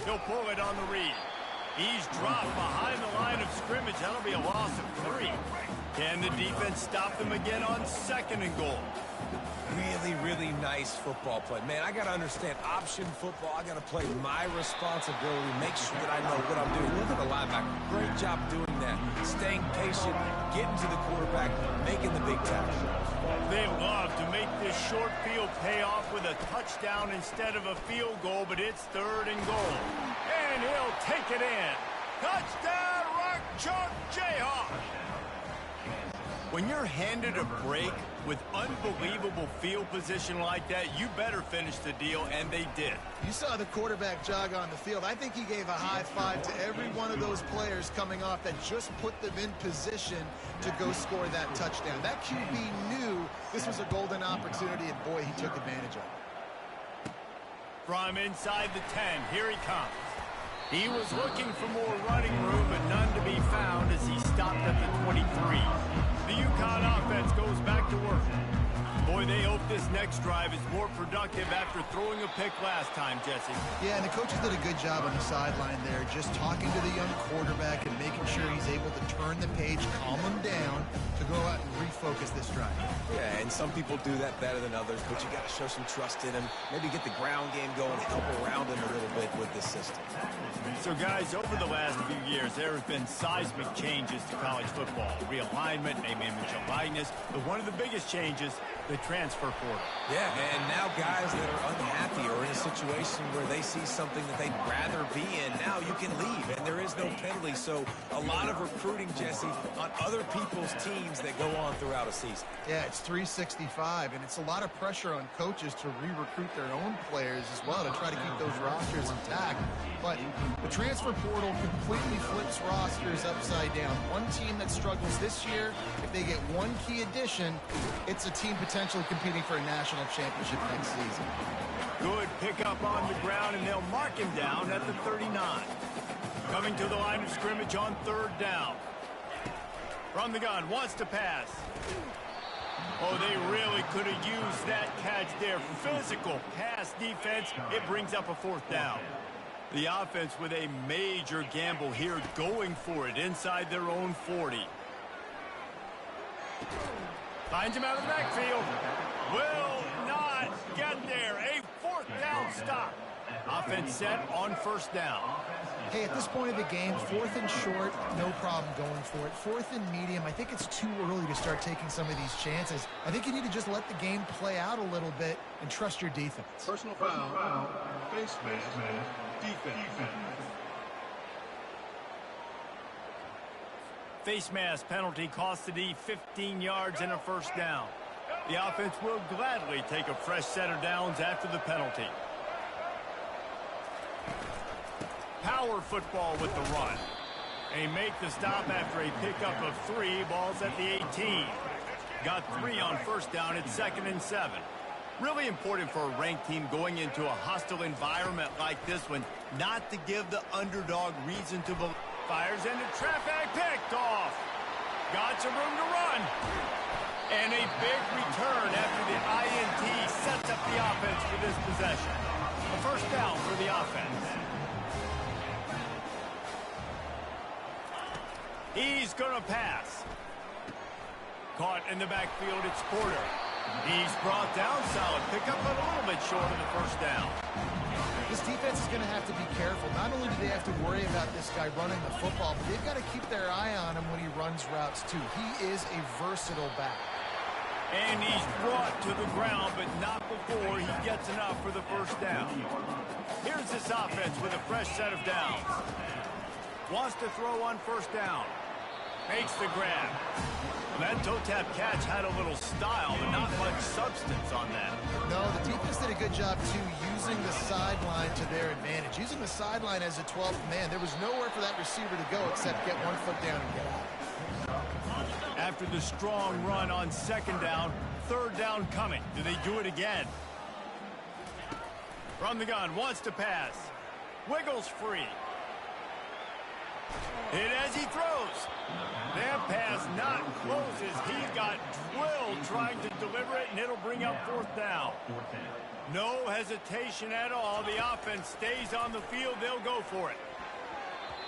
He'll pull it on the read. He's dropped behind the line of scrimmage. That'll be a loss of 3. Can the defense stop them again on 2nd and goal? Really, really nice football play. Man, I got to understand option football. I got to play my responsibility, make sure that I know what I'm doing. Look at the linebacker. Great job doing that. Staying patient, getting to the quarterback, making the big tackle. They love to make this short field pay off with a touchdown instead of a field goal, but it's 3rd and goal. And he'll take it in. Touchdown, Rock Chalk Jayhawk! When you're handed a break with unbelievable field position like that, you better finish the deal, and they did. You saw the quarterback jog on the field. I think he gave a high five to every one of those players coming off that just put them in position to go score that touchdown. That QB knew this was a golden opportunity, and boy, he took advantage of it. From inside the 10, here he comes. He was looking for more running room, but none to be found as he stopped at the 23. The UConn offense goes back to work. Boy, they hope this next drive is more productive after throwing a pick last time, Jesse. Yeah, and the coaches did a good job on the sideline there, just talking to the young quarterback and making sure he's able to turn the page, calm him down, to go out and refocus this drive. Yeah, and some people do that better than others, but you got to show some trust in him. Maybe get the ground game going, help around him a little bit with this system. So, guys, over the last few years, there have been seismic changes to college football. Realignment, name, image, and likeness. But one of the biggest changes, the transfer portal. Yeah, and now guys that are unhappy or in a situation where they see something that they'd rather be in, now you can leave, and there is no penalty. So a lot of recruiting, Jesse, on other people's teams that go on throughout a season. Yeah, it's 365, and it's a lot of pressure on coaches to re-recruit their own players as well to try to keep those rosters intact. But the transfer portal completely flips rosters upside down. One team that struggles this year, if they get one key addition, it's a team potentially competing for a national championship next season. Good pickup on the ground, and they'll mark him down at the 39. Coming to the line of scrimmage on 3rd down. From the gun, wants to pass. Oh, they really could have used that catch there. Physical pass defense. It brings up a 4th down. The offense with a major gamble here, going for it inside their own 40. Finds him out of the backfield. Will not get there. A 4th down stop. Offense set on 1st down. Hey, at this point of the game, 4th and short, no problem going for it. 4th and medium, I think it's too early to start taking some of these chances. I think you need to just let the game play out a little bit and trust your defense. Personal foul, face mask, defense. Face mask penalty cost the D 15 yards and a 1st down. The offense will gladly take a fresh set of downs after the penalty. Power football with the run. They make the stop after a pickup of 3. Ball's at the 18. Got 3 on 1st down at 2nd and 7. Really important for a ranked team going into a hostile environment like this one, not to give the underdog reason to believe. Fires into traffic, picked off. Got some room to run. And a big return after the INT sets up the offense for this possession. A 1st down for the offense. He's going to pass. Caught in the backfield, it's Porter. He's brought down, solid pickup, but a little bit short of the 1st down. This defense is going to have to be careful. Not only do they have to worry about this guy running the football, but they've got to keep their eye on him when he runs routes too. He is a versatile back. And he's brought to the ground, but not before he gets enough for the 1st down. Here's this offense with a fresh set of downs. Wants to throw on 1st down. Makes the grab. That toe tap catch had a little style, but not much substance on that. No, the defense did a good job, too, using the sideline to their advantage. Using the sideline as a 12th man. There was nowhere for that receiver to go except get 1 foot down and get out. After the strong run on 2nd down, 3rd down coming. Do they do it again? From the gun, wants to pass. Wiggles free. Hit as he throws. That pass not close as he got drilled trying to deliver it, and it'll bring up 4th down. No hesitation at all. The offense stays on the field. They'll go for it.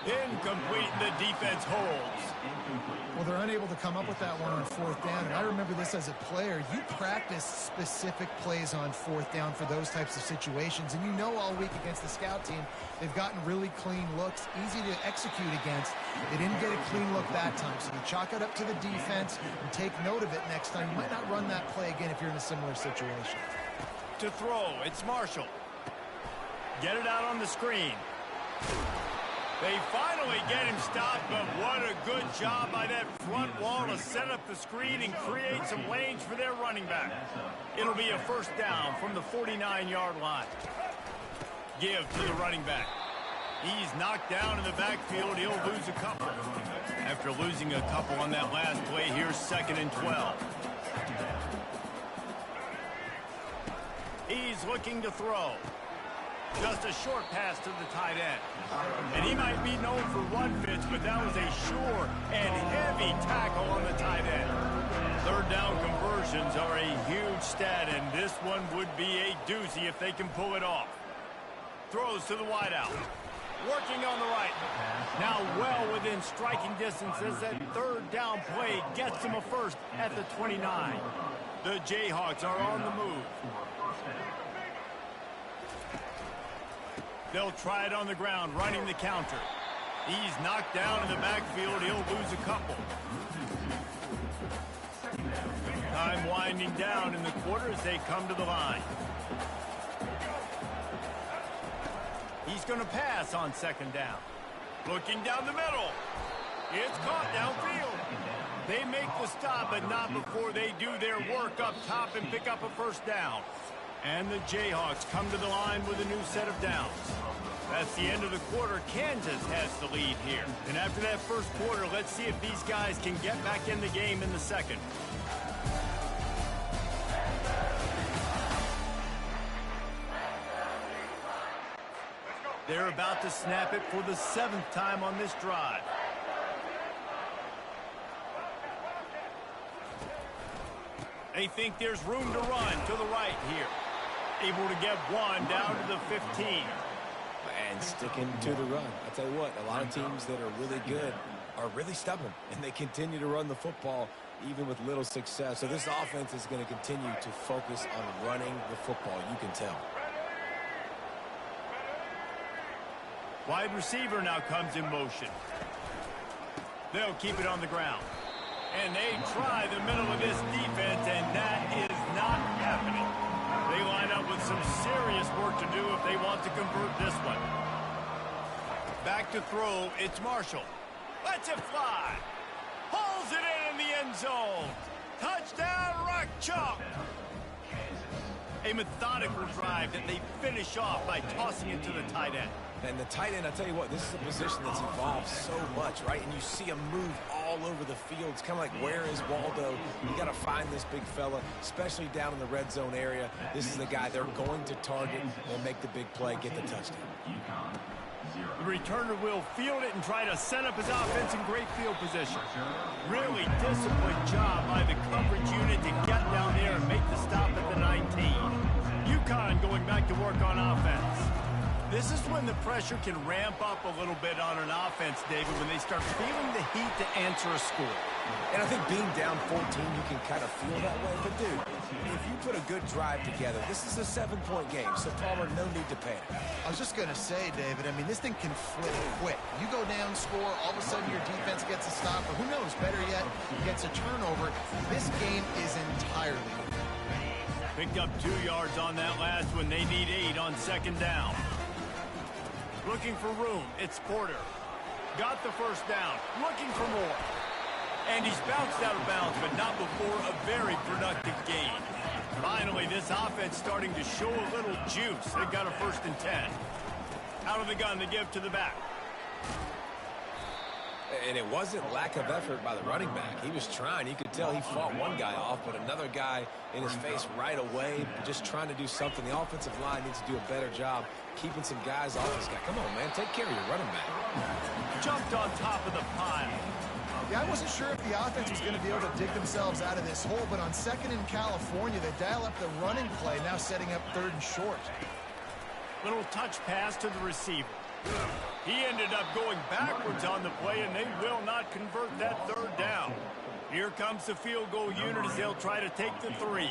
Incomplete. The defense holds. Well, they're unable to come up with that one on fourth down. And I remember this as a player. You practice specific plays on fourth down for those types of situations. And you know all week against the scout team, they've gotten really clean looks, easy to execute against. They didn't get a clean look that time. So you chalk it up to the defense and take note of it next time. You might not run that play again if you're in a similar situation. To throw, it's Marshall. Get it out on the screen. They finally get him stopped, but what a good job by that front wall to set up the screen and create some lanes for their running back. It'll be a first down from the 49-yard line. Give to the running back. He's knocked down in the backfield. He'll lose a couple. After losing a couple on that last play, here's 2nd and 12. He's looking to throw. Just a short pass to the tight end. And he might be known for run fits, but that was a sure and heavy tackle on the tight end. Third down conversions are a huge stat, and this one would be a doozy if they can pull it off. Throws to the wideout. Working on the right. Now well within striking distance as that third down play gets them a first at the 29. The Jayhawks are on the move. They'll try it on the ground, running the counter. He's knocked down in the backfield. He'll lose a couple. Time winding down in the quarter as they come to the line. He's going to pass on 2nd down. Looking down the middle. It's caught downfield. They make the stop, but not before they do their work up top and pick up a first down. And the Jayhawks come to the line with a new set of downs. That's the end of the quarter. Kansas has the lead here. And after that first quarter, let's see if these guys can get back in the game in the second. They're about to snap it for the 7th time on this drive. They think there's room to run to the right here. Able to get one down to the 15. And sticking to the run. I'll tell you what, a lot of teams that are really good are really stubborn, and they continue to run the football even with little success. So this offense is going to continue to focus on running the football, you can tell. Wide receiver now comes in motion. They'll keep it on the ground. And they try the middle of this defense, and that is not happening. They line up with some serious work to do if they want to convert this one. Back to throw, it's Marshall. Lets it fly. Pulls it in the end zone. Touchdown, Rock Chalk. A methodical drive that they finish off by tossing it to the tight end. And the tight end, I tell you what, this is a position that's evolved so much, right? And you see him move all over the field. It's kind of like, where is Waldo? You got to find this big fella, especially down in the red zone area. This is the guy they're going to target and make the big play, get the touchdown. The returner will field it and try to set up his offense in great field position. Really disciplined job by the coverage unit to get down there and make the stop at the 19. UConn going back to work on offense. This is when the pressure can ramp up a little bit on an offense, David, when they start feeling the heat to answer a score. And I think being down 14, you can kind of feel that way. But, dude, if you put a good drive together, this is a 7-point game, so Palmer, no need to panic. I was just going to say, David, I mean, this thing can flip quick. You go down, score, all of a sudden your defense gets a stop, or who knows, better yet, gets a turnover. This game is entirely over. Picked up 2 yards on that last one. They need 8 on 2nd down. Looking for room, it's Porter. Got the first down, looking for more. And he's bounced out of bounds, but not before a very productive gain. Finally, this offense starting to show a little juice. They've got a 1st and 10. Out of the gun, they give to the back. And it wasn't lack of effort by the running back. He was trying. You could tell he fought one guy off, but another guy in his face right away, just trying to do something. The offensive line needs to do a better job keeping some guys off this guy. Come on, man. Take care of your running back. Jumped on top of the pile. Yeah, I wasn't sure if the offense was going to be able to dig themselves out of this hole, but on second in California, they dial up the running play, now setting up third and short. Little touch pass to the receiver. He ended up going backwards on the play, and they will not convert that third down. Here comes the field goal unit as they'll try to take the 3.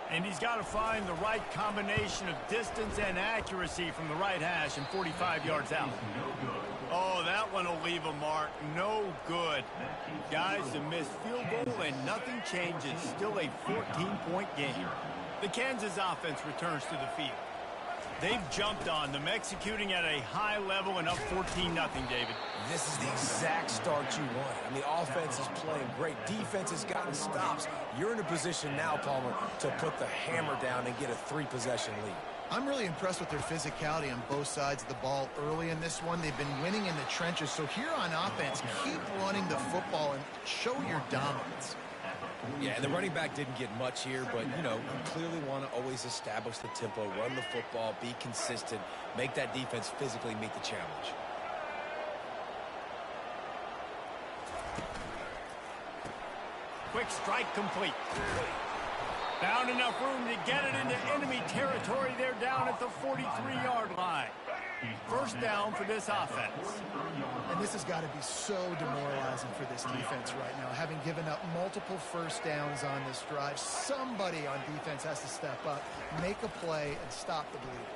And he's got to find the right combination of distance and accuracy from the right hash and 45 yards out. Oh, that one will leave a mark. No good. Guys, a missed field goal and nothing changes. Still a 14-point game. The Kansas offense returns to the field. They've jumped on them, executing at a high level and up 14-0, David. This is the exact start you want. I mean, offense is playing great. Defense has gotten stops. You're in a position now, Palmer, to put the hammer down and get a 3-possession lead. I'm really impressed with their physicality on both sides of the ball early in this one. They've been winning in the trenches. So here on offense, keep running the football and show your dominance. Yeah, and the running back didn't get much here, but, you know, you clearly want to always establish the tempo, run the football, be consistent, make that defense physically meet the challenge. Quick strike complete. Found enough room to get it into enemy territory. They're down at the 43-yard line. First down for this offense. And this has got to be so demoralizing for this defense right now. Having given up multiple first downs on this drive, somebody on defense has to step up, make a play, and stop the bleed.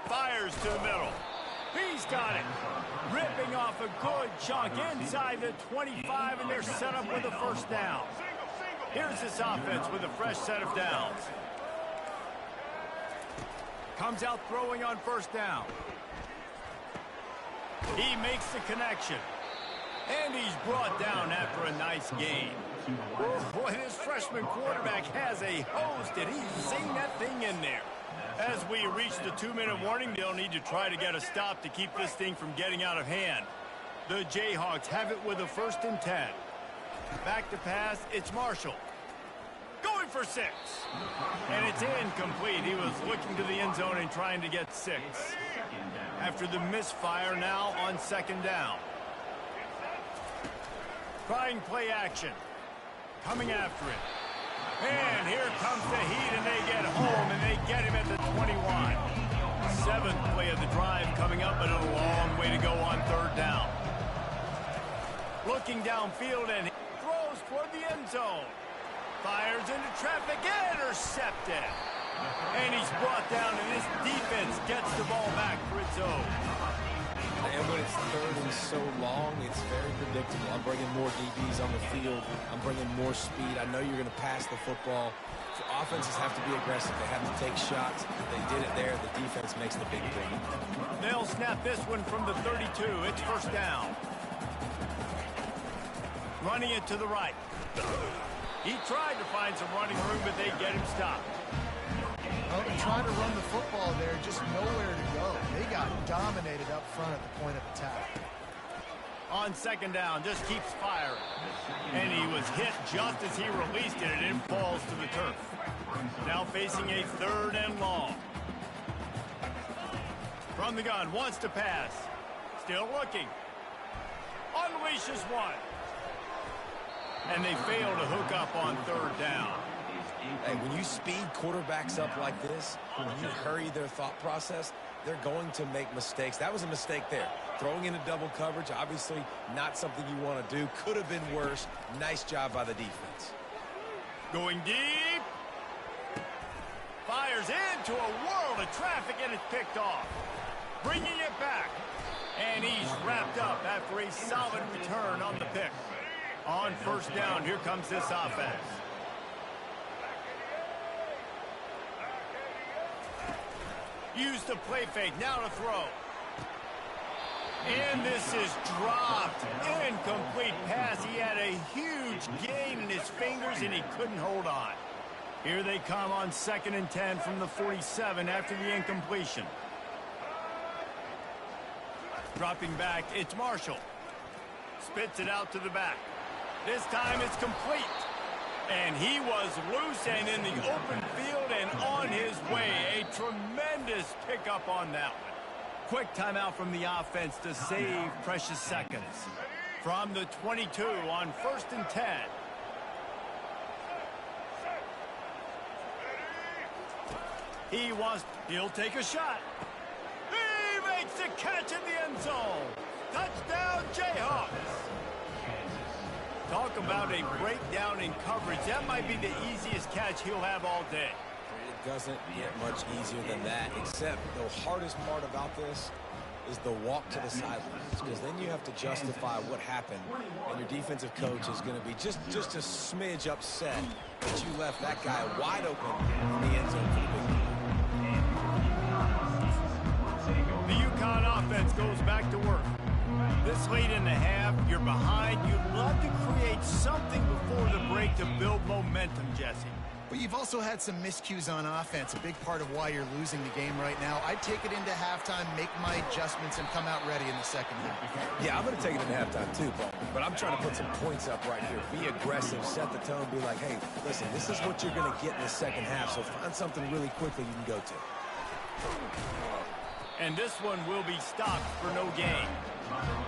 Fires to the middle. He's got it. Ripping off a good chunk inside the 25, and they're set up with a first down. Here's this offense with a fresh set of downs. Comes out throwing on first down. He makes the connection. And he's brought down after a nice gain. Oh, boy, this freshman quarterback has a host, and he's seen that thing in there. As we reach the 2-minute warning, they'll need to try to get a stop to keep this thing from getting out of hand. The Jayhawks have it with a 1st and 10. Back to pass, it's Marshall. Going for 6. And it's incomplete. He was looking to the end zone and trying to get 6. After the misfire, now on 2nd down. Trying play action. Coming after it. And here comes the heat, and they get home, and they get him at the 21. 7th play of the drive coming up, but a long way to go on 3rd down. Looking downfield, and he throws toward the end zone. Fires into traffic, intercepted. And he's brought down, and this defense gets the ball back for its own. And when it's 3rd and so long, it's very predictable. I'm bringing more DBs on the field. I'm bringing more speed. I know you're going to pass the football. So offenses have to be aggressive. They have to take shots. They did it there. The defense makes the big play. They'll snap this one from the 32. It's first down. Running it to the right. He tried to find some running room, but they get him stopped. Well, they're trying to run the football there, just nowhere to go. They got dominated up front at the point of attack. On 2nd down, just keeps firing. And he was hit just as he released it, and it falls to the turf. Now facing a 3rd and long. From the gun, wants to pass. Still looking. Unleashes one. And they fail to hook up on 3rd down. Hey, when you speed quarterbacks up like this, when you hurry their thought process, they're going to make mistakes. That was a mistake there. Throwing into double coverage, obviously not something you want to do. Could have been worse. Nice job by the defense. Going deep. Fires into a world of traffic, and it's picked off. Bringing it back. And he's wrapped up after a solid return on the pick. On 1st down, here comes this offense. Use the play fake, now to throw. And this is dropped. Incomplete pass. He had a huge gain in his fingers, and he couldn't hold on. Here they come on 2nd and 10 from the 47 after the incompletion. Dropping back, it's Marshall. Spits it out to the back. This time it's complete. And he was loose and in the open field and on his way. A tremendous pickup on that one. Quick timeout from the offense to save precious seconds. From the 22 on 1st and 10. He'll take a shot. He makes the catch in the end zone. Touchdown, Jayhawks. Talk about a breakdown in coverage. That might be the easiest catch he'll have all day. It doesn't get much easier than that, except the hardest part about this is the walk to the sidelines, because then you have to justify what happened, and your defensive coach is going to be just a smidge upset that you left that guy wide open in the end zone for the big play. The UConn offense goes back to work. This late in the half, you're behind. You'd love to create something before the break to build momentum, Jesse. But you've also had some miscues on offense, a big part of why you're losing the game right now. I'd take it into halftime, make my adjustments, and come out ready in the second half. Yeah, I'm going to take it into halftime too, Paul. But I'm trying to put some points up right here. Be aggressive, set the tone, be like, hey, listen, this is what you're going to get in the second half, so find something really quickly you can go to. And this one will be stopped for no gain.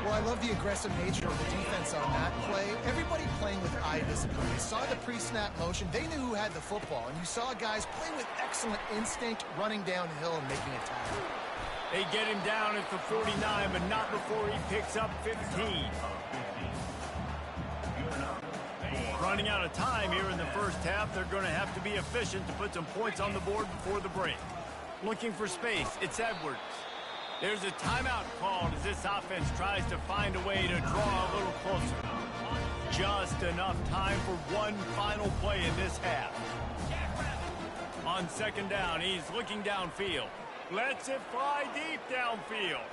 Well, I love the aggressive nature of the defense on that play. Everybody playing with eye discipline. They saw the pre-snap motion. They knew who had the football. And you saw guys play with excellent instinct, running downhill and making a tackle. They get him down at the 49, but not before he picks up 15. Running out of time here in the first half. They're going to have to be efficient to put some points on the board before the break. Looking for space. It's Edwards. There's a timeout called as this offense tries to find a way to draw a little closer. Just enough time for one final play in this half. On second down, he's looking downfield. Lets it fly deep downfield.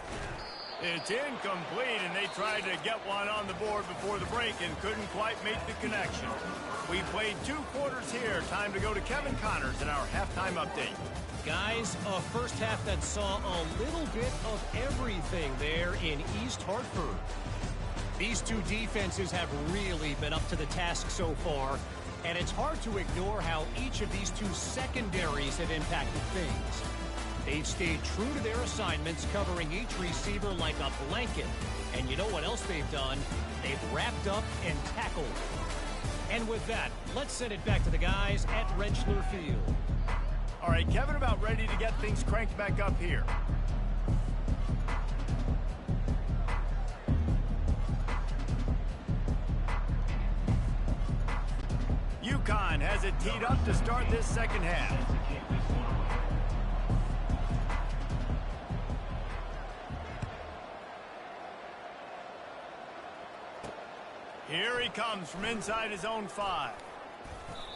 It's incomplete, and they tried to get one on the board before the break and couldn't quite make the connection. We played 2 quarters here. Time to go to Kevin Connors in our halftime update. Guys, a first half that saw a little bit of everything there in East Hartford. These two defenses have really been up to the task so far, and it's hard to ignore how each of these two secondaries have impacted things. They've stayed true to their assignments, covering each receiver like a blanket. And you know what else they've done? They've wrapped up and tackled. And with that, let's send it back to the guys at Rentschler Field. All right, Kevin, about ready to get things cranked back up here. UConn has it teed up to start this second half. Here he comes from inside his own 5.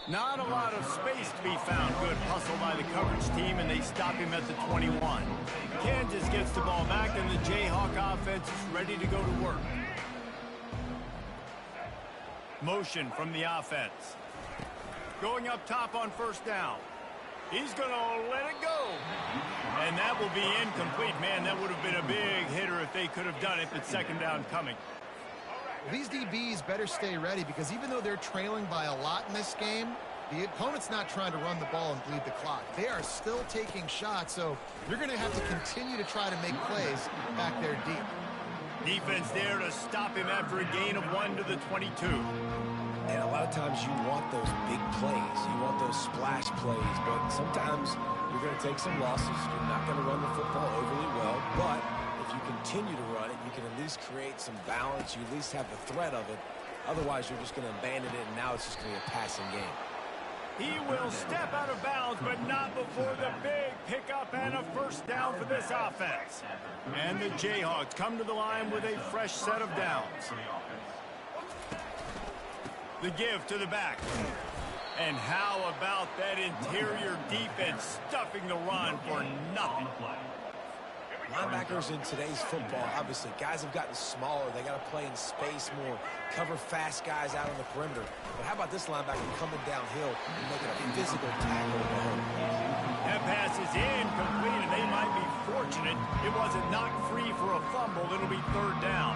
Not a lot of space to be found. Good hustle by the coverage team, and they stop him at the 21. Kansas gets the ball back, and the Jayhawk offense is ready to go to work. Motion from the offense. Going up top on first down. He's going to let it go. And that will be incomplete. Man, that would have been a big hitter if they could have done it, but second down coming. These DBs better stay ready, because even though they're trailing by a lot in this game, the opponent's not trying to run the ball and bleed the clock. They are still taking shots, so you're going to have to continue to try to make plays back there deep. Defense there to stop him after a gain of 1 to the 22. And a lot of times you want those big plays. You want those splash plays, but sometimes you're going to take some losses. You're not going to run the football overly well, but if you continue to run it, you can at least create some balance. You at least have the threat of it. Otherwise, you're just going to abandon it, and now it's just going to be a passing game. He will step out of bounds, but not before the big pickup and a first down for this offense. And the Jayhawks come to the line with a fresh set of downs. The give to the back. And how about that interior defense stuffing the run for nothing? Linebackers in today's football, obviously, guys have gotten smaller. They got to play in space more, cover fast guys out on the perimeter. But how about this linebacker coming downhill and making a physical tackle at the hole? That pass is incomplete, and they might be fortunate it wasn't knocked free for a fumble. It'll be third down.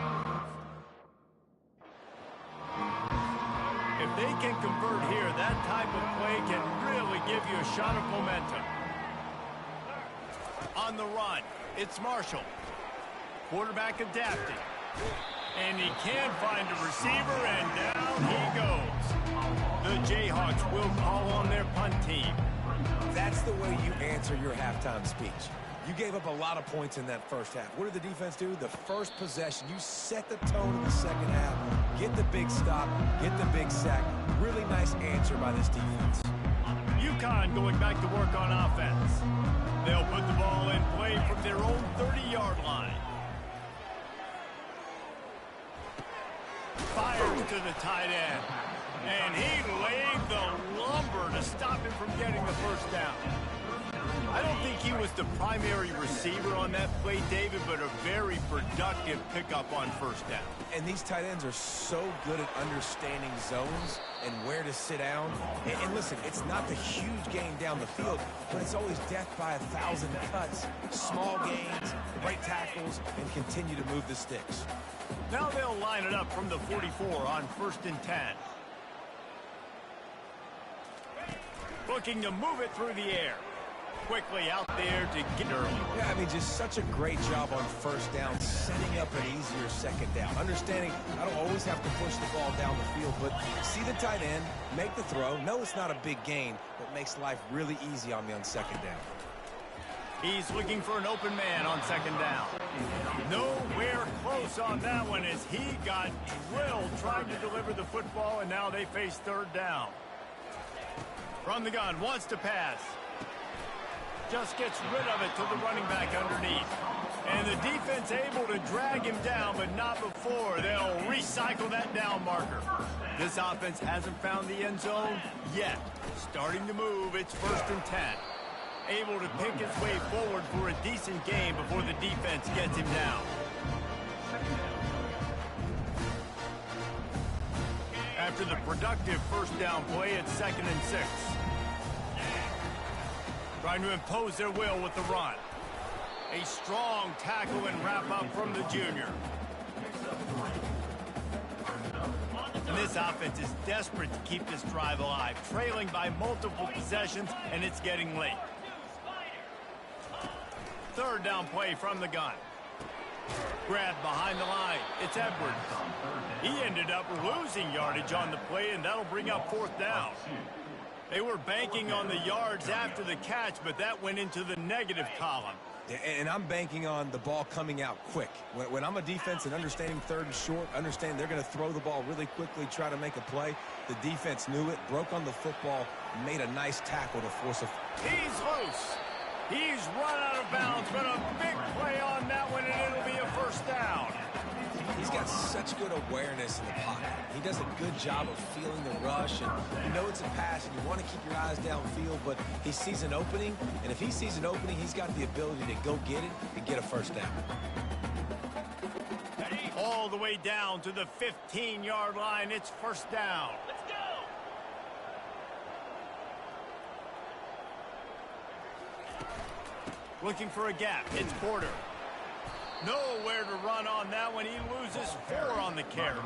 If they can convert here, that type of play can really give you a shot of momentum. On the run, it's Marshall. Quarterback adapting. And he can find a receiver, and down he goes. The Jayhawks will call on their punt team. That's the way you answer your halftime speech. You gave up a lot of points in that first half. What did the defense do? The first possession, you set the tone in the second half. Get the big stop, get the big sack. Really nice answer by this defense. UConn going back to work on offense. They'll put the ball in play from their own 30-yard line. Fires to the tight end. And he laid the lumber to stop him from getting the first down. I don't think he was the primary receiver on that play, David, but a very productive pickup on first down. And these tight ends are so good at understanding zones and where to sit down. And listen, it's not the huge gain down the field, but it's always death by 1,000 cuts, small gains, break tackles, and continue to move the sticks. Now they'll line it up from the 44 on 1st and 10. Looking to move it through the air. Quickly out there to get early. Yeah, I mean, just such a great job on first down, setting up an easier second down. Understanding I don't always have to push the ball down the field, but see the tight end, make the throw. No, it's not a big gain, but makes life really easy on me on second down. He's looking for an open man on second down. Nowhere close on that one as he got drilled trying to deliver the football, and now they face third down. From the gun, wants to pass. Just gets rid of it to the running back underneath. And the defense able to drag him down, but not before. They'll recycle that down marker. This offense hasn't found the end zone yet. Starting to move, it's 1st and 10. Able to pick his way forward for a decent game before the defense gets him down. After the productive first down play, it's 2nd and 6. Trying to impose their will with the run. A strong tackle and wrap up from the junior. And this offense is desperate to keep this drive alive, trailing by multiple possessions, and it's getting late. Third down play from the gun. Grabbed behind the line. It's Edwards. He ended up losing yardage on the play, and that'll bring up 4th down. They were banking on the yards after the catch, but that went into the negative column. And I'm banking on the ball coming out quick. When I'm a defense and understanding 3rd and short, understand they're going to throw the ball really quickly, try to make a play. The defense knew it, broke on the football, made a nice tackle to force a... He's loose. He's run out of bounds, but a big play on that one, and it'll be a first down. He's got such good awareness in the pocket. He does a good job of feeling the rush, and you know it's a pass, and you want to keep your eyes downfield, but he sees an opening, and if he sees an opening, he's got the ability to go get it and get a first down. All the way down to the 15-yard line. It's first down. Let's go. Looking for a gap. It's Porter. Nowhere to run on that one. He loses 4 on the carry.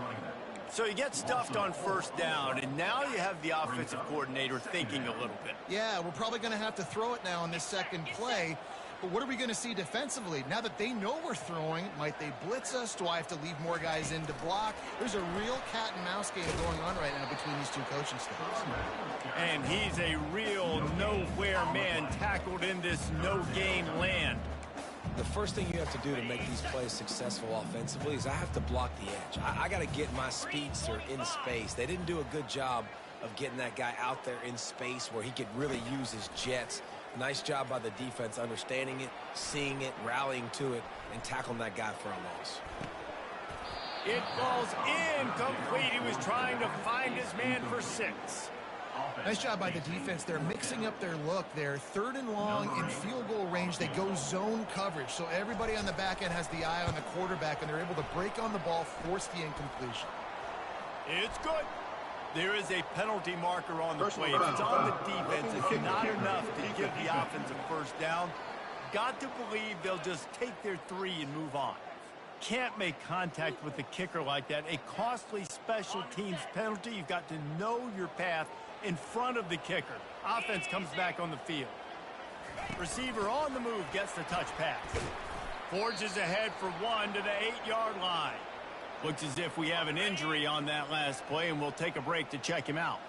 So you get stuffed on first down, and now you have the offensive coordinator thinking a little bit. Yeah, we're probably going to have to throw it now on this second play. But what are we going to see defensively? Now that they know we're throwing, might they blitz us? Do I have to leave more guys in to block? There's a real cat and mouse game going on right now between these two coaching staffs. And he's a real nowhere man tackled in this no-game land. The first thing you have to do to make these plays successful offensively is I have to block the edge. I got to get my speedster in space. They didn't do a good job of getting that guy out there in space where he could really use his jets. Nice job by the defense understanding it, seeing it, rallying to it, and tackling that guy for a loss. It falls incomplete. He was trying to find his man for 6. Nice job by the defense. They're mixing up their look. They're 3rd and long in field goal range. They go zone coverage. So everybody on the back end has the eye on the quarterback, and they're able to break on the ball, force the incompletion. It's good. There is a penalty marker on the play. If it's on the defense, it's not enough to give the offense a first down. Got to believe they'll just take their 3 and move on. Can't make contact with the kicker like that. A costly special teams penalty. You've got to know your path in front of the kicker. Offense comes back on the field. Receiver on the move gets the touch pass. Forges ahead for 1 to the 8-yard line. Looks as if we have an injury on that last play, and we'll take a break to check him out.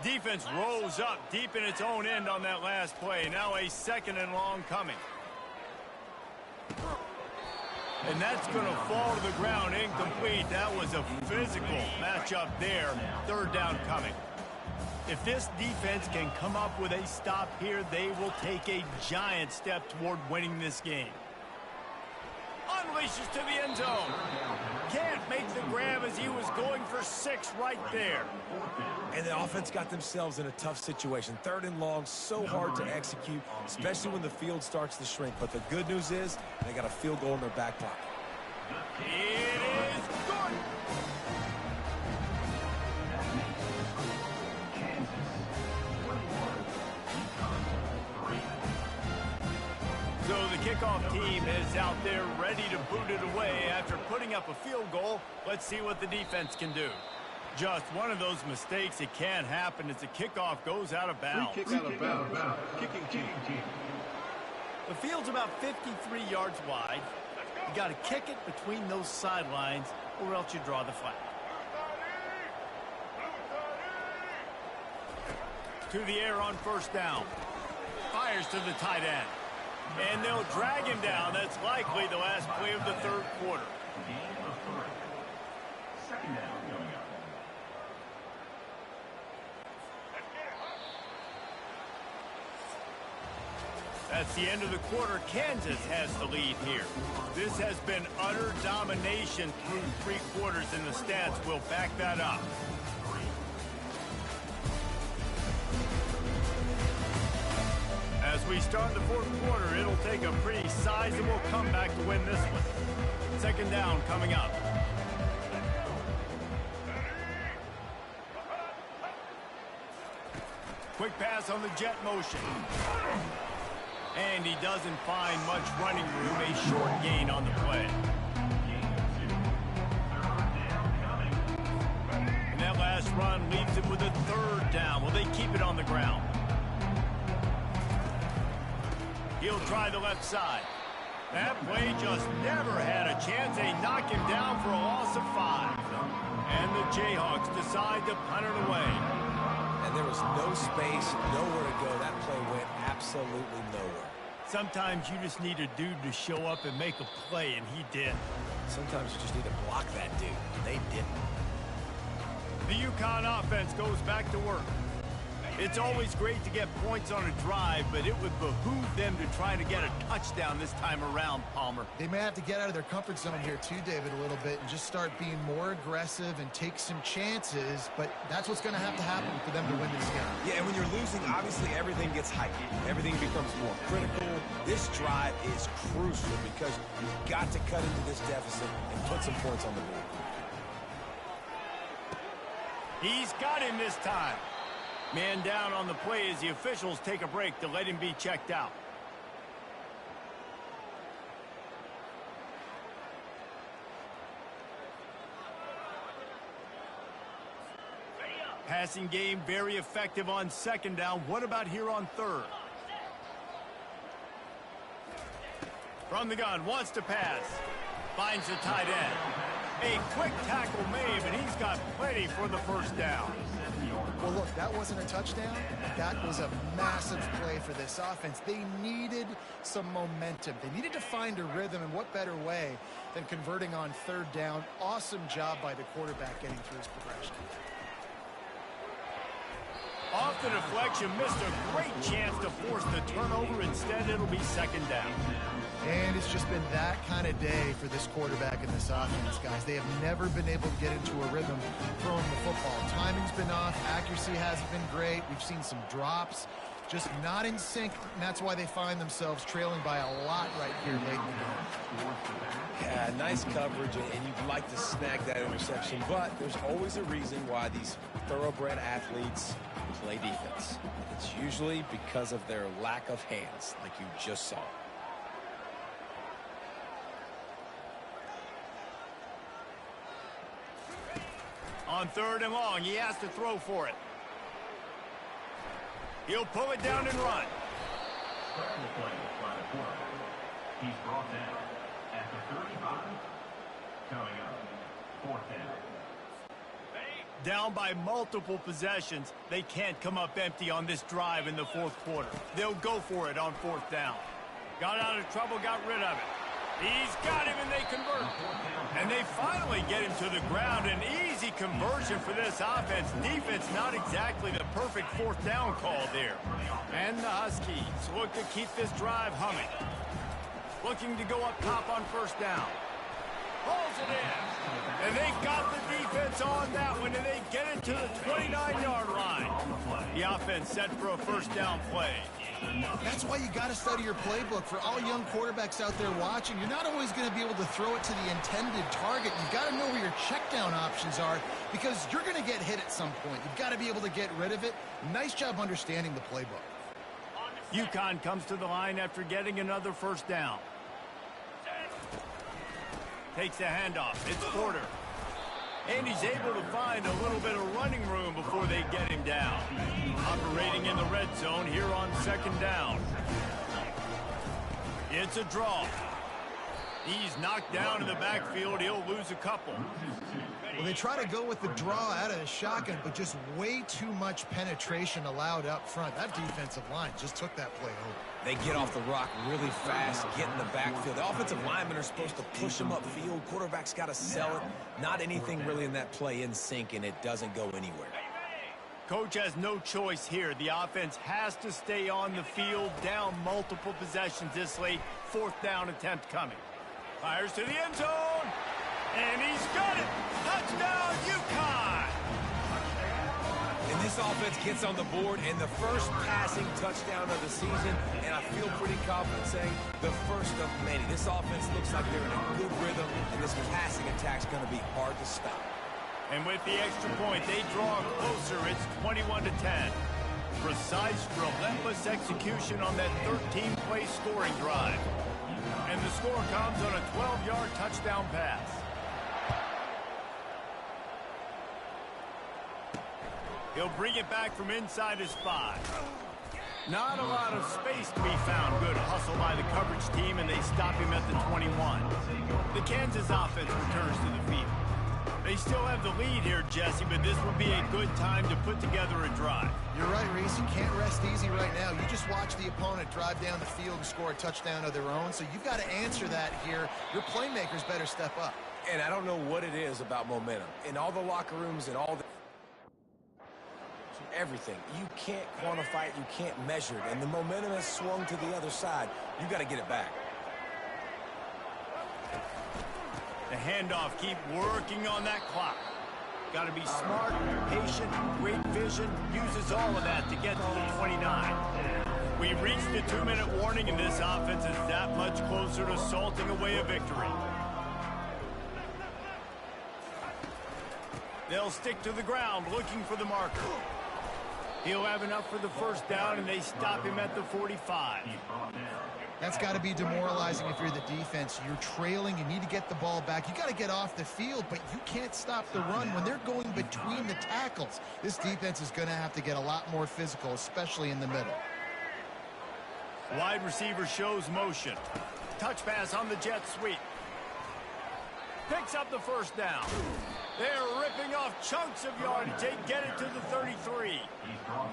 Defense rose up deep in its own end on that last play. Now a 2nd and long coming. And that's going to fall to the ground incomplete. That was a physical matchup there. 3rd down coming. If this defense can come up with a stop here, they will take a giant step toward winning this game. Unleashes to the end zone. Can't make the grab as he was going for 6 right there. And the offense got themselves in a tough situation. 3rd and long, so hard to execute, especially when the field starts to shrink. But the good news is they got a field goal in their back pocket. It is good. So the kickoff team is out there ready to boot it away after putting up a field goal. Let's see what the defense can do. Just one of those mistakes. It can happen as the kickoff goes out of bounds. Free kick out of bounds. Kicking team. The field's about 53 yards wide. You got to kick it between those sidelines or else you draw the flag. To the air on 1st down. Fires to the tight end. And they'll drag him down. That's likely the last play of the 3rd quarter. That's the end of the quarter. Kansas has the lead here. This has been utter domination through 3 quarters, and the stats will back that up. As we start the 4th quarter, it'll take a pretty sizable comeback to win this one. 2nd down coming up. Quick pass on the jet motion. And he doesn't find much running room. A short gain on the play. And that last run leaves him with a 3rd down. Will they keep it on the ground? He'll try the left side. That play just never had a chance. They knock him down for a loss of 5. And the Jayhawks decide to punt it away. And there was no space, nowhere to go. That play went absolutely nowhere. Sometimes you just need a dude to show up and make a play, and he did. Sometimes you just need to block that dude, and they didn't. The UConn offense goes back to work. It's always great to get points on a drive, but it would behoove them to try to get a touchdown this time around, Palmer. They may have to get out of their comfort zone here too, David, a little bit and just start being more aggressive and take some chances, but that's what's going to happen for them to win this game. Yeah, and when you're losing, obviously everything gets heightened. Everything becomes more critical. This drive is crucial because you've got to cut into this deficit and put some points on the board. He's got him this time. Man down on the play as the officials take a break to let him be checked out. Passing game very effective on 2nd down. What about here on 3rd? From the gun, wants to pass. Finds the tight end. A quick tackle made, but he's got plenty for the 1st down. Well, look, that wasn't a touchdown. That was a massive play for this offense. They needed some momentum. They needed to find a rhythm, and what better way than converting on 3rd down. Awesome job by the quarterback getting through his progression. Off the deflection, missed a great chance to force the turnover. Instead, it'll be 2nd down. And it's just been that kind of day for this quarterback and this offense, guys. They have never been able to get into a rhythm throwing the football. Timing's been off. Accuracy hasn't been great. We've seen some drops. Just not in sync, and that's why they find themselves trailing by a lot right here late in the game. Yeah, nice coverage, and you'd like to snag that interception, but there's always a reason why these thoroughbred athletes play defense. It's usually because of their lack of hands, like you just saw. On 3rd and long, he has to throw for it. He'll pull it down and run. He's brought down at the 35. Coming up, 4th Down by multiple possessions, they can't come up empty on this drive in the fourth quarter. They'll go for it on fourth down. Got out of trouble, got rid of it. He's got him, and they convert. And they finally get him to the ground. An easy conversion for this offense. Defense, not exactly the perfect fourth down call there. And the Huskies look to keep this drive humming. Looking to go up top on first down. Pulls it in. And they got the defense on that one, and they get it to the 29-yard line. The offense set for a first down play. That's why you got to study your playbook. For all young quarterbacks out there watching, you're not always going to be able to throw it to the intended target. You've got to know where your check down options are because you're going to get hit at some point. You've got to be able to get rid of it. Nice job understanding the playbook. UConn comes to the line after getting another first down. Takes a handoff. It's Porter. And he's able to find a little bit of running room before they get him down. Operating in the red zone here on second down. It's a draw. He's knocked down in the backfield. He'll lose a couple. Well, they try to go with the draw out of the shotgun, but just way too much penetration allowed up front. That defensive line just took that play over. They get off the rock really fast, get in the backfield. The offensive linemen are supposed to push them upfield. Quarterback's got to sell it. Not anything really in that play in sync, and it doesn't go anywhere. Coach has no choice here. The offense has to stay on the field, down multiple possessions this late. Fourth down attempt coming. Fires to the end zone, and he's got it. Touchdown, UConn! And this offense gets on the board, and the first passing touchdown of the season, and I feel pretty confident saying the first of many. This offense looks like they're in a good rhythm, and this passing attack's going to be hard to stop. And with the extra point, they draw closer. It's 21-10. Precise, relentless execution on that 13-play scoring drive. And the score comes on a 12-yard touchdown pass. He'll bring it back from inside his 5. Not a lot of space to be found. Good hustle by the coverage team, and they stop him at the 21. The Kansas offense returns to the field. They still have the lead here, Jesse, but this will be a good time to put together a drive. You're right, Reese. You can't rest easy right now. You just watch the opponent drive down the field and score a touchdown of their own, so you've got to answer that here. Your playmakers better step up. And I don't know what it is about momentum. In all the locker rooms and all the everything, you can't quantify it, you can't measure it, and the momentum has swung to the other side. You got to get it back. The handoff, keep working on that clock. Got to be smart, patient, great vision, uses all of that to get to the 29. We've reached the 2-minute warning, and this offense is that much closer to salting away a victory. They'll stick to the ground looking for the marker. He'll have enough for the first down, and they stop him at the 45. That's got to be demoralizing if you're the defense. You're trailing. You need to get the ball back. You got to get off the field, but you can't stop the run when they're going between the tackles. This defense is going to have to get a lot more physical, especially in the middle. Wide receiver shows motion. Touch pass on the jet sweep. Picks up the first down. They're ripping off chunks of yardage. They get it to the 33.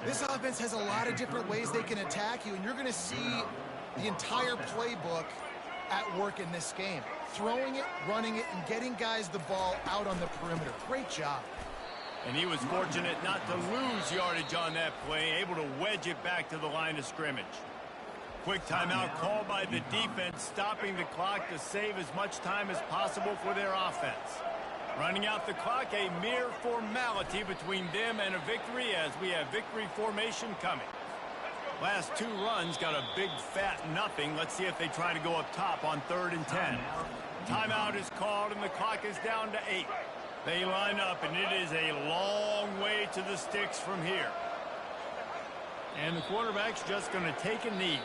This offense has a lot of different ways they can attack you, and you're going to see the entire playbook at work in this game. Throwing it, running it, and getting guys the ball out on the perimeter. Great job. And he was fortunate not to lose yardage on that play, able to wedge it back to the line of scrimmage. Quick timeout called by the defense, stopping the clock to save as much time as possible for their offense. Running out the clock, a mere formality between them and a victory as we have victory formation coming. Last 2 runs got a big fat nothing. Let's see if they try to go up top on 3rd and 10. Timeout is called and the clock is down to 8. They line up and it is a long way to the sticks from here. And the quarterback's just going to take a knee.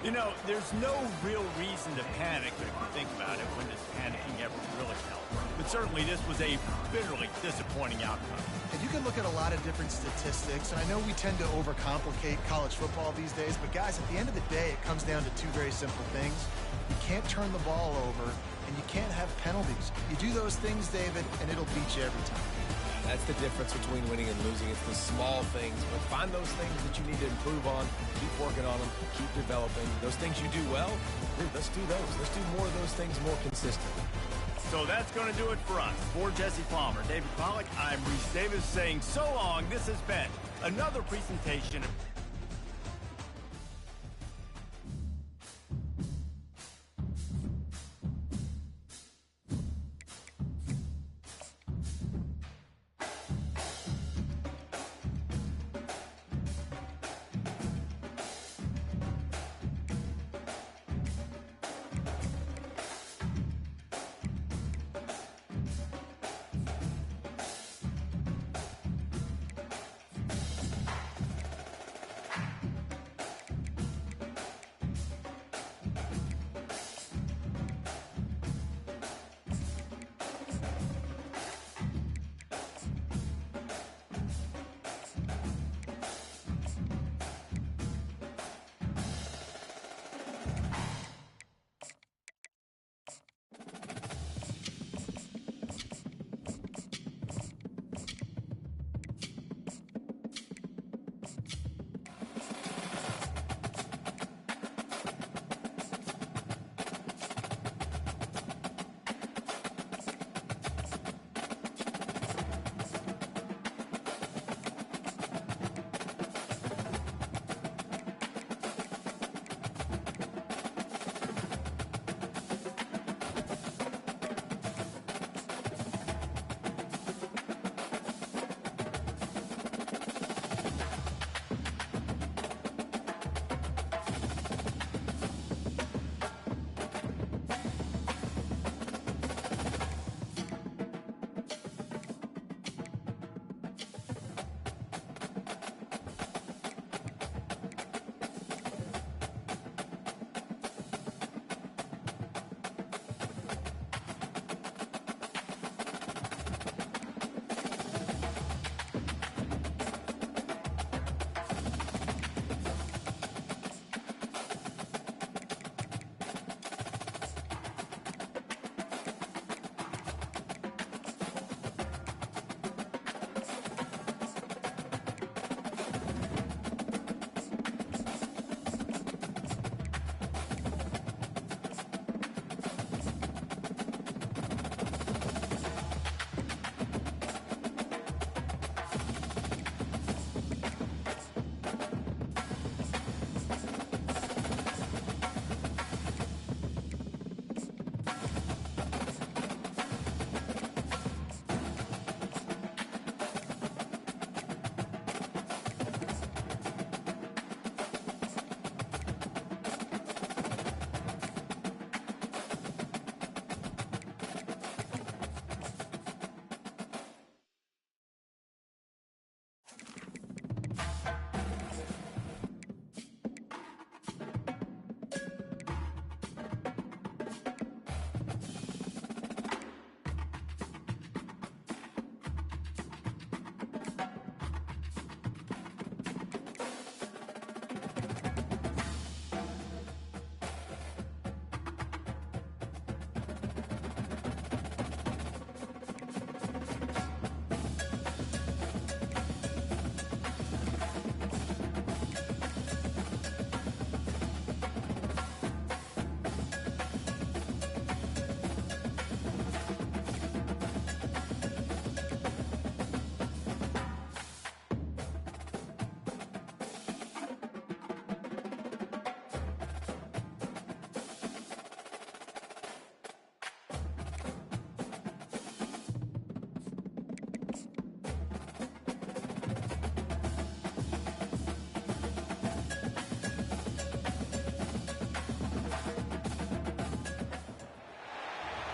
You know, there's no real reason to panic if you think about it. When does panicking ever really help? But certainly this was a bitterly disappointing outcome. And you can look at a lot of different statistics, and I know we tend to overcomplicate college football these days, but guys, at the end of the day, it comes down to two very simple things. You can't turn the ball over, and you can't have penalties. You do those things, David, and it'll beat you every time. That's the difference between winning and losing. It's the small things. But find those things that you need to improve on. Keep working on them. Keep developing. Those things you do well, dude, let's do those. Let's do more of those things more consistently. So that's going to do it for us. For Jesse Palmer, David Pollack, I'm Reese Davis saying so long. This has been another presentation of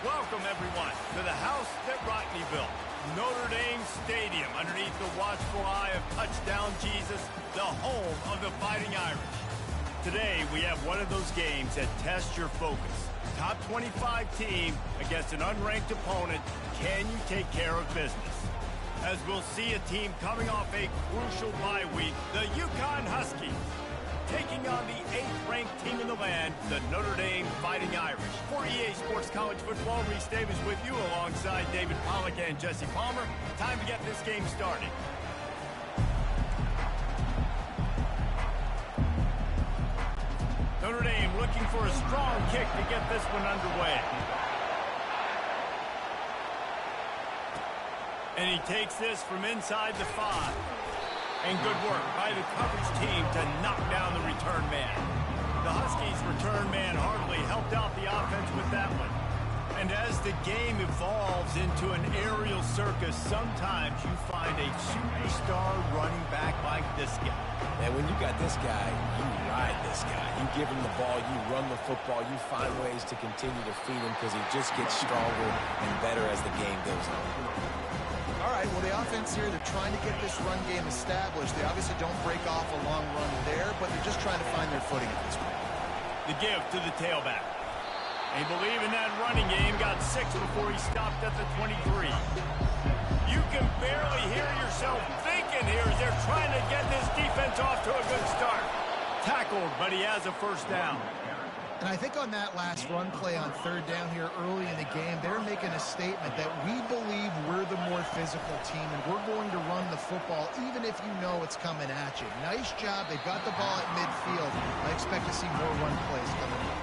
Welcome, everyone, to the house that Rockne built, Notre Dame Stadium, underneath the watchful eye of Touchdown Jesus, the home of the Fighting Irish. Today, we have one of those games that tests your focus. Top 25 team against an unranked opponent. Can you take care of business? as we'll see a team coming off a crucial bye week, the Yukon Huskies, taking on the 8th-ranked team in the land, the Notre Dame Fighting Irish. For EA Sports College Football, Reese Davis with you alongside David Pollack and Jesse Palmer. Time to get this game started. Notre Dame looking for a strong kick to get this one underway. And he takes this from inside the 5. And good work by the coverage team to knock down the return man. The Huskies' return man hardly helped out the offense with that one. And as the game evolves into an aerial circus, sometimes you find a superstar running back like this guy. And when you got this guy, you ride this guy. You give him the ball, you run the football, you find ways to continue to feed him because he just gets stronger and better as the game goes on. All right, well, the offense here, they're trying to get this run game established. They obviously don't break off a long run there, but they're just trying to find their footing at this point. The give to the tailback. They believe in that running game, got 6 before he stopped at the 23. You can barely hear yourself thinking here as they're trying to get this defense off to a good start. Tackled, but he has a first down. And I think on that last run play on 3rd down here early in the game, they're making a statement that we believe we're the more physical team and we're going to run the football even if you know it's coming at you. Nice job. They've got the ball at midfield. I expect to see more run plays coming up.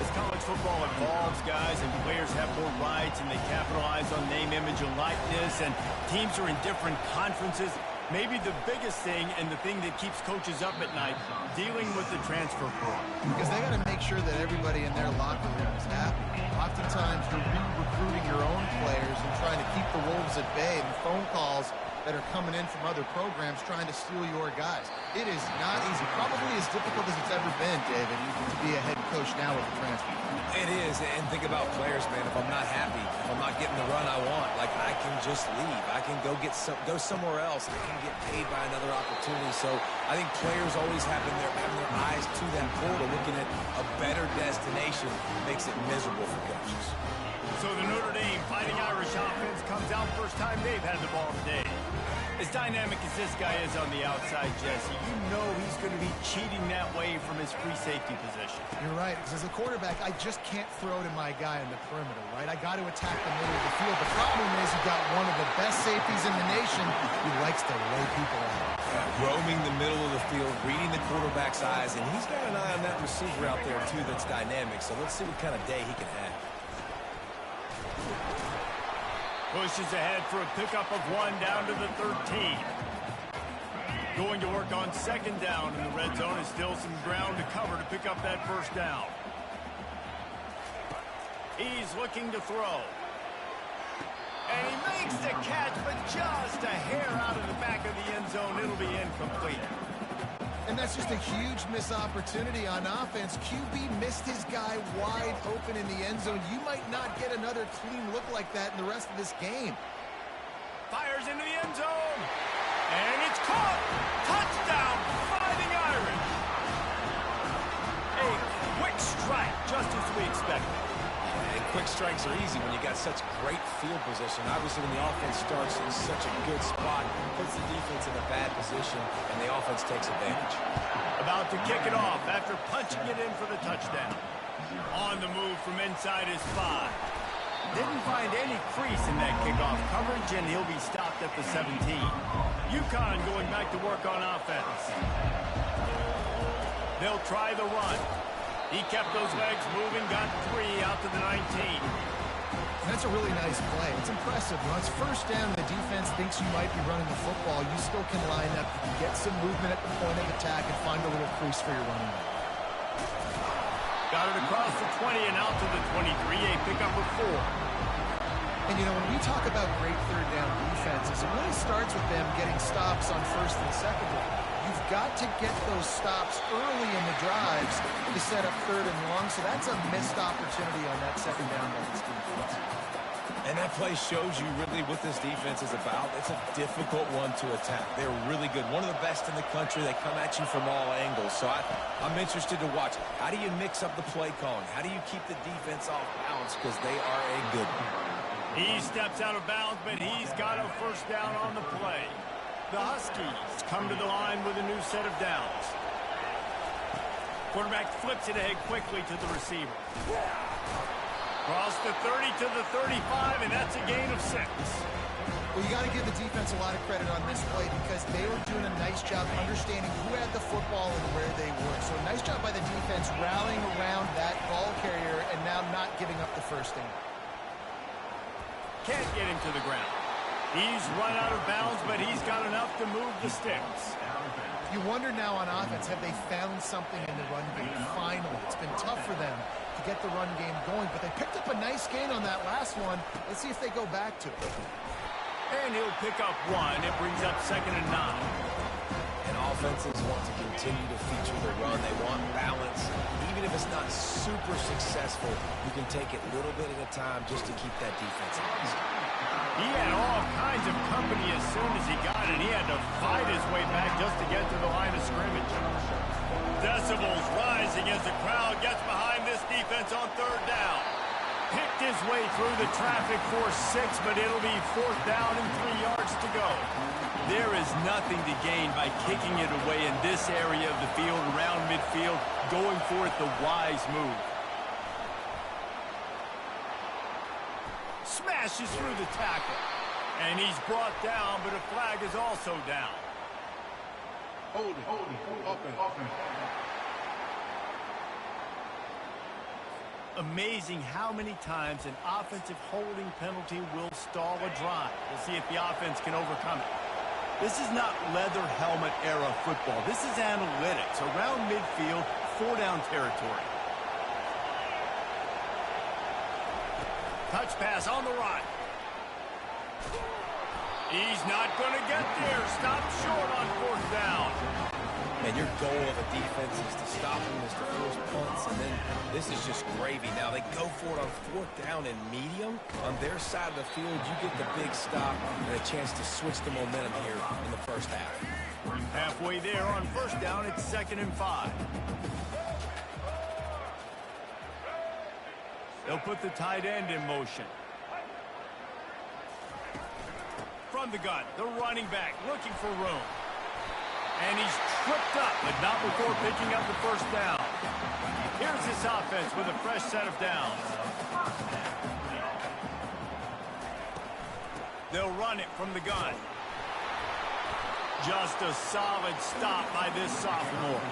As college football evolves, guys, and players have more rights and they capitalize on name, image, and likeness, and teams are in different conferences, maybe the biggest thing and the thing that keeps coaches up at night, dealing with the transfer portal. Because they got to make sure that everybody in their locker room is happy. Oftentimes, you're re-recruiting your own players and trying to keep the Wolves at bay, and phone calls that are coming in from other programs trying to steal your guys. It is not easy. Probably as difficult as it's ever been, David, to be a head coach now with the transfer. It is, and think about players, man. If I'm not happy, if I'm not getting the run I want, like I can just leave. I can go somewhere else. I can get paid by another opportunity. So I think players always having their eyes to that portal, looking at a better destination, makes it miserable for coaches. So the Notre Dame Fighting Irish offense comes out first time they've had the ball today. As dynamic as this guy is on the outside, Jesse, you know he's going to be cheating that way from his free safety position. You're right, because as a quarterback, I just can't throw to my guy in the perimeter, right? I got to attack the middle of the field. The problem is you've got one of the best safeties in the nation who likes to lay people out. Roaming the middle of the field, reading the quarterback's eyes, and he's got an eye on that receiver out there, too, that's dynamic. So let's see what kind of day he can have. Pushes ahead for a pickup of 1 down to the 13. Going to work on 2nd down in the red zone. Is still some ground to cover to pick up that first down. He's looking to throw. And he makes the catch, but just a hair out of the back of the end zone. It'll be incomplete. And that's just a huge missed opportunity on offense. QB missed his guy wide open in the end zone. You might not get another clean look like that in the rest of this game. Fires into the end zone. And it's caught. Touchdown, Fighting Irish. A quick strike, just as we expected. And quick strikes are easy when you got such great field position. Obviously, when the offense starts in such a good spot, puts the defense in a bad position, and the offense takes advantage. About to kick it off after punching it in for the touchdown. On the move from inside his 5. Didn't find any crease in that kickoff coverage, and he'll be stopped at the 17. Yukon going back to work on offense. They'll try the run. He kept those legs moving, got 3 out to the 19. That's a really nice play. It's impressive. When it's first down, the defense thinks you might be running the football. You still can line up. You can get some movement at the point of attack and find a little crease for your running back. Got it across the 20 and out to the 23. A pickup of 4. And, you know, when we talk about great third down defenses, it really starts with them getting stops on 1st and 2nd down. You've got to get those stops early in the drives to set up 3rd and long, so that's a missed opportunity on that 2nd down by this defense. And that play shows you really what this defense is about. It's a difficult one to attack. They're really good. One of the best in the country. They come at you from all angles. So I'm interested to watch. How do you mix up the play calling? How do you keep the defense off balance? Because they are a good one. He steps out of bounds, but he's got a first down on the play. The Huskies come to the line with a new set of downs. Quarterback flips it ahead quickly to the receiver. Cross the 30 to the 35, and that's a gain of 6. Well, you got to give the defense a lot of credit on this play because they were doing a nice job understanding who had the football and where they were. So nice job by the defense rallying around that ball carrier and now not giving up the first down. Can't get him to the ground. He's run out of bounds, but he's got enough to move the sticks. You wonder now on offense, have they found something in the run game? Finally, it's been tough for them to get the run game going, but they picked up a nice gain on that last one. Let's see if they go back to it. And he'll pick up 1. It brings up 2nd and 9. And offenses want to continue to feature the run. They want balance. Even if it's not super successful, you can take it little bit at a time just to keep that defense honest. He had all kinds of company as soon as he got it. He had to fight his way back just to get to the line of scrimmage. Decibels rising as the crowd gets behind this defense on 3rd down. Picked his way through the traffic for 6, but it'll be 4th down and 3 yards to go. There is nothing to gain by kicking it away in this area of the field, around midfield, going for it the wise move. Smashes through the tackle. And he's brought down, but a flag is also down. Hold it. Offense. Amazing how many times an offensive holding penalty will stall a drive. We'll see if the offense can overcome it. This is not leather helmet era football. This is analytics. Around midfield, 4-down territory. Touch pass on the run. He's not going to get there. Stop short on 4th down. And your goal of a defense is to stop them, is to force punts, and then this is just gravy. Now they go for it on 4th down and medium. On their side of the field, you get the big stop and a chance to switch the momentum here in the first half. Halfway there on 1st down, it's 2nd and 5. They'll put the tight end in motion. From the gun, the running back looking for room. And he's tripped up, but not before picking up the 1st down. Here's this offense with a fresh set of downs. They'll run it from the gun. Just a solid stop by this sophomore.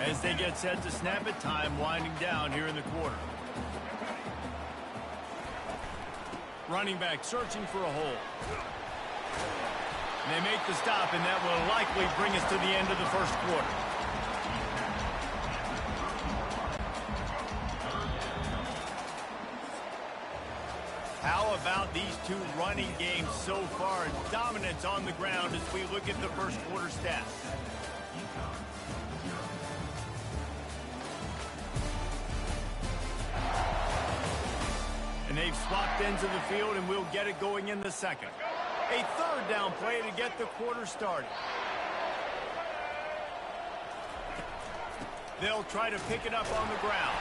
As they get set to snap it, time winding down here in the quarter. Running back searching for a hole. They make the stop, and that will likely bring us to the end of the 1st quarter. How about these two running games so far? Dominance on the ground as we look at the 1st quarter stats. And they've swapped ends of the field, and we'll get it going in the 2nd. A 3rd down play to get the quarter started. They'll try to pick it up on the ground.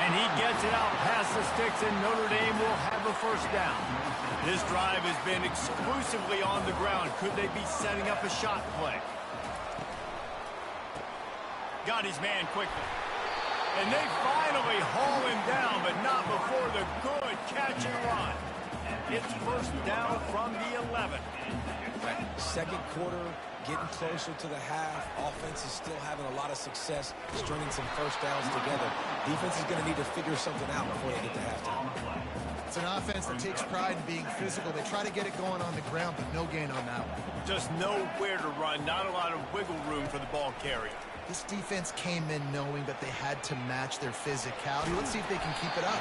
And he gets it out past the sticks, and Notre Dame will have a 1st down. This drive has been exclusively on the ground. Could they be setting up a shot play? Got his man quickly. And they finally haul him down, but not before the good catch and run. It's 1st down from the 11. Right. 2nd quarter, getting closer to the half. Offense is still having a lot of success stringing some 1st downs together. Defense is going to need to figure something out before they get to halftime. It's an offense that takes pride in being physical. They try to get it going on the ground, but no gain on that one. Just nowhere to run. Not a lot of wiggle room for the ball carrier. This defense came in knowing that they had to match their physicality. Let's see if they can keep it up.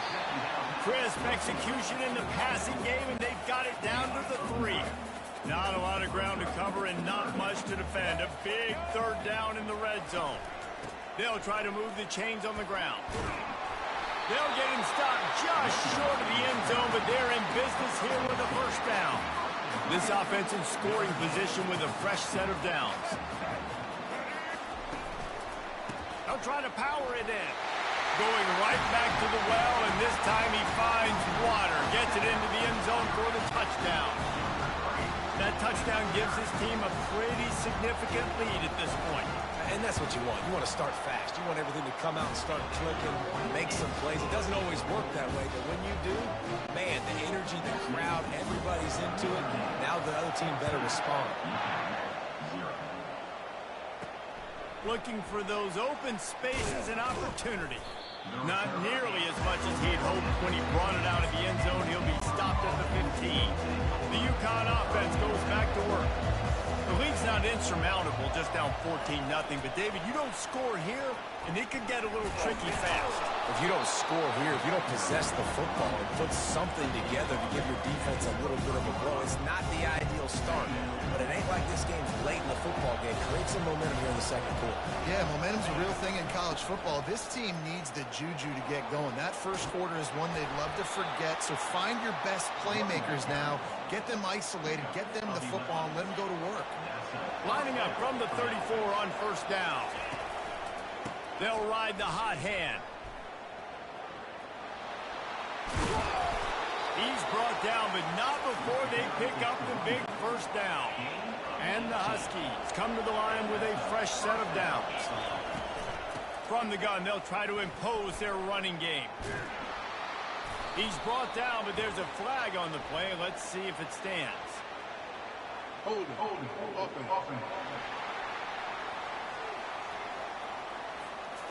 Crisp execution in the passing game, and they've got it down to the 3. Not a lot of ground to cover and not much to defend. A big 3rd down in the red zone. They'll try to move the chains on the ground. They'll get him stopped just short of the end zone, but they're in business here with a 1st down. This offense in scoring position with a fresh set of downs. They'll try to power it in. Going right back to the well, and this time he finds water. Gets it into the end zone for the touchdown. That touchdown gives his team a pretty significant lead at this point. And that's what you want. You want to start fast. You want everything to come out and start clicking, make some plays. It doesn't always work that way, but when you do, man, the energy, the crowd, everybody's into it. Now the other team better respond. Looking for those open spaces and opportunity. Not nearly as much as he'd hoped when he brought it out of the end zone. He'll be stopped at the 15. The UConn offense goes back to work. The lead's not insurmountable, just down 14-0. But, David, you don't score here, and it could get a little tricky fast. If you don't score here, if you don't possess the football and put something together to give your defense a little bit of a blow, it's not the ideal start. But it ain't like this game's late in the football game. Create some momentum here in the second quarter. Yeah, momentum's a real thing in college football. This team needs the juju to get going. That first quarter is one they'd love to forget. So find your best playmakers now. Get them isolated. Get them the football and let them go to work. Lining up from the 34 on first down. They'll ride the hot hand. He's brought down, but not before they pick up the big first down. And the Huskies come to the line with a fresh set of downs. From the gun, they'll try to impose their running game. He's brought down, but there's a flag on the play. Let's see if it stands. Hold it, open.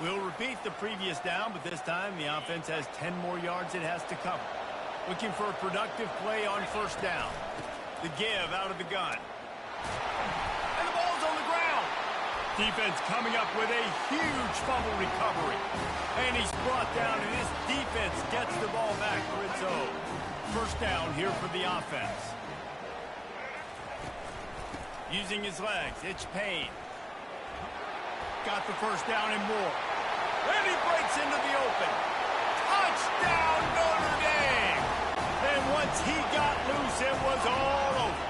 We'll repeat the previous down, but this time the offense has 10 more yards it has to cover. Looking for a productive play on first down. The give out of the gun. And the ball's on the ground. Defense coming up with a huge fumble recovery. And he's brought down, and this defense gets the ball back for its own. First down here for the offense. Using his legs, it's Payne. Got the first down and more. And he breaks into the open. Touchdown, Notre Dame! And once he got loose, it was all over.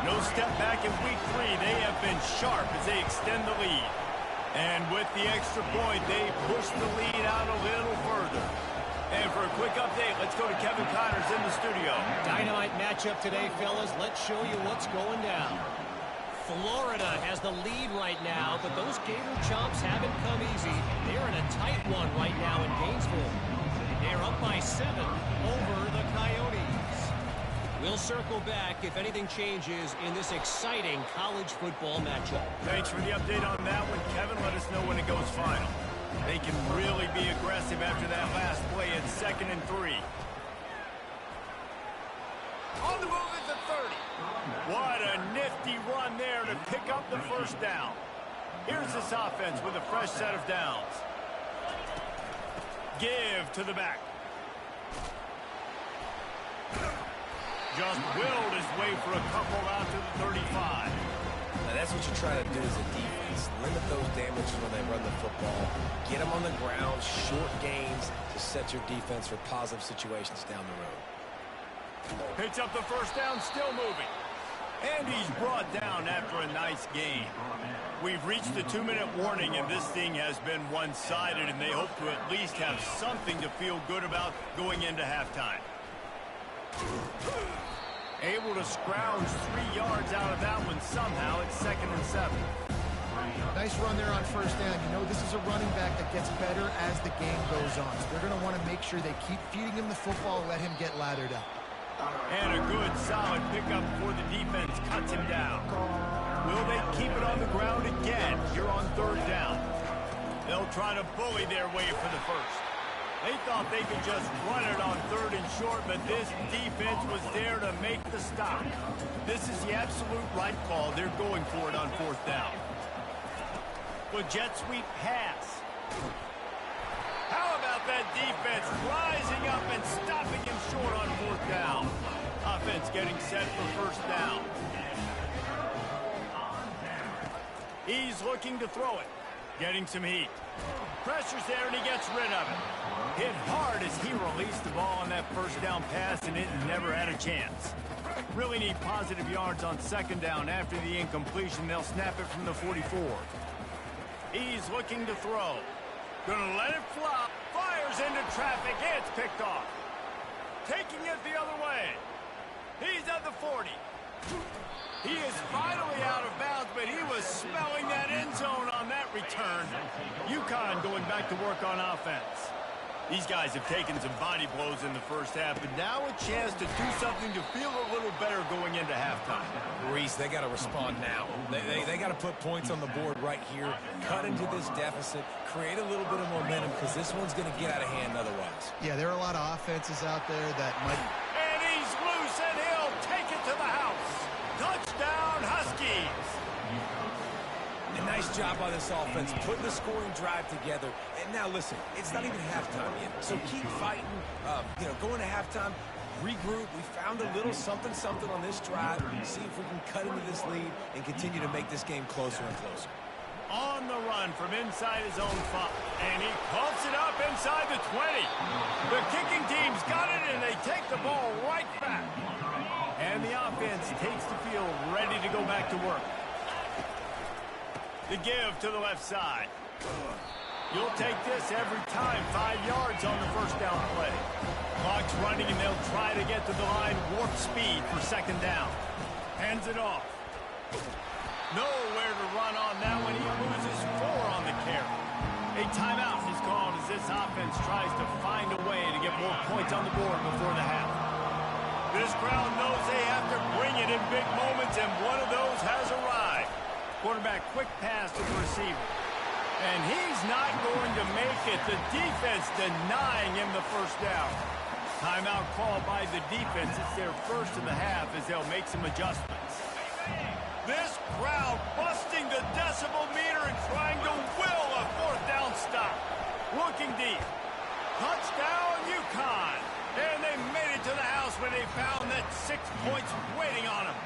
No step back in week 3. They have been sharp as they extend the lead. And with the extra point, they push the lead out a little further. And for a quick update, let's go to Kevin Connors in the studio. Dynamite matchup today, fellas. Let's show you what's going down. Florida has the lead right now, but those Gator Chomps haven't come easy. They're in a tight one right now in Gainesville. They're up by 7 over the Coyotes. We'll circle back if anything changes in this exciting college football matchup. Thanks for the update on that one, Kevin. Let us know when it goes final. They can really be aggressive after that last play at 2nd and 3. On the move at the 30. What a nifty run there to pick up the first down. Here's this offense with a fresh set of downs. Give to the back. Just willed his way for a couple out to the 35. Now that's what you try to do as a defense. Limit those damages when they run the football. Get them on the ground, short gains to set your defense for positive situations down the road. Picks up the first down, still moving. And he's brought down after a nice gain. We've reached the 2-minute warning, and this thing has been one-sided, and they hope to at least have something to feel good about going into halftime. Able to scrounge 3 yards out of that one somehow. It's 2nd and 7. Nice run there on first down. You know, this is a running back that gets better as the game goes on. So they're going to want to make sure they keep feeding him the football and let him get lathered up. And a good, solid pickup before the defense cuts him down. Will they keep it on the ground again here on 3rd down? They'll try to bully their way for the first. They thought they could just run it on 3rd and short, but this defense was there to make the stop. This is the absolute right call. They're going for it on 4th down. With jet sweep pass. How about that defense rising up and stopping him short on 4th down? Offense getting set for 1st down. He's looking to throw it. Getting some heat. Pressure's there and he gets rid of it. Hit hard as he released the ball on that 1st down pass and it never had a chance. Really need positive yards on 2nd down. After the incompletion, they'll snap it from the 44. He's looking to throw. Gonna let it flop. Fires into traffic. It's picked off. Taking it the other way. He's at the 40. He is finally out of bounds, but he was smelling that end zone on that return. UConn going back to work on offense. These guys have taken some body blows in the first half, but now a chance to do something to feel a little better going into halftime. Reese, they got to respond now. They got to put points on the board right here, cut into this deficit, create a little bit of momentum, because this one's going to get out of hand otherwise. Yeah, there are a lot of offenses out there that might... And he's loose, and he'll take it to the house. Touchdown, Huskies. A nice job by this offense, putting the scoring drive together. And now, listen, it's not even halftime yet, so keep fighting. Going to halftime, regroup. We found a little something on this drive. See if we can cut into this lead and continue to make this game closer and closer. On the run from inside his own 5, and he pumps it up inside the 20. The kicking team's got it, and they take the ball right back. And the offense takes the field, ready to go back to work. The give to the left side. You'll take this every time. 5 yards on the first down play. Clock's running, and they'll try to get to the line. Warp speed for second down. Hands it off. Nowhere to run on that one. He loses 4 on the carry. A timeout is called as this offense tries to find a way to get more points on the board before the half. This crowd knows they have to bring it in big moments, and one of those has arrived. Quarterback quick pass to the receiver. And he's not going to make it. The defense denying him the first down. Timeout called by the defense. It's their first of the half as they'll make some adjustments. This crowd busting the decibel meter and trying to will a fourth down stop. Looking deep. Touchdown, UConn. And they made it to the house when they found that 6 points waiting on them.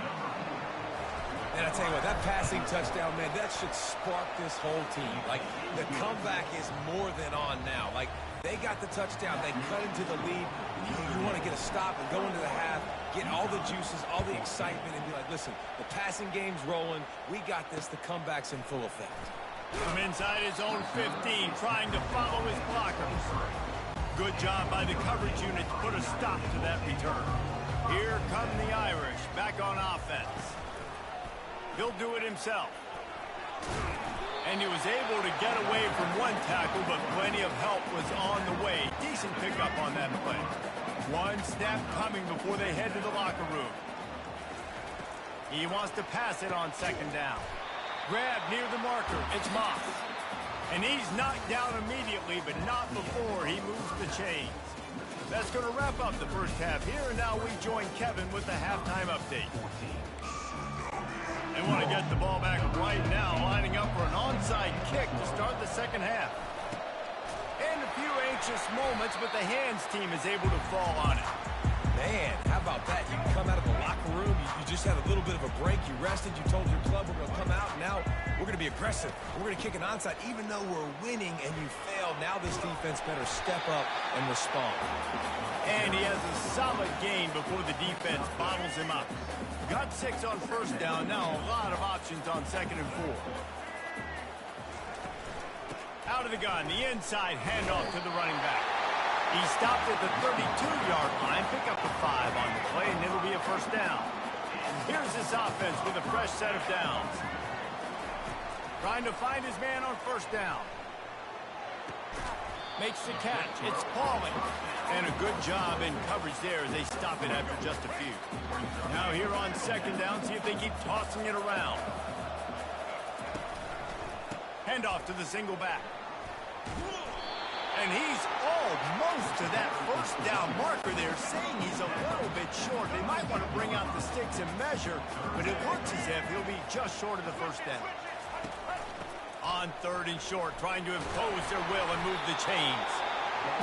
And I tell you what, that passing touchdown, man, that should spark this whole team. Like, the comeback is more than on now. Like, they got the touchdown. They cut into the lead. You want to get a stop and go into the half, get all the juices, all the excitement, and be like, listen, the passing game's rolling. We got this. The comeback's in full effect. From inside his own 15, trying to follow his blockers. Good job by the coverage unit to put a stop to that return. Here come the Irish back on offense. He'll do it himself. And he was able to get away from one tackle, but plenty of help was on the way. Decent pickup on that play. One snap coming before they head to the locker room. He wants to pass it on second down. Grab near the marker. It's Moss. And he's knocked down immediately, but not before he moves the chains. That's going to wrap up the first half here, and now we join Kevin with the halftime update. They want to get the ball back right now, lining up for an onside kick to start the second half. And a few anxious moments, but the hands team is able to fall on it. Man, how about that? You come out of the locker room, you just had a little bit of a break, you rested, you told your club we're going to come out, and now we're going to be aggressive. We're going to kick an onside, even though we're winning and you failed. Now this defense better step up and respond. And he has a solid game before the defense bottles him up. Got 6 on first down, now a lot of options on second and 4. Out of the gun, the inside handoff to the running back. He stopped at the 32-yard line, pick up the 5 on the play, and it'll be a first down. Here's this offense with a fresh set of downs. Trying to find his man on first down. Makes the catch. It's Pauling. And a good job in coverage there as they stop it after just a few. Now here on second down, see if they keep tossing it around. Handoff to the single back. And he's almost to that first down marker there, saying he's a little bit short. They might want to bring out the sticks and measure, but it looks as if he'll be just short of the first down. On third and short, trying to impose their will and move the chains.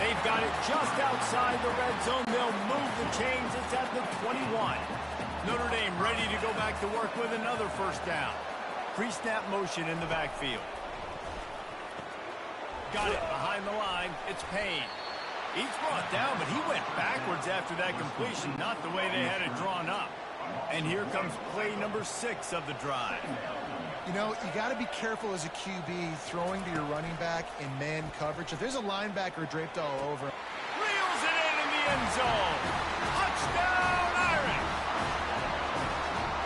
They've got it just outside the red zone. They'll move the chains. It's at the 21. Notre Dame ready to go back to work with another first down. Pre-snap motion in the backfield. Got it behind the line. It's Payne. He's brought down, but he went backwards after that completion, not the way they had it drawn up. And here comes play number 6 of the drive. You know, you got to be careful as a QB throwing to your running back in man coverage. If there's a linebacker draped all over, Reels it in the end zone. Touchdown, Irish.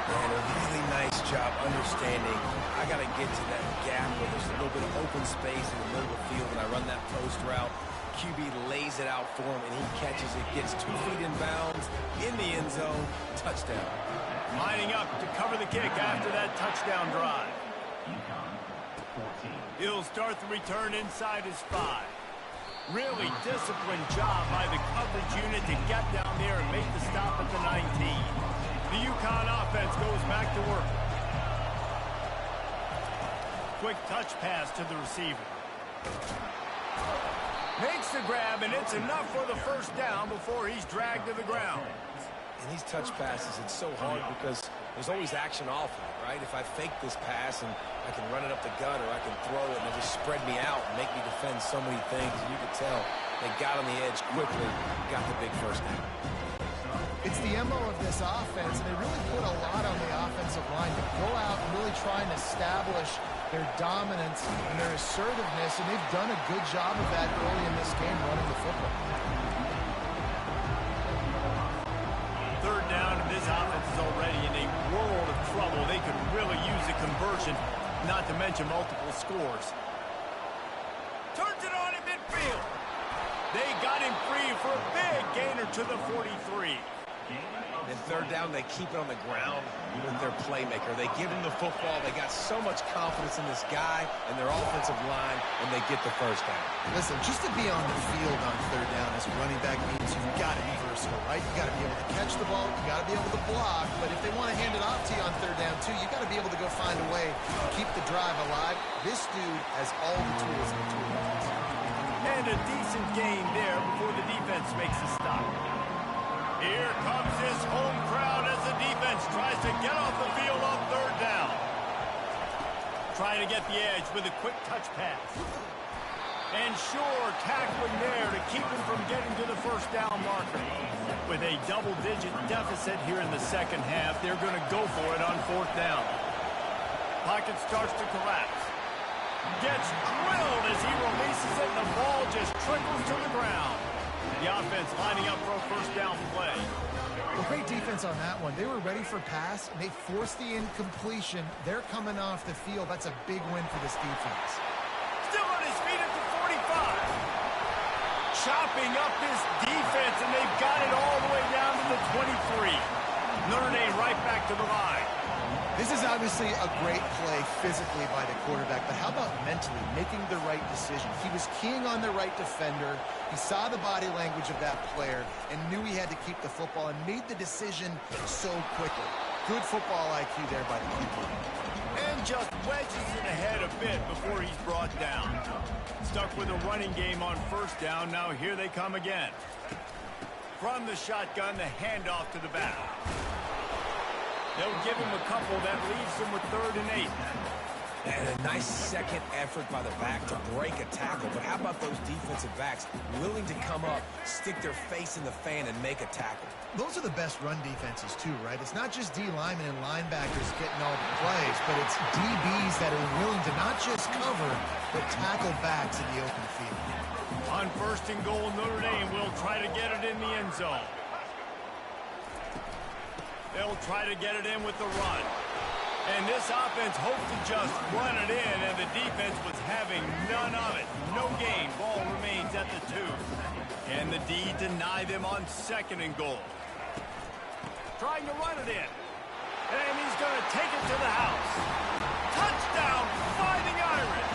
And a really nice job understanding I got to get to that gap where there's a little bit of open space in the middle of the field when I run that post route. QB lays it out for him, and he catches it, gets 2 feet in bounds, in the end zone, touchdown. Lining up to cover the kick after that touchdown drive. He'll start the return inside his 5. Really disciplined job by the coverage unit to get down there and make the stop at the 19. The UConn offense goes back to work. Quick touch pass to the receiver. Makes the grab, and it's enough for the first down before he's dragged to the ground. In these touch passes, it's so hard because there's always action off of it, right? If I fake this pass and I can run it up the gut or I can throw it and they'll just spread me out and make me defend so many things. And you can tell they got on the edge quickly, got the big first down. it's the MO of this offense, and they really put a lot on the offensive line to go out and really try and establish their dominance and their assertiveness, and they've done a good job of that early in this game running the football. Third down, and this offense is already in a world of trouble. They could really use a conversion, not to mention multiple scores. Turns it on in midfield. They got him free for a big gainer to the 43. And third down, they keep it on the ground with their playmaker. They give him the football. They got so much confidence in this guy and their offensive line, and they get the first down. Listen, just to be on the field on third down as a running back means you've got to be versatile, right? You've got to be able to catch the ball. You've got to be able to block. But if they want to hand it off to you on third down, too, you've got to be able to go find a way to keep the drive alive. This dude has all the tools in the toolbox. And a decent gain there before the defense makes a stop. Here comes this home crowd as the defense tries to get off the field on third down. Trying to get the edge with a quick touch pass. And sure, tackling there to keep him from getting to the first down marker. With a double-digit deficit here in the second half, they're going to go for it on fourth down. Pocket starts to collapse. Gets drilled as he releases it, and the ball just trickles to the ground. The offense lining up for a first down play. Well, great defense on that one. They were ready for pass, and they forced the incompletion. They're coming off the field. That's a big win for this defense. Still on his feet at the 45. Chopping up this defense, and they've got it all the way down to the 23. Notre Dame right back to the line. This is obviously a great play physically by the quarterback, but how about mentally making the right decision? He was keying on the right defender. He saw the body language of that player and knew he had to keep the football and made the decision so quickly. Good football IQ there by the QB. And just wedges it ahead a bit before he's brought down. Stuck with a running game on first down. Now here they come again. From the shotgun, the handoff to the back. They'll give him a couple that leaves him with 3rd and 8. And a nice second effort by the back to break a tackle. But how about those defensive backs willing to come up, stick their face in the fan, and make a tackle? Those are the best run defenses, too, right? It's not just D linemen and linebackers getting all the plays, but it's DBs that are willing to not just cover, but tackle backs in the open field. On 1st and goal, Notre Dame will try to get it in the end zone. They'll try to get it in with the run. And this offense hoped to just run it in, and the defense was having none of it. No gain. Ball remains at the 2. And the D deny them on 2nd and goal. Trying to run it in. And he's going to take it to the house. Touchdown, Fighting Irish.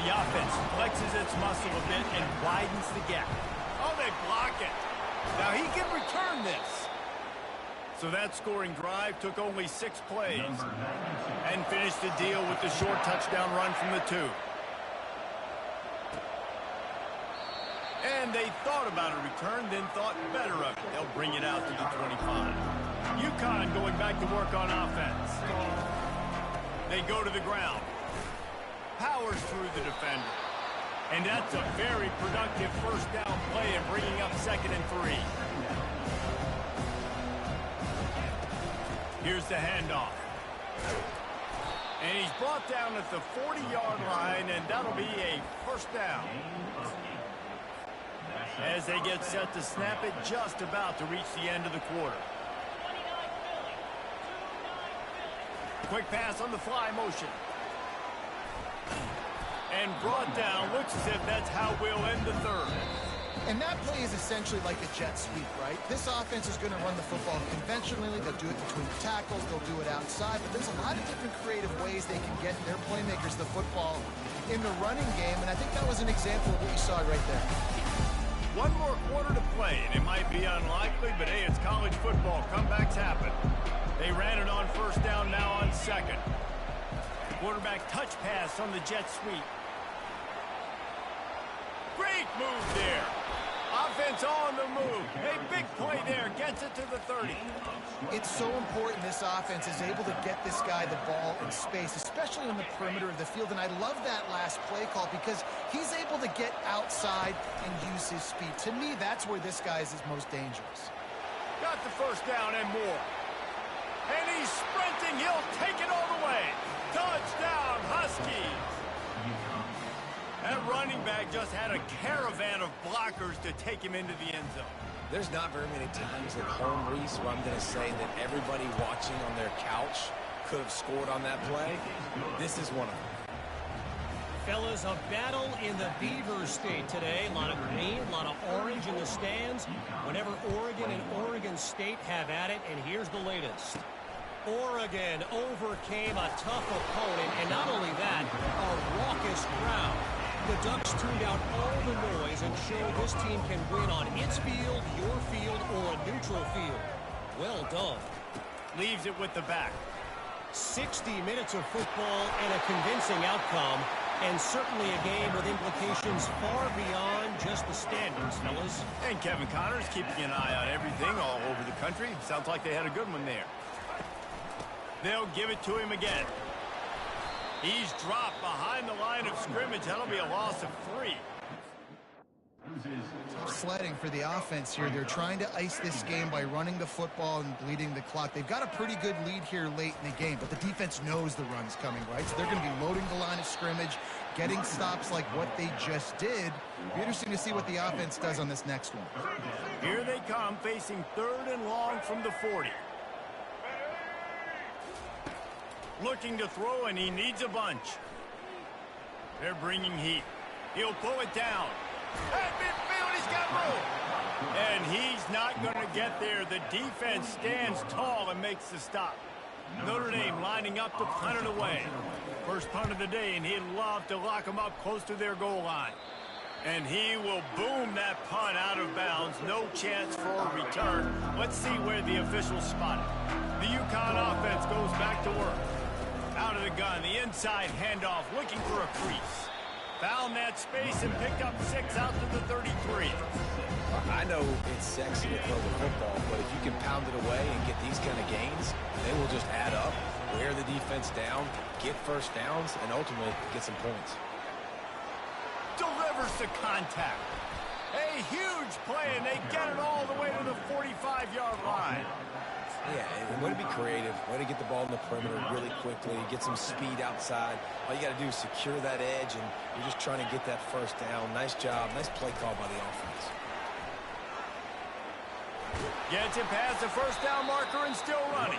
The offense flexes its muscle a bit and widens the gap. Oh, they block it. Now he can return this. So that scoring drive took only 6 plays and finished the deal with the short touchdown run from the 2. And they thought about a return, then thought better of it. They'll bring it out to the 25. UConn going back to work on offense. They go to the ground. Powers through the defender. And that's a very productive first down play and bringing up 2nd and 3. Here's the handoff. And he's brought down at the 40-yard line, and that'll be a first down. As they get set to snap it, just about to reach the end of the quarter. Quick pass on the fly motion. And brought down. Looks as if that's how we'll end the third. And that play is essentially like a jet sweep, right? This offense is going to run the football conventionally. They'll do it between the tackles. They'll do it outside. But there's a lot of different creative ways they can get their playmakers the football in the running game. And I think that was an example of what you saw right there. One more quarter to play, and it might be unlikely, but hey, it's college football. Comebacks happen. They ran it on first down, now on second. Quarterback touch pass on the jet sweep. Great move there. Offense on the move. A big play there. Gets it to the 30. It's so important this offense is able to get this guy the ball in space, especially on the perimeter of the field. And I love that last play call because he's able to get outside and use his speed. To me, that's where this guy is his most dangerous. Got the first down and more. And he's sprinting. He'll take it all the way. Touchdown, Huskies. That running back just had a caravan of blockers to take him into the end zone. There's not very many times at home, Reese, where I'm going to say that everybody watching on their couch could have scored on that play. This is one of them. Fellas, a battle in the Beaver State today. A lot of green, a lot of orange in the stands. Whenever Oregon and Oregon State have at it, and here's the latest. Oregon overcame a tough opponent, and not only that, a raucous crowd. The Ducks tuned out all the noise and showed this team can win on its field, your field, or a neutral field. Well done. Leaves it with the back. 60 minutes of football and a convincing outcome, and certainly a game with implications far beyond just the standings, fellas. And Kevin Connors keeping an eye on everything all over the country. Sounds like they had a good one there. They'll give it to him again. He's dropped behind the line of scrimmage. That'll be a loss of 3. Sledding for the offense here. They're trying to ice this game by running the football and bleeding the clock. They've got a pretty good lead here late in the game, but the defense knows the run's coming, right? So they're going to be loading the line of scrimmage, getting stops like what they just did. Be interesting to see what the offense does on this next one. Here they come, facing 3rd and long from the 40. Looking to throw, and he needs a bunch. They're bringing heat. He'll pull it down. At midfield, he's got room. And he's not going to get there. The defense stands tall and makes the stop. Notre Dame lining up to punt it away. First punt of the day, and he'd love to lock them up close to their goal line. And he will boom that punt out of bounds. No chance for a return. Let's see where the officials spot it. The UConn offense goes back to work. Out of the gun, the inside handoff, looking for a crease. Found that space and picked up 6 out to the 33. I know it's sexy to throw the football, but if you can pound it away and get these kind of gains, they will just add up, wear the defense down, get first downs, and ultimately get some points. Delivers the contact. A huge play, and they get it all the way to the 45-yard line. Yeah, and way to be creative, way to get the ball in the perimeter really quickly, get some speed outside. All you got to do is secure that edge, and you're just trying to get that first down. Nice job, nice play call by the offense. Gets it past the first down marker and still running.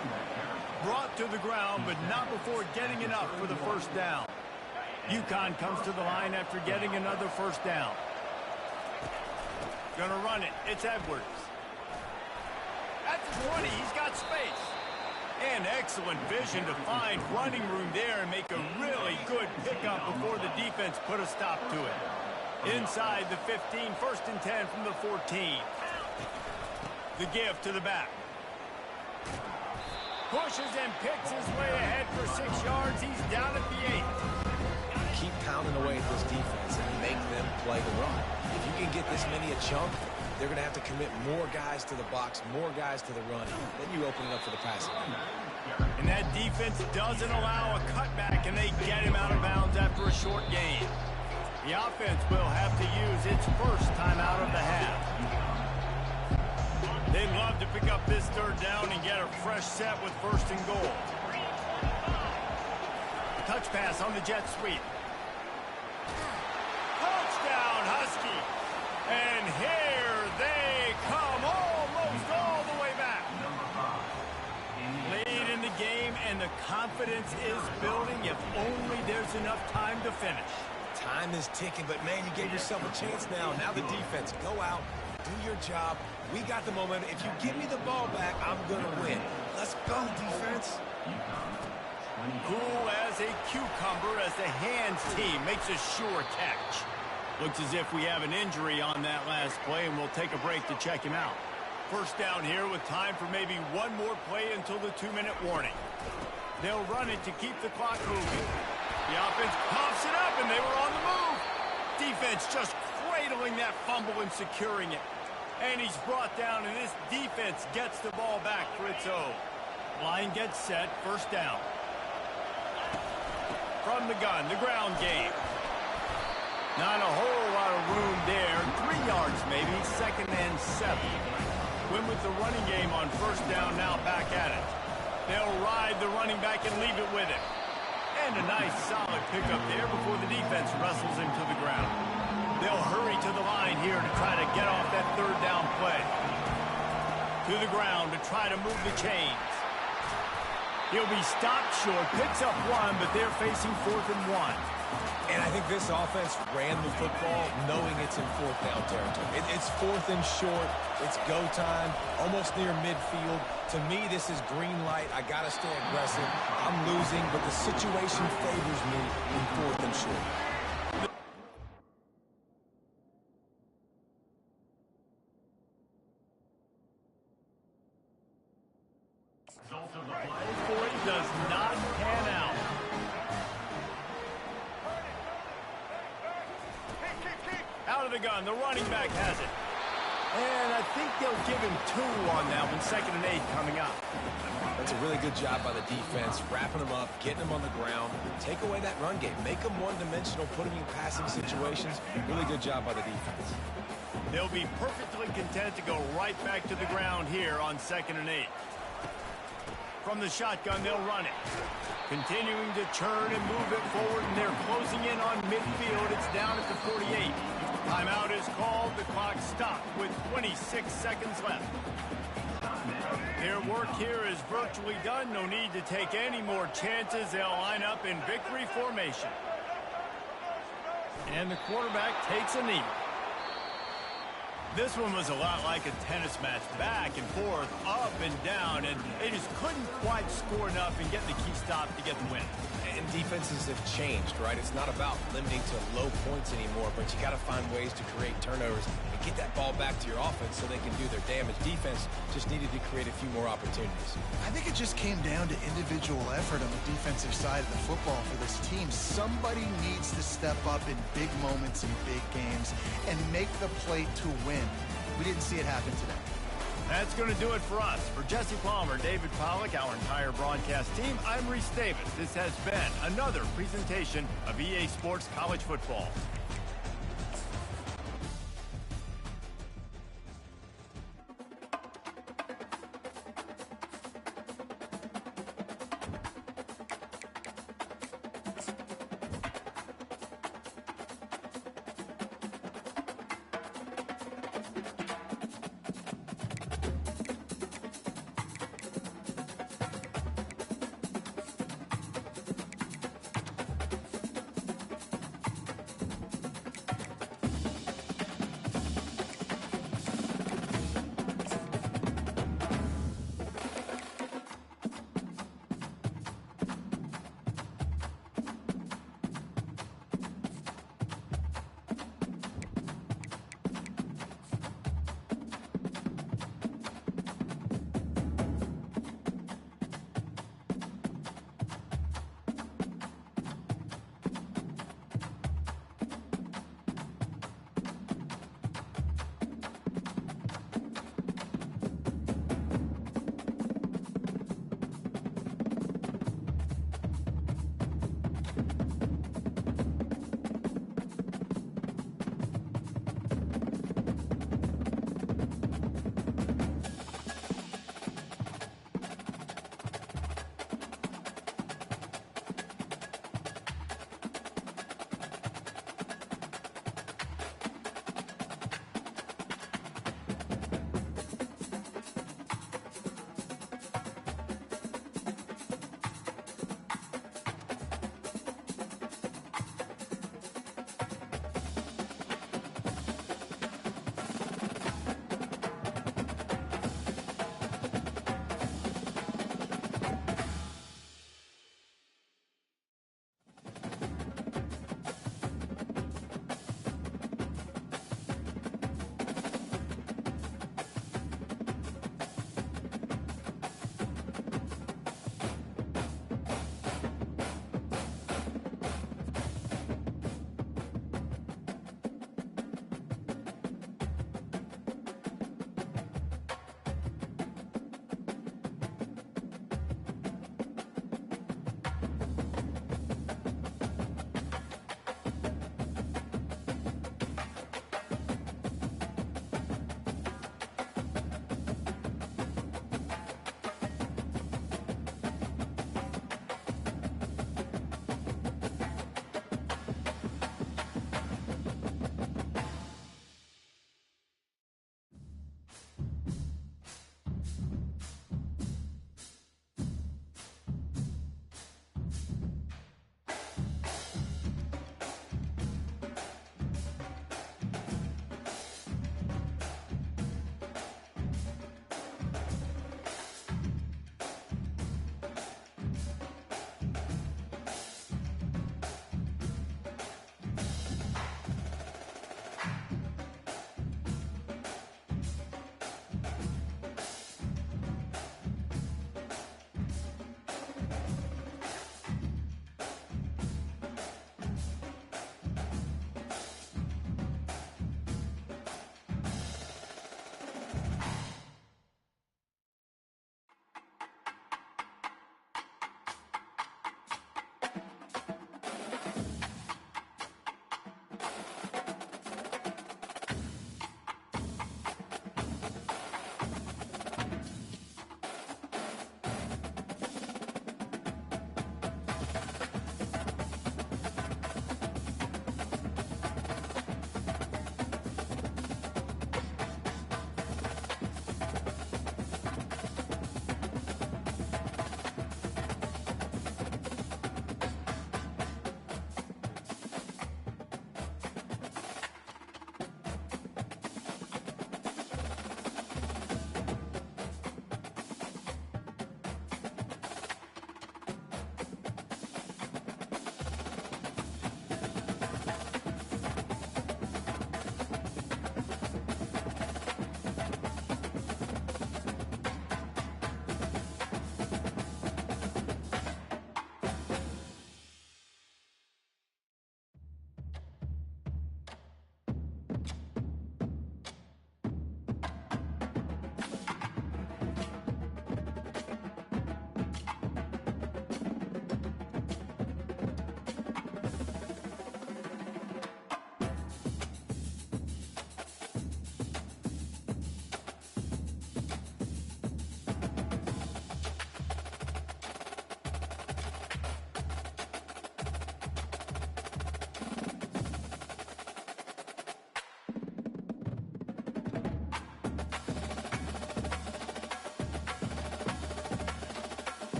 Brought to the ground, but not before getting enough for the first down. UConn comes to the line after getting another first down. Gonna run it. It's Edwards. At the 20, he's got space. And excellent vision to find running room there and make a really good pickup before the defense put a stop to it. Inside the 15, 1st and 10 from the 14. The give to the back. Pushes and picks his way ahead for 6 yards. He's down at the 8. Keep pounding away at this defense and make them play the run. If you can get this many a chunk, they're going to have to commit more guys to the box, more guys to the run. Then you open it up for the passing. And that defense doesn't allow a cutback, and they get him out of bounds after a short gain. The offense will have to use its first timeout of the half. They'd love to pick up this 3rd down and get a fresh set with 1st and goal. Touch pass on the jet sweep. Touchdown, Husky. And here they come, almost all the way back. Late in the game, and the confidence is building if only there's enough time to finish. Time is ticking, but man, you gave yourself a chance now. Now the defense, go out, do your job. We got the momentum. If you give me the ball back, I'm going to win. Let's go, defense. Cool as a cucumber as the hands team makes a sure catch. Looks as if we have an injury on that last play, and we'll take a break to check him out. First down here with time for maybe one more play until the 2-minute warning. They'll run it to keep the clock moving. The offense pops it up, and they were on the move. Defense just cradling that fumble and securing it. And he's brought down, and this defense gets the ball back for its own. Line gets set, first down. From the gun, the ground game. Not a whole lot of room there. 3 yards maybe, 2nd and 7. Win with the running game on first down, now back at it. They'll ride the running back and leave it with him. And a nice solid pickup there before the defense wrestles him to the ground. They'll hurry to the line here to try to get off that 3rd down play. To the ground to try to move the chains. He'll be stopped short, picks up 1, but they're facing 4th and 1. And I think this offense ran the football knowing it's in 4th down territory. It's 4th and short. It's go time, almost near midfield. To me, this is green light. I got to stay aggressive. I'm losing, but the situation favors me in 4th and short. Does not pan out. Out of the gun, the running back has it. And I think they'll give him 2 on that one, 2nd and 8 coming up. That's a really good job by the defense, wrapping them up, getting them on the ground. Take away that run game. Make them one-dimensional, put them in passing situations. Really good job by the defense. They'll be perfectly content to go right back to the ground here on 2nd and 8. From the shotgun, they'll run it. Continuing to turn and move it forward, and they're closing in on midfield. It's down at the 48. Timeout is called. The clock stopped with 26 seconds left. Their work here is virtually done. No need to take any more chances. They'll line up in victory formation. And the quarterback takes a knee. This one was a lot like a tennis match, back and forth, up and down, and they just couldn't quite score enough and get the key stop to get the win. And defenses have changed, right? It's not about limiting to low points anymore, but you got to find ways to create turnovers and get that ball back to your offense so they can do their damage. Defense just needed to create a few more opportunities. I think it just came down to individual effort on the defensive side of the football for this team. Somebody needs to step up in big moments in big games and make the play to win. We didn't see it happen today. That's going to do it for us. For Jesse Palmer, David Pollack, our entire broadcast team, I'm Reese Davis. This has been another presentation of EA Sports College Football.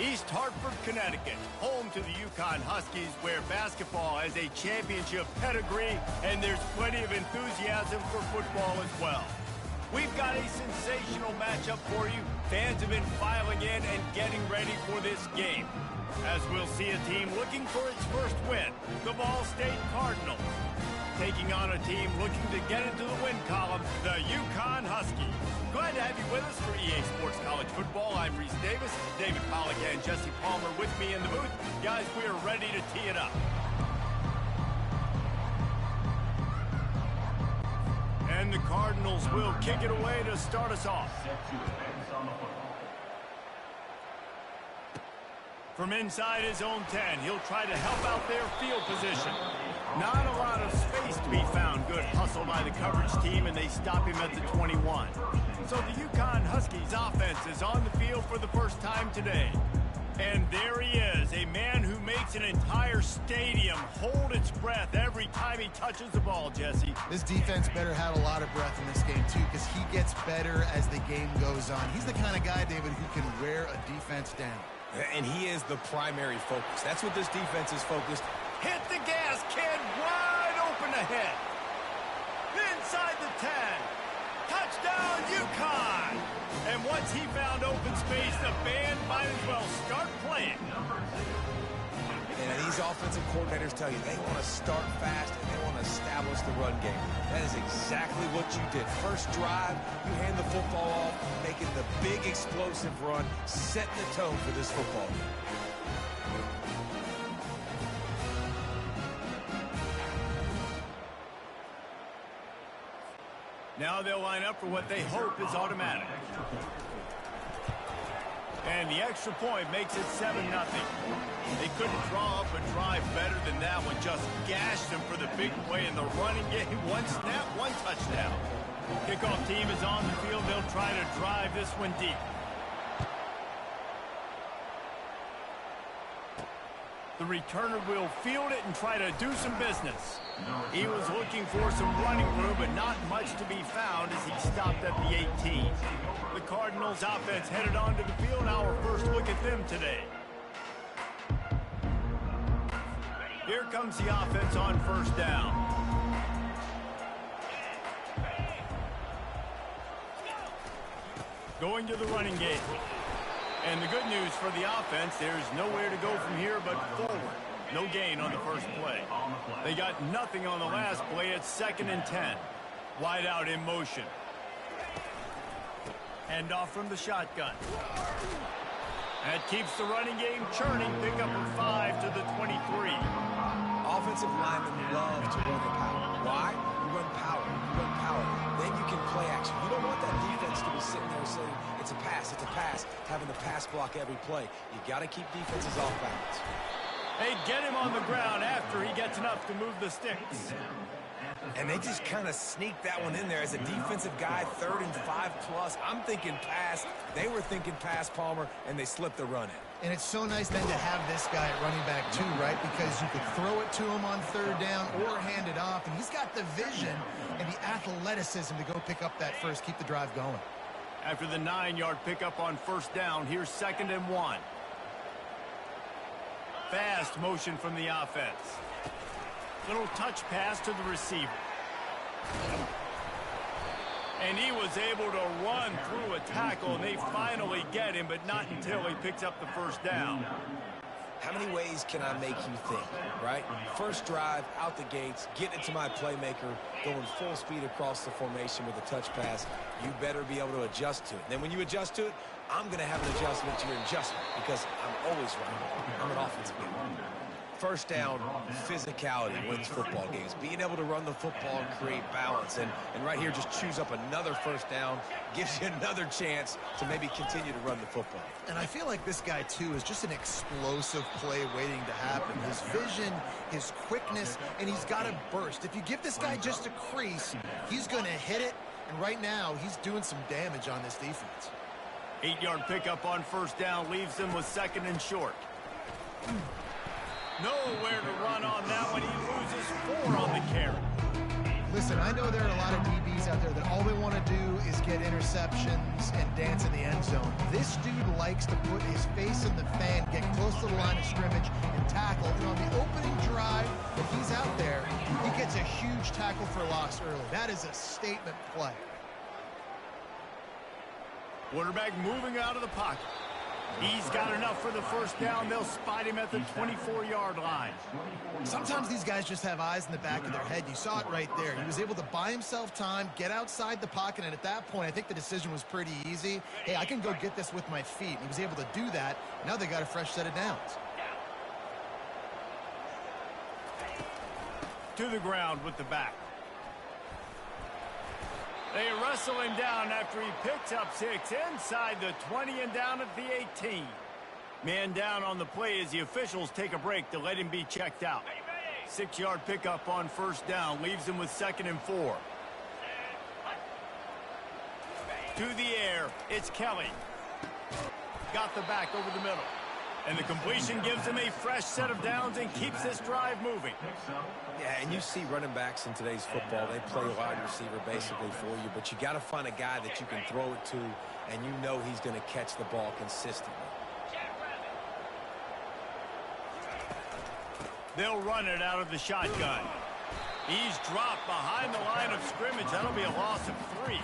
East Hartford, Connecticut, home to the UConn Huskies, where basketball has a championship pedigree and there's plenty of enthusiasm for football as well. We've got a sensational matchup for you. Fans have been filing in and getting ready for this game, as we'll see a team looking for its first win, the Ball State Cardinals, taking on a team looking to get into the win column, the UConn Huskies. Glad to have you with us for EA Sports College Football. I'm Reese Davis, David Pollack and Jesse Palmer with me in the booth. Guys, we are ready to tee it up. And the Cardinals will kick it away to start us off. From inside his own 10, he'll try to help out their field position. Not a lot of space to be found. Good hustle by the coverage team, and they stop him at the 21. So the UConn Huskies offense is on the field for the first time today. And there he is, a man who makes an entire stadium hold its breath every time he touches the ball, Jesse. This defense better have a lot of breath in this game, too, because he gets better as the game goes on. He's the kind of guy, David, who can wear a defense down. And he is the primary focus. That's what this defense is focused. Hit the gas, kid. Wide open ahead. Inside the 10. Touchdown, UConn. And once he found open space, the band might as well start playing. And these offensive coordinators tell you they want to start fast and they want to establish the run game. That is exactly what you did. First drive, you hand the football off, making the big explosive run, setting the tone for this football game. Now they'll line up for what they hope is automatic. And the extra point makes it 7-0. They couldn't draw up a drive better than that one. Just gashed them for the big play in the running game. One snap, one touchdown. Kickoff team is on the field. They'll try to drive this one deep. The returner will field it and try to do some business. He was looking for some running room, but not much to be found as he stopped at the 18. The Cardinals offense headed onto the field. Our first look at them today. Here comes the offense on first down. Going to the running game. And the good news for the offense, there's nowhere to go from here but forward. No gain on the first play. They got nothing on the last play. It's 2nd and 10. Wide out in motion. Hand off from the shotgun. That keeps the running game churning. Pick up a 5 to the 23. Offensive linemen love to run the power. Why? You run power. You run power. Then you can play action. You don't want that defense to be sitting there saying, it's a pass, having the pass block every play. You got to keep defenses off balance. They get him on the ground after he gets enough to move the sticks. And they just kind of sneak that one in there as a defensive guy, 3rd and 5+. I'm thinking pass. They were thinking pass, Palmer, and they slipped the run in. And it's so nice then to have this guy at running back too, right? Because you could throw it to him on 3rd down or hand it off. And he's got the vision and the athleticism to go pick up that first, keep the drive going. After the 9-yard pickup on first down, here's 2nd and 1. Fast motion from the offense. Little touch pass to the receiver. And he was able to run through a tackle, and they finally get him, but not until he picks up the first down. How many ways can I make you think, right? First drive, out the gates, getting it to my playmaker, going full speed across the formation with a touch pass. You better be able to adjust to it. And then when you adjust to it, I'm going to have an adjustment to your adjustment because I'm always right. I'm an offensive guy. First down, physicality wins football games. Being able to run the football and create balance. And right here, just choose up another first down, gives you another chance to maybe continue to run the football. And I feel like this guy, too, is just an explosive play waiting to happen. His vision, his quickness, and he's got a burst. If you give this guy just a crease, he's going to hit it. And right now, he's doing some damage on this defense. 8-yard pickup on first down leaves them with 2nd and short. Nowhere to run on that one. He loses 4 on the carry. Listen, I know there are a lot of DBs out there that all they want to do is get interceptions and dance in the end zone. This dude likes to put his face in the fan, get close to the line of scrimmage, and tackle. And on the opening drive, if he's out there, he gets a huge tackle for loss early. That is a statement play. Quarterback moving out of the pocket. He's got enough for the first down. They'll spot him at the 24-yard line. Sometimes these guys just have eyes in the back of their head. You saw it right there. He was able to buy himself time, get outside the pocket, and at that point, I think the decision was pretty easy. Hey, I can go get this with my feet. He was able to do that. Now they got a fresh set of downs. To the ground with the back. They wrestle him down after he picks up 6 inside the 20 and down at the 18. Man down on the play as the officials take a break to let him be checked out. 6-yard pickup on first down leaves him with 2nd and 4. To the air, it's Kelly. Got the back over the middle. And the completion gives him a fresh set of downs and keeps this drive moving. Yeah, and you see running backs in today's football, they play wide receiver basically for you, but you got to find a guy that you can throw it to, and you know he's going to catch the ball consistently. They'll run it out of the shotgun. He's dropped behind the line of scrimmage. That'll be a loss of 3.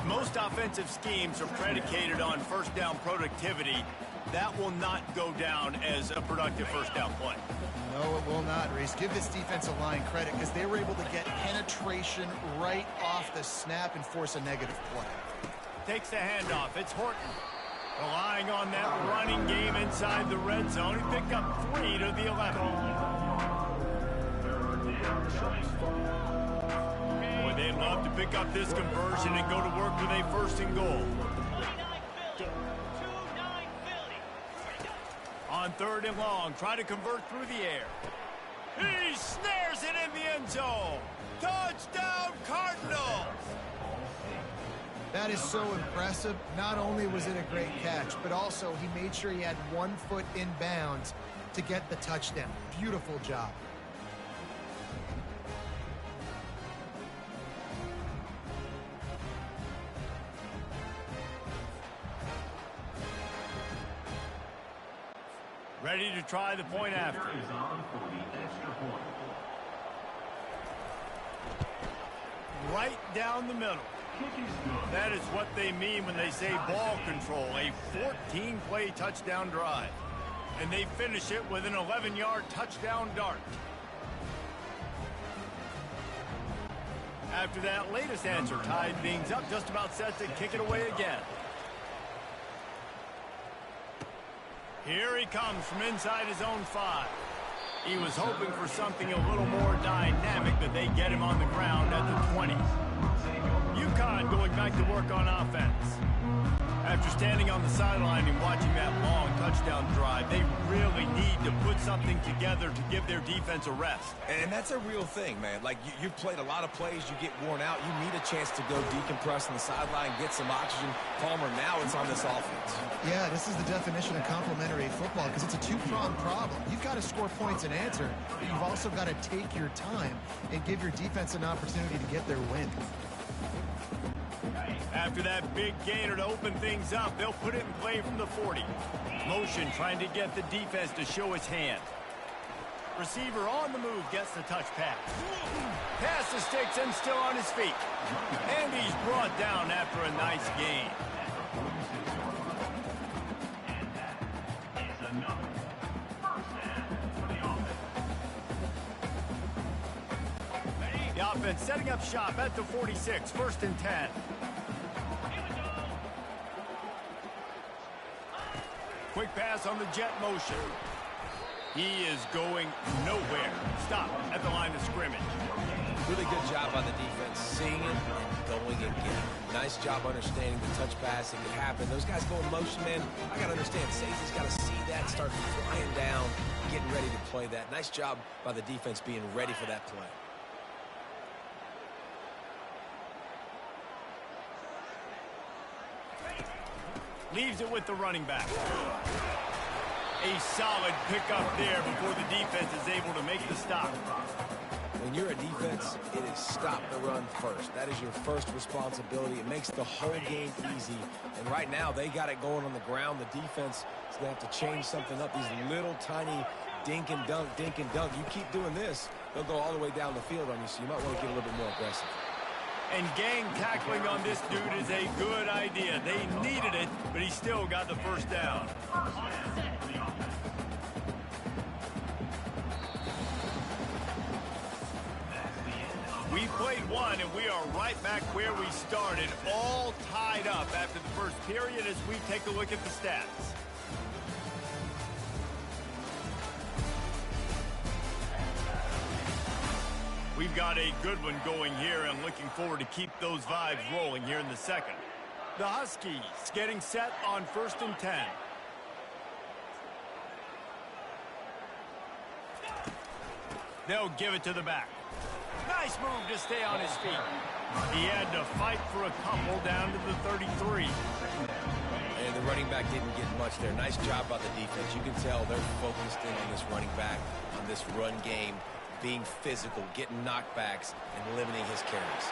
Most offensive schemes are predicated on first down productivity. That will not go down as a productive first down play. No, it will not, Reese. Give this defensive line credit because they were able to get penetration right off the snap and force a negative play. Takes the handoff. It's Horton. Relying on that running game inside the red zone. He picked up 3 to the 11. Boy, they'd love to pick up this conversion and go to work with a 1st and goal. On 3rd and long, try to convert through the air. He snares it in the end zone. Touchdown, Cardinals! That is so impressive. Not only was it a great catch, but also he made sure he had 1 foot in bounds to get the touchdown. Beautiful job. Ready to try the point after. Right down the middle. That is what they mean when they say ball control. A 14-play touchdown drive. And they finish it with an 11-yard touchdown dart. After that latest answer tied things up, just about set to kick it away again. Here he comes from inside his own 5. He was hoping for something a little more dynamic, but they get him on the ground at the 20. UConn going back to work on offense. After standing on the sideline and watching that long touchdown drive, they really need to put something together to give their defense a rest. And that's a real thing, man. Like, you've played a lot of plays, you get worn out, you need a chance to go decompress on the sideline, get some oxygen. Palmer, now it's on this offense. Yeah, this is the definition of complementary football because it's a 2-pronged problem. You've got to score points and answer, but you've also got to take your time and give your defense an opportunity to get their win. After that big gainer to open things up, they'll put it in play from the 40. Motion trying to get the defense to show his hand. Receiver on the move gets the touch pass. Pass to sticks and still on his feet. And he's brought down after a nice gain. The offense setting up shop at the 46, 1st and 10. Quick pass on the jet motion. He is going nowhere. Stop at the line of scrimmage. Really good job by the defense, seeing it and going and getting it. Nice job understanding the touch pass. It could happen. Those guys go in motion, man. I got to understand. Safety's got to see that, start flying down, getting ready to play that. Nice job by the defense being ready for that play. Leaves it with the running back. A solid pickup there before the defense is able to make the stop. When you're a defense, it is stop the run first. That is your first responsibility. It makes the whole game easy. And right now, they got it going on the ground. The defense is going to have to change something up. These little tiny dink and dunk, dink and dunk. You keep doing this, they'll go all the way down the field on you, so you might want to get a little bit more aggressive. And gang tackling on this dude is a good idea. They needed it, but he still got the first down. We played one, and we are right back where we started, all tied up after the first period as we take a look at the stats. We've got a good one going here and looking forward to keep those vibes rolling here in the second. The Huskies getting set on 1st and 10. They'll give it to the back. Nice move to stay on his feet. He had to fight for a couple down to the 33. And the running back didn't get much there. Nice job by the defense. You can tell they're focused in on this running back, on this run game, being physical, getting knockbacks, and limiting his carries.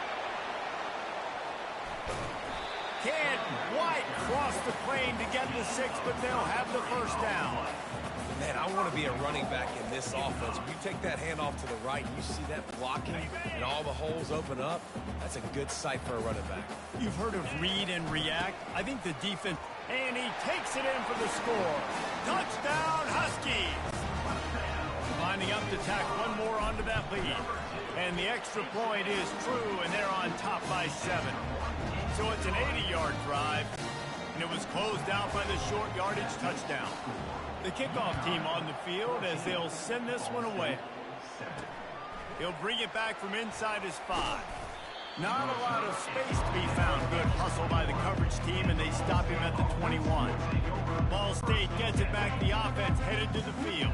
Can't White cross the plane to get the 6, but they'll have the first down. Man, I want to be a running back in this offense. When you take that handoff to the right and you see that blocking and all the holes open up, that's a good sight for a running back. You've heard of read and react. I think the defense, and he takes it in for the score. Touchdown, Huskies! Lining up to tack one more onto that lead. And the extra point is true, and they're on top by 7. So it's an 80-yard drive, and it was closed out by the short yardage touchdown. The kickoff team on the field as they'll send this one away. He'll bring it back from inside his 5. Not a lot of space to be found. Good hustle by the coverage team, and they stop him at the 21. Ball State gets it back. The offense headed to the field.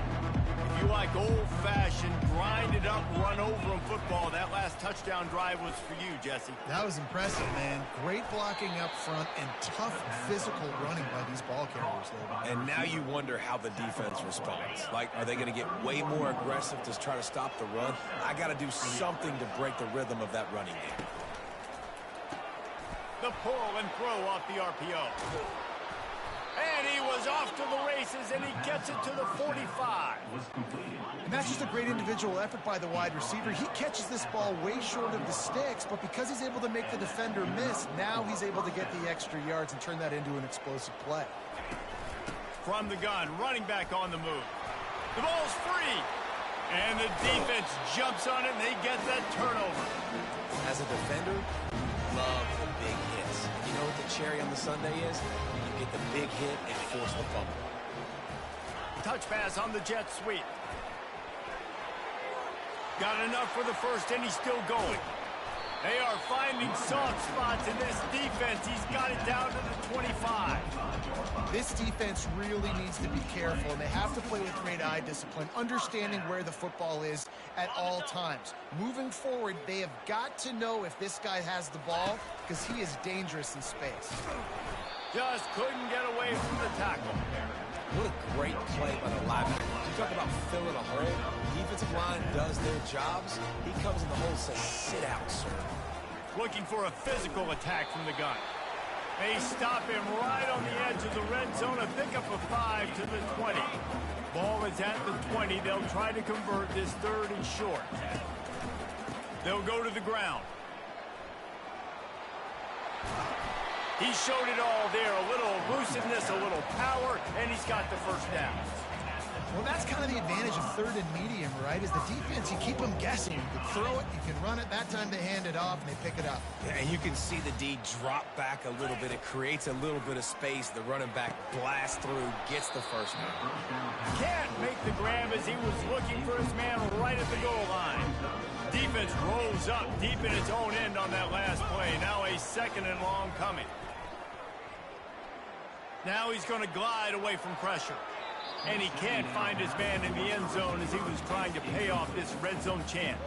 If you like old-fashioned, grind-it-up, run-over-'em football, that last touchdown drive was for you, Jesse. That was impressive, man. Great blocking up front and tough physical running by these ball carriers, though. And now you wonder how the defense responds. Like, are they going to get way more aggressive to try to stop the run? I got to do something to break the rhythm of that running game. The pull and throw off the RPO. And he was off to the races, and he gets it to the 45. And that's just a great individual effort by the wide receiver. He catches this ball way short of the sticks, but because he's able to make the defender miss, now he's able to get the extra yards and turn that into an explosive play. From the gun, running back on the move. The ball's free. And the defense jumps on it, and they get that turnover. As a defender, love the big hits. You know what the cherry on the sundae is? Get the big hit and force the fumble. Touch pass on the jet sweep. Got enough for the first, and he's still going. They are finding soft spots in this defense. He's got it down to the 25. This defense really needs to be careful, and they have to play with great eye discipline, understanding where the football is at all times. Moving forward, they have got to know if this guy has the ball, because he is dangerous in space. Just couldn't get away from the tackle. What a great play by the linebacker. You talk about filling a hole. Defensive line does their jobs. He comes in the hole and says, sit out, sir. Looking for a physical attack from the gun. They stop him right on the edge of the red zone. A pickup of 5 to the 20. Ball is at the 20. They'll try to convert this 3rd and short. They'll go to the ground. He showed it all there, a little elusiveness, a little power, and he's got the first down. Well, that's kind of the advantage of 3rd and medium, right? Is the defense, you keep them guessing. You can throw it, you can run it. That time they hand it off, and they pick it up. Yeah, and you can see the D drop back a little bit. It creates a little bit of space. The running back blasts through, gets the first down. Can't make the grab as he was looking for his man right at the goal line. Defense rolls up deep in its own end on that last play. Now a 2nd and long coming. Now he's going to glide away from pressure. And he can't find his man in the end zone as he was trying to pay off this red zone chance.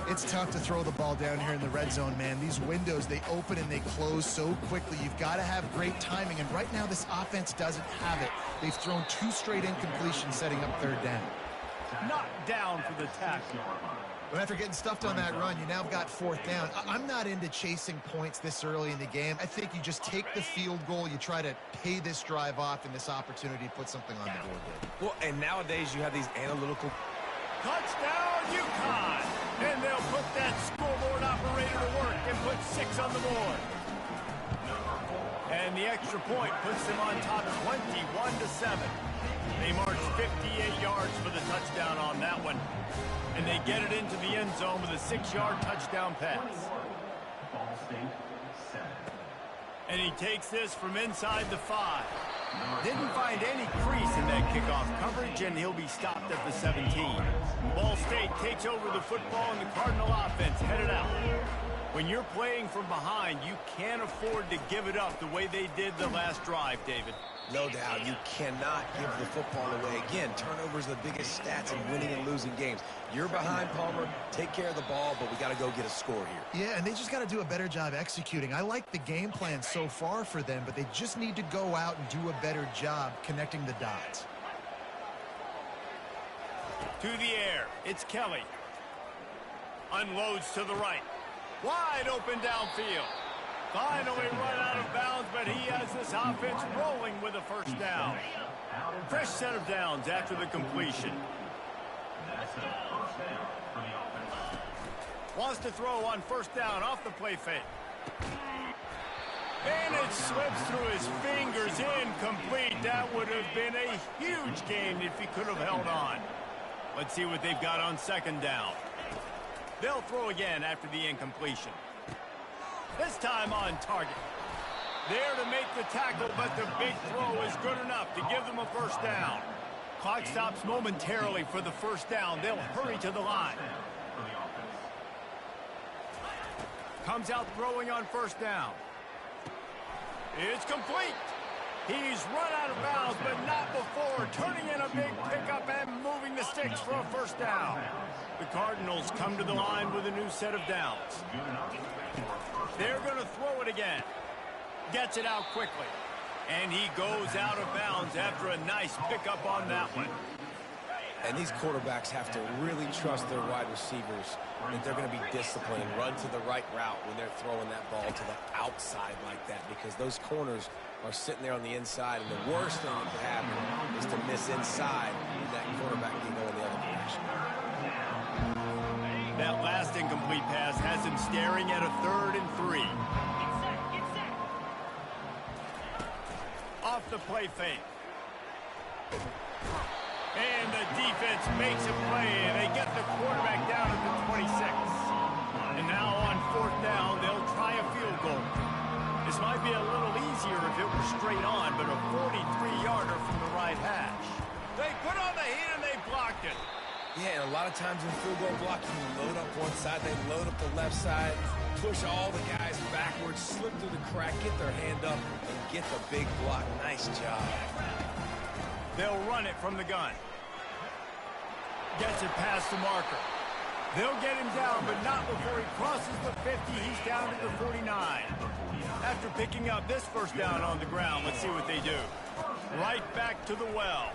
It's tough to throw the ball down here in the red zone, man. These windows, they open and they close so quickly. You've got to have great timing, and right now this offense doesn't have it. They've thrown 2 straight incompletions setting up 3rd down. Knocked down for the tackle. But after getting stuffed on that run, you now have got 4th down. I'm not into chasing points this early in the game. I think you just take the field goal. You try to pay this drive off and this opportunity to put something on the board there. Well, and nowadays you have these analytical... Touchdown, UConn! And they'll put that scoreboard operator to work and put 6 on the board. And the extra point puts them on top 21-7. They march 58 yards for the touchdown on that one. And they get it into the end zone with a 6-yard touchdown pass. And he takes this from inside the 5. Didn't find any crease in that kickoff coverage, and he'll be stopped at the 17. Ball State takes over the football, and the Cardinal offense headed out. When you're playing from behind, you can't afford to give it up the way they did the last drive, David. No doubt, you cannot give the football away. Again, turnovers are the biggest stats in winning and losing games. You're behind, Palmer. Take care of the ball, but we got to go get a score here. Yeah, and they just got to do a better job executing. I like the game plan so far for them, but they just need to go out and do a better job connecting the dots. To the air, it's Kelly. Unloads to the right. Wide open downfield. Finally run out of bounds, but he has this offense rolling with a 1st down. Fresh set of downs after the completion. Wants to throw on 1st down off the play fake. And it slips through his fingers, incomplete. That would have been a huge gain if he could have held on. Let's see what they've got on 2nd down. They'll throw again after the incompletion. This time on target. There to make the tackle, but the big throw is good enough to give them a 1st down. Clock stops momentarily for the 1st down. They'll hurry to the line. Comes out throwing on 1st down. It's complete. He's run out of bounds, but not before turning in a big pickup and moving the sticks for a 1st down. The Cardinals come to the line with a new set of downs. They're going to throw it again. Gets it out quickly. And he goes out of bounds after a nice pickup on that one. And these quarterbacks have to really trust their wide receivers that they're going to be disciplined, run to the right route when they're throwing that ball to the outside like that, because those corners are sitting there on the inside, and the worst thing that could happen is to miss inside and that quarterback can go in the other direction. That last incomplete pass has him staring at a 3rd and 3. Off the play fake. And the defense makes a play, and they get the quarterback down at the 26. And now on 4th down, they'll try a field goal. This might be a little easier if it were straight on, but a 43-yarder from the right hash. They put on the heat, and they blocked it. Yeah, and a lot of times in field goal blocking, you load up one side, they load up the left side, push all the guys backwards, slip through the crack, get their hand up, and get the big block. Nice job. They'll run it from the gun. Gets it past the marker. They'll get him down, but not before he crosses the 50. He's down to the 49. After picking up this 1st down on the ground, let's see what they do. Right back to the well.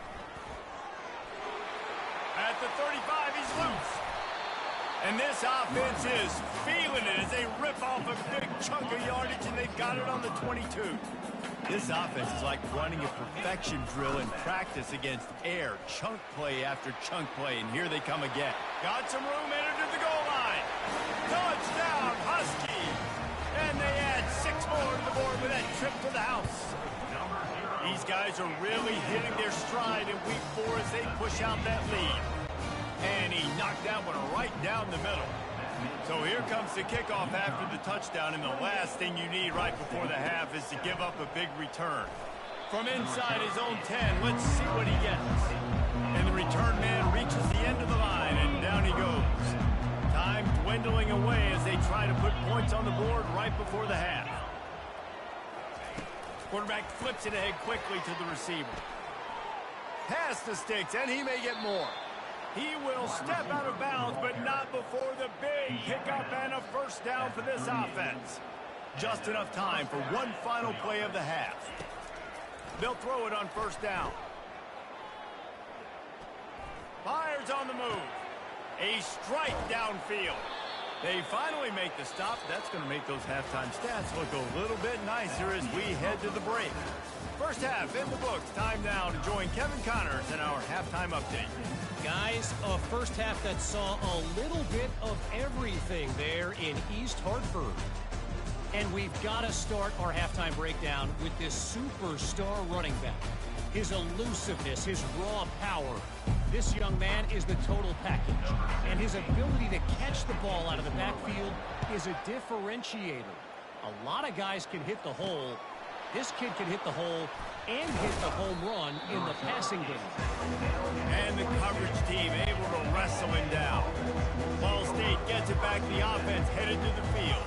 At the 35, he's loose. And this offense is feeling it as they rip off a big chunk of yardage, and they've got it on the 22. This offense is like running a perfection drill in practice against air. Chunk play after chunk play, and here they come again. Got some room, entered to the goal line. Touchdown, Husky! And they add 6 more to the board with that trip to the house. These guys are really hitting their stride in week 4 as they push out that lead. And he knocked that one right down the middle. So here comes the kickoff after the touchdown, and the last thing you need right before the half is to give up a big return. From inside his own 10, let's see what he gets. And the return man reaches the end of the line, and down he goes. Time dwindling away as they try to put points on the board right before the half. Quarterback flips it ahead quickly to the receiver. Past the sticks, and he may get more. He will step out of bounds, but not before the big pickup and a 1st down for this offense. Just enough time for one final play of the half. They'll throw it on 1st down. Fires on the move. A strike downfield. They finally make the stop. That's going to make those halftime stats look a little bit nicer as we head to the break. First half in the books. Time now to join Kevin Connors in our halftime update. Guys, a first half that saw a little bit of everything there in East Hartford. And we've got to start our halftime breakdown with this superstar running back. His elusiveness, his raw power. This young man is the total package. And his ability to catch the ball out of the backfield is a differentiator. A lot of guys can hit the hole. This kid can hit the hole and hit the home run in the passing game. And the coverage team able to wrestle him down. Ball State gets it back. The offense headed to the field.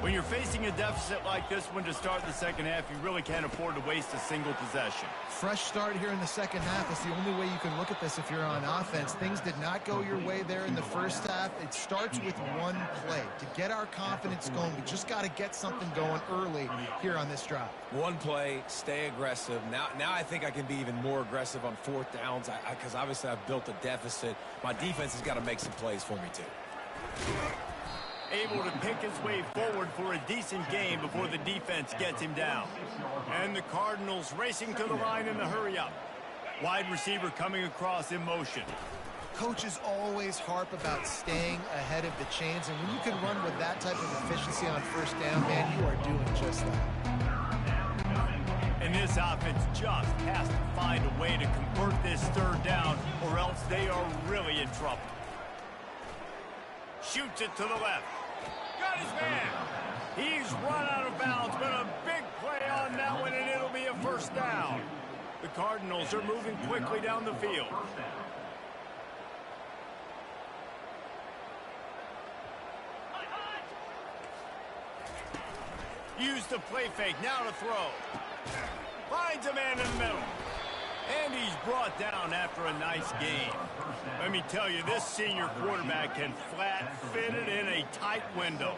When you're facing a deficit like this one to start the second half, you really can't afford to waste a single possession. Fresh start here in the second half. That's the only way you can look at this if you're on offense. Things did not go your way there in the first half. It starts with one play. To get our confidence going, we just got to get something going early here on this drive. One play, stay aggressive. Now I think I can be even more aggressive on fourth downs because obviously I've built a deficit. My defense has got to make some plays for me too. Able to pick his way forward for a decent game before the defense gets him down. And the Cardinals racing to the line in the hurry-up. Wide receiver coming across in motion. Coaches always harp about staying ahead of the chains, and when you can run with that type of efficiency on first down, man, you are doing just that. And this offense just has to find a way to convert this third down, or else they are really in trouble. Shoots it to the left. Got his man. He's run out of bounds, but a big play on that one, and it'll be a first down. The Cardinals are moving quickly down the field. Use the play fake, now to throw. Finds a man in the middle. And he's brought down after a nice game. Let me tell you, this senior quarterback can flat fit it in a tight window.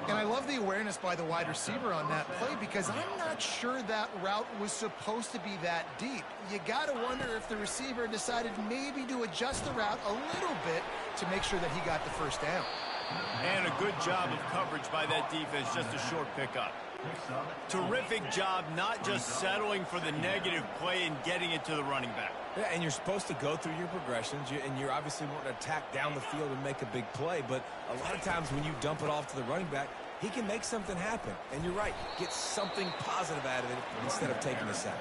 And I love the awareness by the wide receiver on that play because I'm not sure that route was supposed to be that deep. You got to wonder if the receiver decided maybe to adjust the route a little bit to make sure that he got the first down. And a good job of coverage by that defense, just a short pickup. Terrific job not just settling for the negative play and getting it to the running back. Yeah, and you're supposed to go through your progressions, and you're obviously wanting to attack down the field and make a big play, but a lot of times when you dump it off to the running back, he can make something happen. And you're right, get something positive out of it instead of taking a sack.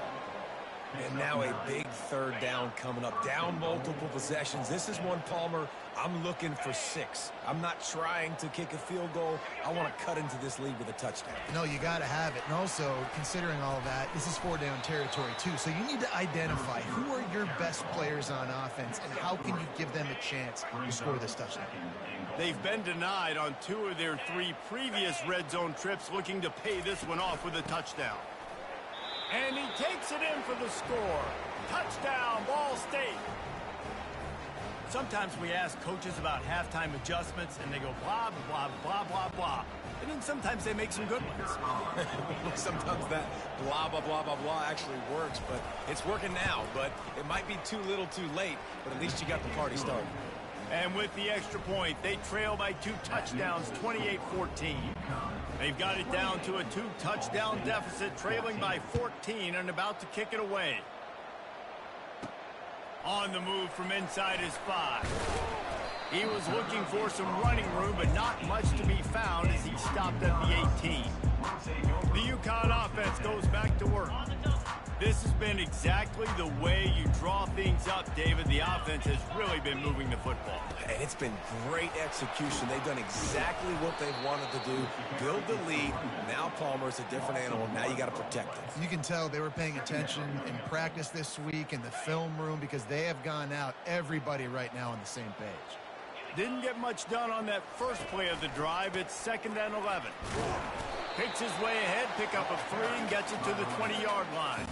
And now a big third down coming up. Down multiple possessions. This is one, Palmer, I'm looking for 6. I'm not trying to kick a field goal. I want to cut into this lead with a touchdown. No, you got to have it. And also, considering all of that, this is 4-down territory too. So you need to identify who are your best players on offense and how can you give them a chance to score this touchdown. They've been denied on 2 of their 3 previous red zone trips, looking to pay this one off with a touchdown. And he takes it in for the score. Touchdown, Ball State. Sometimes we ask coaches about halftime adjustments, and they go blah, blah, blah, blah, blah. And then sometimes they make some good ones. Sometimes that blah, blah, blah, blah, blah actually works, but it's working now. But it might be too little too late, but at least you got the party started. And with the extra point, they trail by 2 touchdowns, 28-14. They've got it down to a 2-touchdown deficit, trailing by 14 and about to kick it away. On the move from inside his 5. He was looking for some running room, but not much to be found as he stopped at the 18. The UConn offense goes back to work. This has been exactly the way you draw things up, David. The offense has really been moving the football. And it's been great execution. They've done exactly what they've wanted to do. Build the lead. Now Palmer's a different animal. Now you got to protect it. You can tell they were paying attention in practice this week in the film room because they have gone out, everybody right now on the same page. Didn't get much done on that first play of the drive. It's 2nd and 11. Picks his way ahead, pick up a 3, and gets it to the 20-yard line.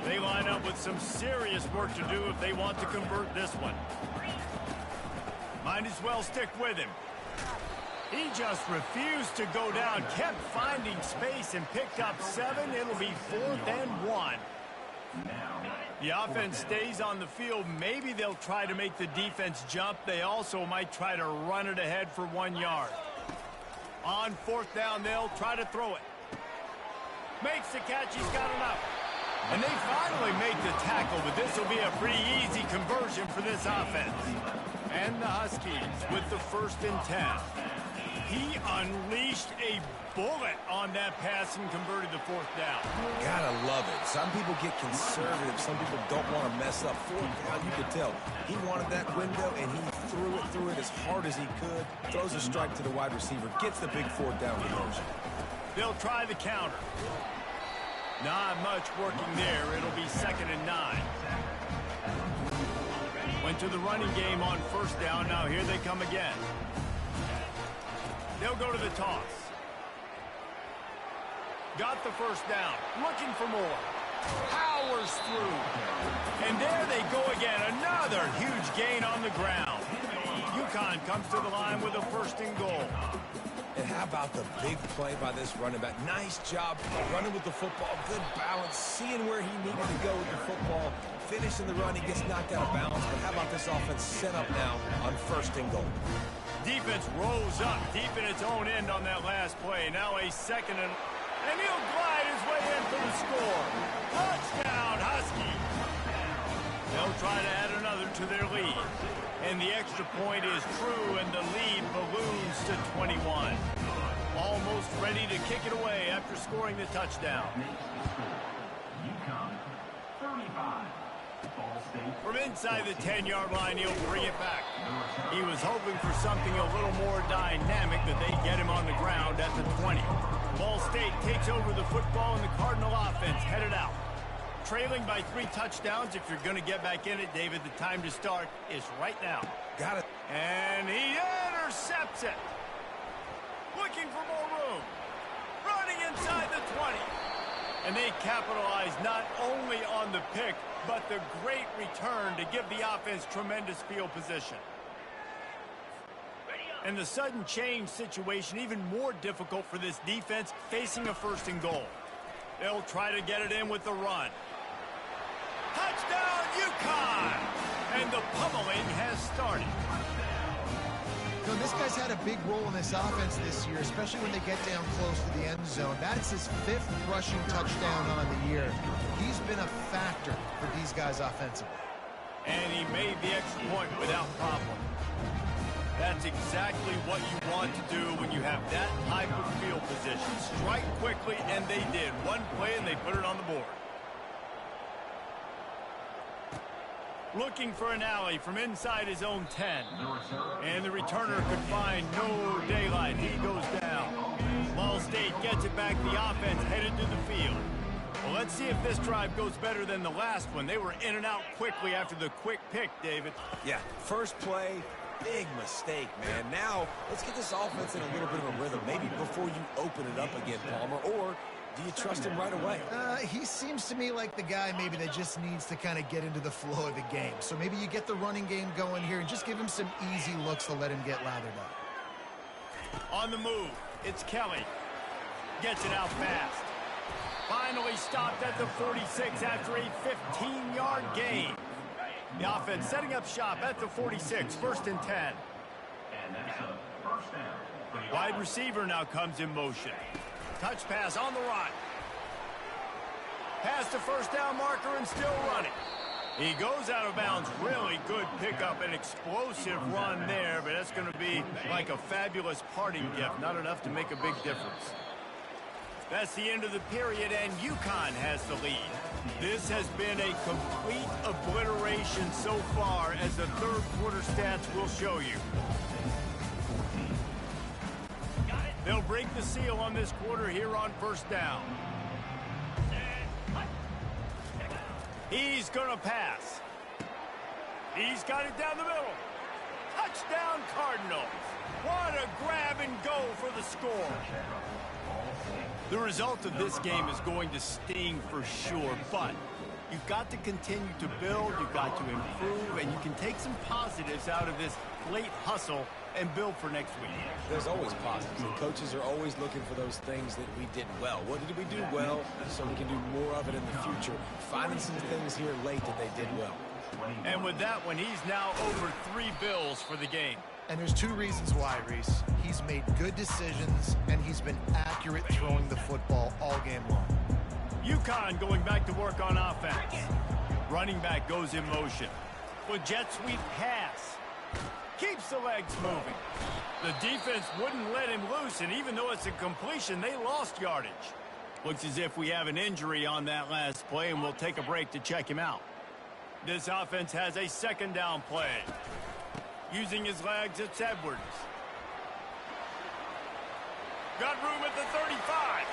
They line up with some serious work to do if they want to convert this one. Might as well stick with him. He just refused to go down, kept finding space and picked up 7. It'll be 4th and 1. The offense stays on the field. Maybe they'll try to make the defense jump. They also might try to run it ahead for 1 yard. On fourth down, they'll try to throw it. Makes the catch. He's got enough. And they finally make the tackle, but this will be a pretty easy conversion for this offense. And the Huskies with the 1st and 10. He unleashed a bullet on that pass and converted the 4th down. Gotta love it. Some people get conservative. Some people don't want to mess up. 4th down, you could tell. He wanted that window, and he threw it as hard as he could. Throws a strike to the wide receiver. Gets the big 4th down conversion. They'll try the counter. Not much working there. It'll be 2nd and 9. Went to the running game on 1st down. Now here they come again. They'll go to the toss. Got the 1st down. Looking for more. Powers through. And there they go again. Another huge gain on the ground. UConn comes to the line with a 1st and goal. And how about the big play by this running back? Nice job running with the football. Good balance. Seeing where he needed to go with the football. Finishing the run. He gets knocked out of bounds. But how about this offense set up now on 1st and goal? Defense rose up deep in its own end on that last play. Now a 2nd and he'll glide his way in for the score. Touchdown, Huskies. They'll try to add another to their lead. And the extra point is true, and the lead balloons to 21. Almost ready to kick it away after scoring the touchdown. From inside the 10-yard line, he'll bring it back. He was hoping for something a little more dynamic, that they get him on the ground at the 20. Ball State takes over the football, and the Cardinal offense headed out. Trailing by 3 touchdowns. If you're going to get back in it, David, the time to start is right now. Got it. And he intercepts it. Looking for more room. Running inside the 20. And they capitalize not only on the pick, but the great return to give the offense tremendous field position. And the sudden change situation even more difficult for this defense facing a 1st and goal. They'll try to get it in with the run. Touchdown, UConn! And the pummeling has started. You know, this guy's had a big role in this offense this year, especially when they get down close to the end zone. That's his 5th rushing touchdown on the year. He's been a factor for these guys offensively. And he made the extra point without problem. That's exactly what you want to do when you have that type of field position. Strike quickly, and they did. One play, and they put it on the board. Looking for an alley from inside his own 10. And the returner could find no daylight. He goes down. Ball State gets it back. The offense headed to the field. Well, let's see if this drive goes better than the last one. They were in and out quickly after the quick pick, David. Yeah, first play, big mistake, man. Now, let's get this offense in a little bit of a rhythm. Maybe before you open it up again, Palmer, or do you trust him right away? He seems to me like the guy maybe that just needs to kind of get into the flow of the game. So maybe you get the running game going here and just give him some easy looks to let him get lathered up. On the move, it's Kelly. Gets it out fast. Finally stopped at the 46 after a 15-yard gain. The offense setting up shop at the 46, 1st and 10. Wide receiver now comes in motion. Touch pass on the run. Past the 1st down marker and still running. He goes out of bounds. Really good pickup, an explosive run there, but that's going to be like a fabulous parting gift. Not enough to make a big difference. That's the end of the period, and UConn has the lead. This has been a complete obliteration so far, as the 3rd quarter stats will show you. They'll break the seal on this quarter here on 1st down. He's going to pass. He's got it down the middle. Touchdown, Cardinals. What a grab and go for the score. The result of this game is going to sting for sure, but You've got to continue to build, you've got to improve, and you can take some positives out of this late hustle and build for next week. There's always positives. The coaches are always looking for those things that we did well. What did we do well so we can do more of it in the future? Finding some things here late that they did well. And with that one, he's now over 3 bills for the game. And there's 2 reasons why, Reese. He's made good decisions, and he's been accurate throwing the football all game long. UConn going back to work on offense. Running back goes in motion. With jet sweep pass. Keeps the legs moving. The defense wouldn't let him loose, and even though it's a completion, they lost yardage. Looks as if we have an injury on that last play, and we'll take a break to check him out. This offense has a second down play. Using his legs, it's Edwards. Got room at the 35.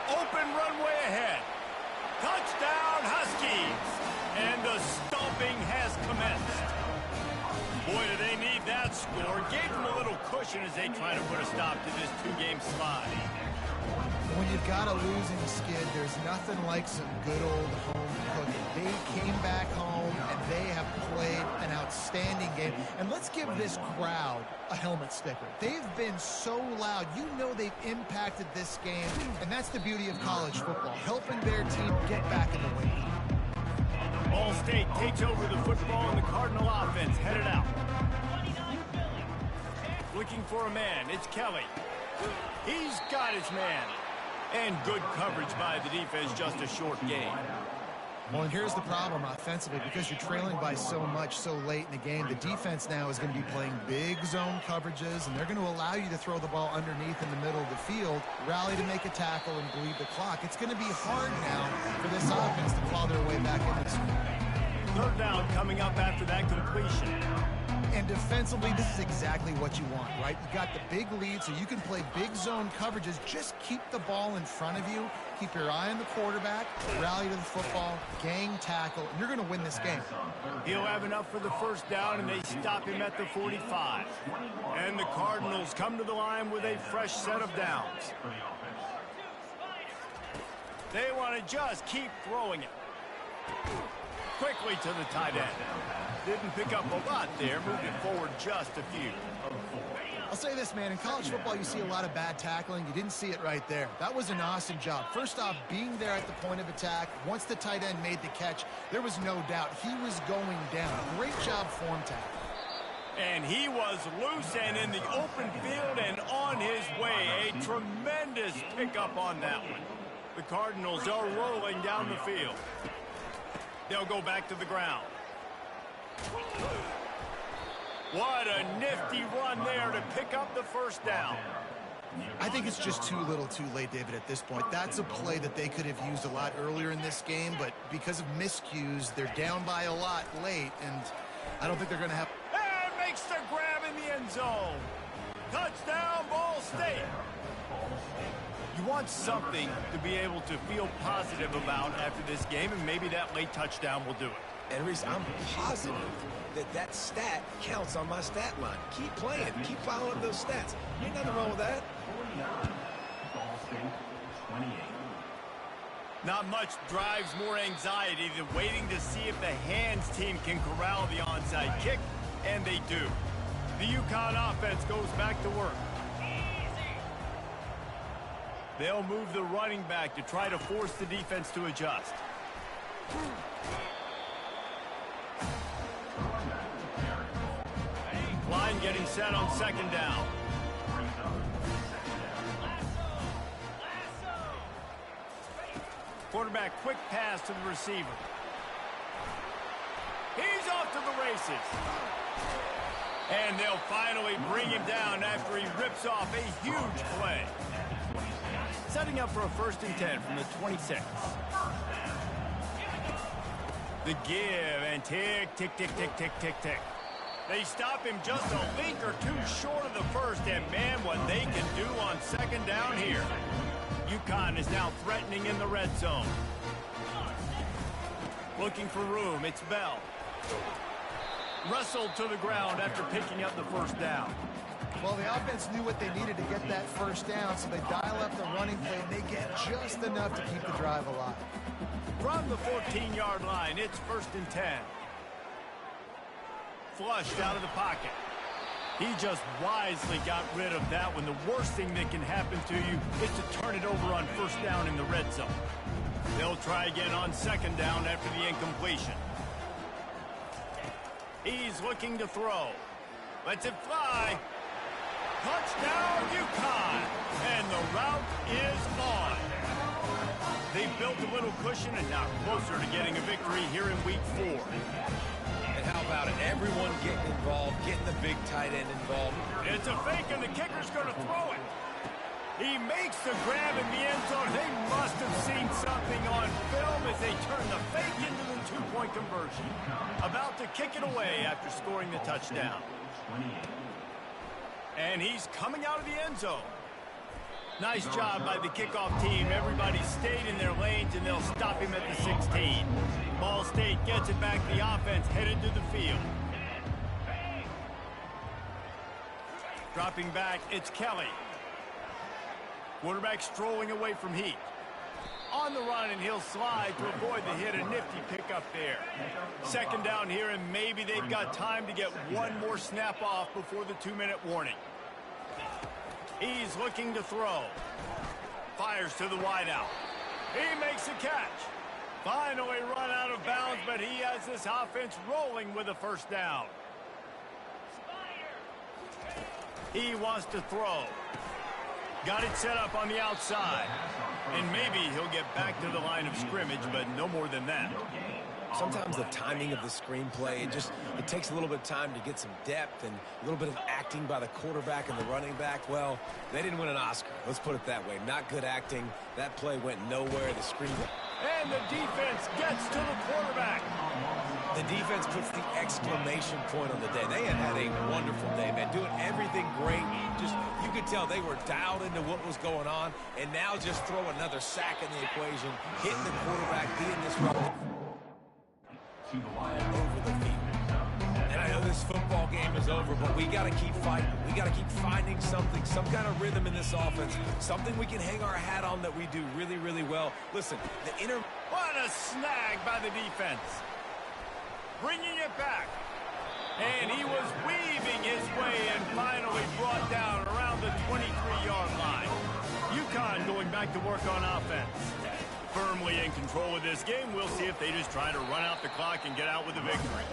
Open runway ahead. Touchdown, Huskies! And the stomping has commenced. Boy, do they need that score. Gave them a little cushion as they try to put a stop to this 2-game slide. When you've got a losing skid, there's nothing like some good old home cooking. They came back home, and they have played an outstanding game. And let's give this crowd a helmet sticker. They've been so loud. You know they've impacted this game, and that's the beauty of college football, helping their team get back in the win. Ball State takes over the football, and the Cardinal offense headed out. Looking for a man, it's Kelly. He's got his man. And good coverage by the defense, just a short gain. Well, and here's the problem offensively. Because you're trailing by so much so late in the game, the defense now is going to be playing big zone coverages, and they're going to allow you to throw the ball underneath in the middle of the field, rally to make a tackle, and bleed the clock. It's going to be hard now for this offense to claw their way back in this one. Third down coming up after that completion. And defensively, this is exactly what you want, right? You got the big lead, so you can play big zone coverages. Just keep the ball in front of you. Keep your eye on the quarterback. Rally to the football. Gang tackle. And you're going to win this game. He'll have enough for the first down, and they stop him at the 45. And the Cardinals come to the line with a fresh set of downs. They want to just keep throwing it. Quickly to the tight end. Didn't pick up a lot there, moving forward just a few. I'll say this, man. In college football, you see a lot of bad tackling. You didn't see it right there. That was an awesome job. First off, being there at the point of attack. Once the tight end made the catch, there was no doubt he was going down. Great job form tackle. And he was loose and in the open field and on his way. A tremendous pickup on that one. The Cardinals are rolling down the field. They'll go back to the ground. What a nifty run there to pick up the first down. I think it's just too little too late, David, at this point. That's a play that they could have used a lot earlier in this game, but because of miscues, they're down by a lot late, and I don't think they're going to have... And makes the grab in the end zone. Touchdown, Ball State. You want something to be able to feel positive about after this game, and maybe that late touchdown will do it. And Reese, I'm positive that stat counts on my stat line. Keep playing. Keep following up those stats. Ain't nothing wrong with that. Not much drives more anxiety than waiting to see if the hands team can corral the onside kick, and they do. The UConn offense goes back to work. They'll move the running back to try to force the defense to adjust. Line getting set on second down. Quarterback quick pass to the receiver. He's off to the races. And they'll finally bring him down after he rips off a huge play. Setting up for a 1st and 10 from the 26. The give and tick, tick, tick, tick, tick, tick, tick. They stop him just a link or two short of the first, and man, what they can do on second down here. UConn is now threatening in the red zone. Looking for room, it's Bell. Wrestled to the ground after picking up the first down. Well, the offense knew what they needed to get that first down, so they dial up the running play, and they get just enough to keep the drive alive. From the 14-yard line, it's 1st and 10. Flushed out of the pocket. He just wisely got rid of that one. The worst thing that can happen to you is to turn it over on 1st down in the red zone. They'll try again on 2nd down after the incompletion. He's looking to throw. Lets it fly. Touchdown, UConn. And the route is on. They built a little cushion and now closer to getting a victory here in week 4. And how about it? Everyone getting involved, getting the big tight end involved. It's a fake, and the kicker's going to throw it. He makes the grab in the end zone. They must have seen something on film as they turn the fake into the two-point conversion. About to kick it away after scoring the touchdown. And he's coming out of the end zone. Nice job by the kickoff team. Everybody stayed in their lanes, and they'll stop him at the 16. Ball State gets it back. The offense headed to the field. Dropping back, it's Kelly. Quarterback strolling away from Heat. On the run, and he'll slide to avoid the hit. A nifty pickup there. 2nd down here, and maybe they've got time to get one more snap off before the 2-minute warning. He's looking to throw. Fires to the wideout. He makes a catch. Finally run out of bounds, but he has this offense rolling with a 1st down. He wants to throw. Got it set up on the outside. And maybe he'll get back to the line of scrimmage, but no more than that. Sometimes the timing of the screenplay, it takes a little bit of time to get some depth and a little bit of acting by the quarterback and the running back. Well, they didn't win an Oscar. Let's put it that way. Not good acting. That play went nowhere. The screen. And the defense gets to the quarterback. The defense puts the exclamation point on the day. They had a wonderful day, man. Doing everything great. You could tell they were dialed into what was going on. And now just throw another sack in the equation. Hitting the quarterback, being disruptive. Over the field. And I know this football game is over, but we got to keep fighting. We got to keep finding something, some kind of rhythm in this offense, something we can hang our hat on that we do really, really well. Listen, What a snag by the defense. Bringing it back. And he was weaving his way and finally brought down around the 23-yard line. UConn going back to work on offense. Firmly in control of this game. We'll see if they just try to run out the clock and get out with a victory.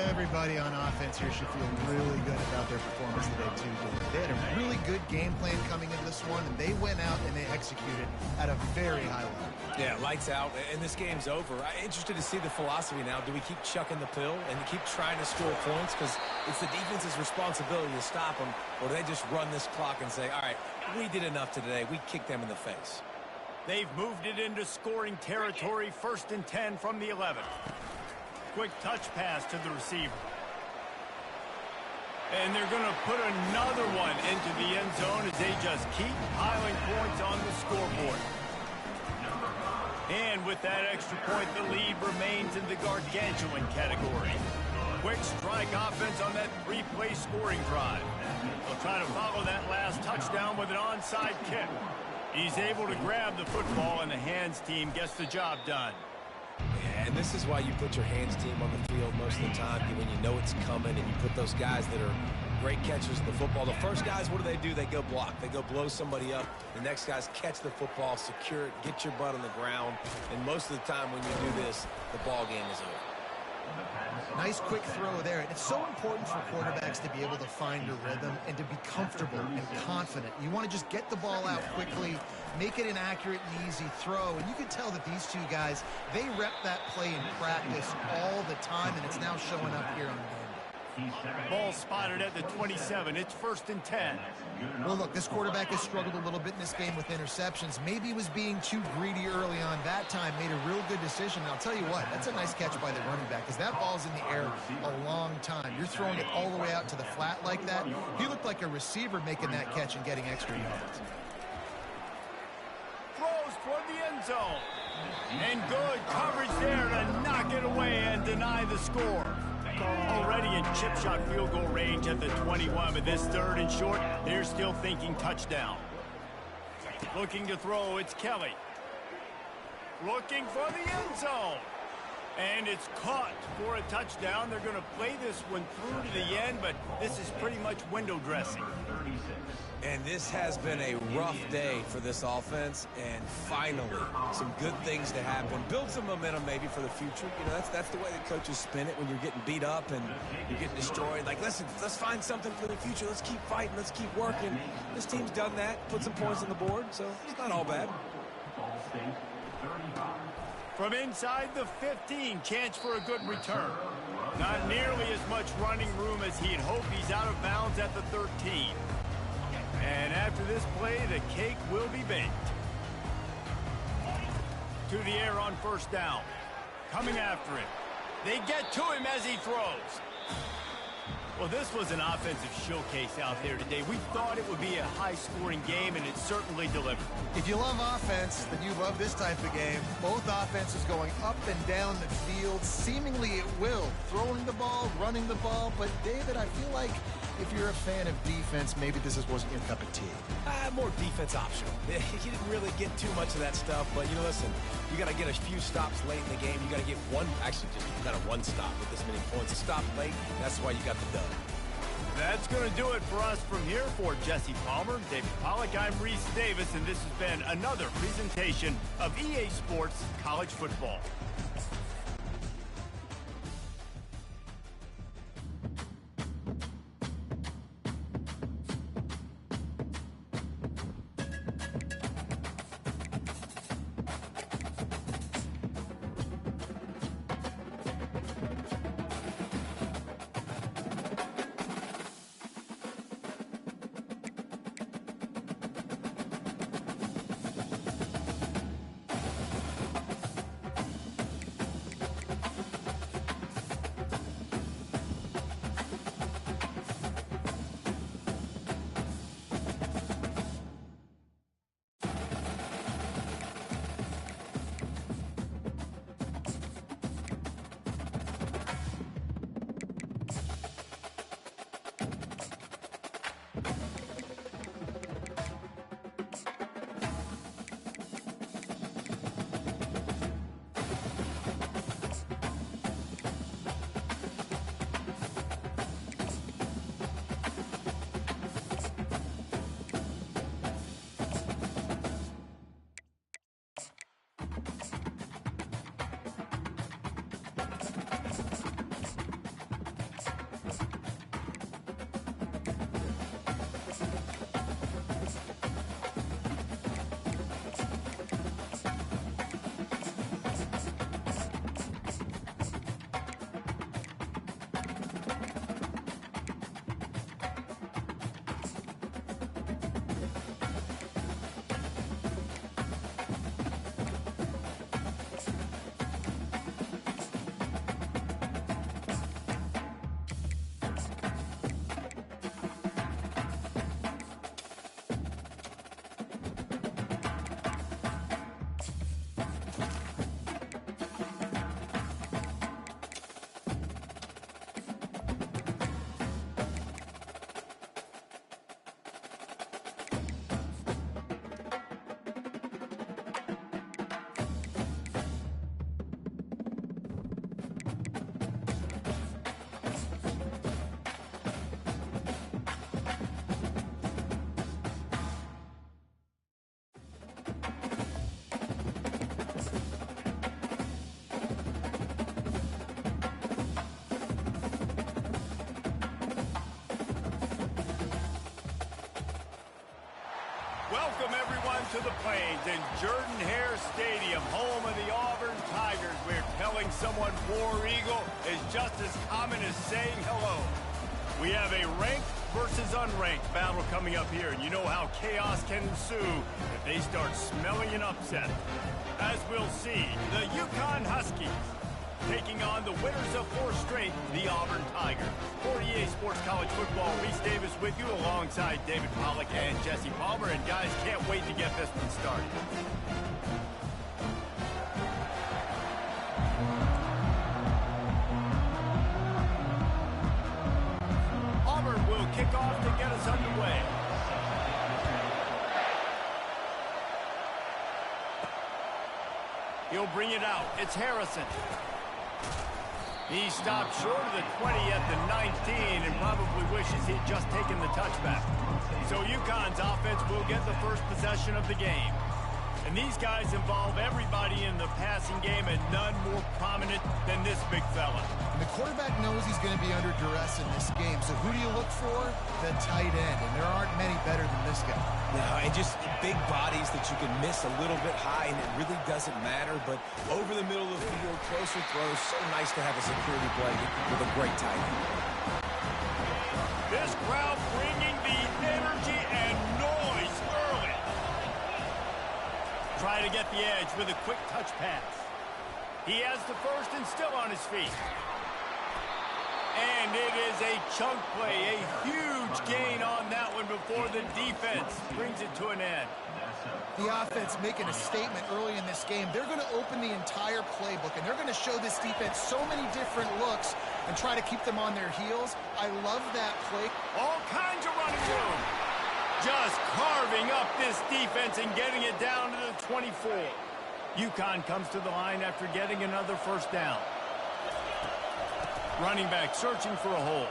Everybody on offense here should feel really good about their performance today, too. They had a really good game plan coming into this one, and they went out and they executed at a very high level. Yeah, lights out, and this game's over. I'm interested to see the philosophy now. Do we keep chucking the pill and keep trying to score points? Because it's the defense's responsibility to stop them, or do they just run this clock and say, all right, we did enough today. We kicked them in the face. They've moved it into scoring territory. 1st and 10 from the 11. Quick touch pass to the receiver. And they're going to put another one into the end zone as they just keep piling points on the scoreboard. And with that extra point, the lead remains in the gargantuan category. Quick strike offense on that 3-play scoring drive. They'll try to follow that last touchdown with an onside kick. He's able to grab the football, and the hands team gets the job done. Yeah, and this is why you put your hands team on the field most of the time, when you know it's coming, and you put those guys that are great catchers of the football. The first guys, what do? They go block. They go blow somebody up. The next guys catch the football, secure it, get your butt on the ground. And most of the time when you do this, the ball game is over. Nice quick throw there. And it's so important for quarterbacks to be able to find a rhythm and to be comfortable and confident. You want to just get the ball out quickly, make it an accurate and easy throw. And you can tell that these two guys, they rep that play in practice all the time, and it's now showing up here on game. Ball spotted at the 27. It's 1st and 10. Well, look, this quarterback has struggled a little bit in this game with interceptions. Maybe he was being too greedy early on. That time made a real good decision. And I'll tell you what, that's a nice catch by the running back because that ball's in the air a long time. You're throwing it all the way out to the flat like that. He looked like a receiver making that catch and getting extra yards. Throws toward the end zone. And good coverage there to knock it away and deny the score. Already in chip shot field goal range at the 21, but this 3rd and short, they're still thinking touchdown. Looking to throw, it's Kelly. looking for the end zone. And it's caught for a touchdown. They're going to play this one through to the end, but this is pretty much window dressing. And this has been a rough day for this offense, and finally, some good things to happen. Build some momentum maybe for the future. You know, that's the way that coaches spin it when you're getting beat up and you're getting destroyed. Like, listen, let's find something for the future. Let's keep fighting. Let's keep working. This team's done that, put some points on the board, so it's not all bad. From inside the 15, chance for a good return. Not nearly as much running room as he'd hoped. He's out of bounds at the 13. And after this play, the cake will be baked. To the air on first down. Coming after him. They get to him as he throws. Well, this was an offensive showcase out there today. We thought it would be a high-scoring game, and it certainly delivered. If you love offense, then you love this type of game. Both offenses going up and down the field, seemingly at will. Throwing the ball, running the ball. But, David, I feel like if you're a fan of defense, maybe this wasn't your cup of tea. More defense optional. You didn't really get too much of that stuff, but, you know, listen, you got to get a few stops late in the game. You got to get one, actually just kind of one stop with this many points. A stop late, that's why you got the dub. That's going to do it for us from here. For Jesse Palmer, David Pollack, I'm Reese Davis, and this has been another presentation of EA Sports College Football. Welcome, everyone, to the Plains in Jordan-Hare Stadium, home of the Auburn Tigers, where telling someone War Eagle is just as common as saying hello. We have a ranked versus unranked battle coming up here, and you know how chaos can ensue if they start smelling an upset. As we'll see, the UConn Huskies taking on the winners of 4 straight, the Auburn Tigers. For EA Sports College Football, Reese Davis with you alongside David Pollack and Jesse Palmer. And guys, can't wait to get this one started. Auburn will kick off to get us underway. He'll bring it out. It's Harrison. He stopped short of the 20 at the 19 and probably wishes he'd just taken the touchback. So UConn's offense will get the first possession of the game. And these guys involve everybody in the passing game, and none more prominent than this big fella. And the quarterback knows he's going to be under duress in this game. So who do you look for? The tight end. And there aren't many better than this guy. No, and just big bodies that you can miss a little bit high, and it really doesn't matter. But over the middle of the field, closer throws, so nice to have a security blanket with a great tight end. This crowd bringing the energy and noise early. Try to get the edge with a quick touch pass. He has the first and still on his feet. And it is a chunk play, a huge gain on that one before the defense brings it to an end. The offense making a statement early in this game. They're going to open the entire playbook, and they're going to show this defense so many different looks and try to keep them on their heels. I love that play. All kinds of running room. Just carving up this defense and getting it down to the 24. UConn comes to the line after getting another first down. Running back searching for a hole.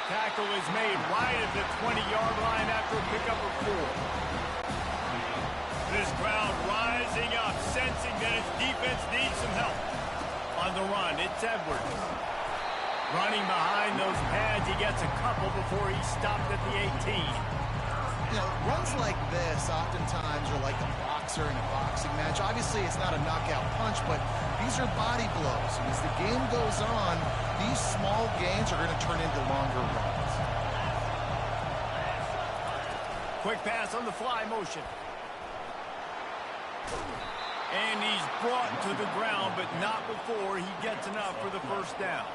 Tackle is made right at the 20-yard line after a pickup of 4. This crowd rising up, sensing that its defense needs some help. On the run, it's Edwards. Running behind those pads, he gets a couple before he stopped at the 18. You know, runs like this oftentimes are like a boxer in a boxing match. Obviously, it's not a knockout punch, but these are body blows. And as the game goes on, these small gains are going to turn into longer runs. Quick pass on the fly motion. And he's brought to the ground, but not before he gets enough for the first down.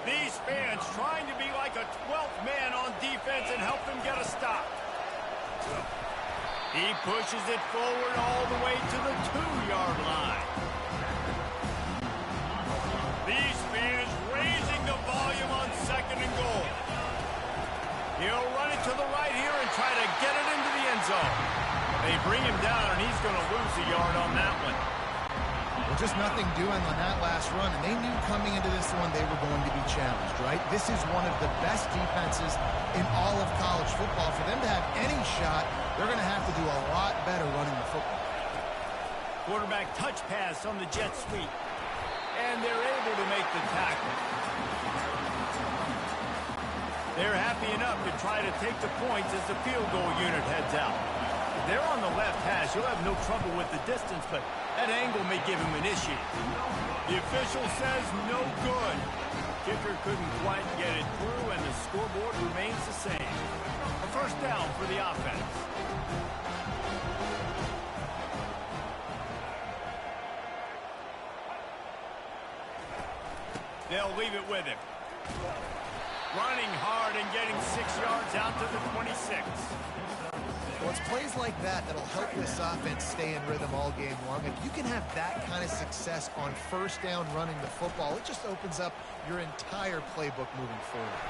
These fans trying to be like a 12th man on defense and help them get a stop. He pushes it forward all the way to the 2-yard line. These fans raising the volume on 2nd and goal. He'll run it to the right here and try to get it into the end zone. They bring him down, and he's going to lose a yard on that one. Well, just nothing doing on that last run, and they knew coming into this one they were going to be challenged, right? This is one of the best defenses in all of college football. For them to have any shot, they're going to have to do a lot better running the football. Quarterback touch pass on the jet sweep, and they're able to make the tackle. They're happy enough to try to take the points as the field goal unit heads out. If they're on the left hash, you'll have no trouble with the distance, but that angle may give him an issue. The official says no good. Kicker couldn't quite get it through, and the scoreboard remains the same. A first down for the offense. They'll leave it with him. Running hard and getting 6 yards out to the 26. Well, it's plays like that that'll help this offense stay in rhythm all game long. If you can have that kind of success on first down running the football, it just opens up your entire playbook moving forward.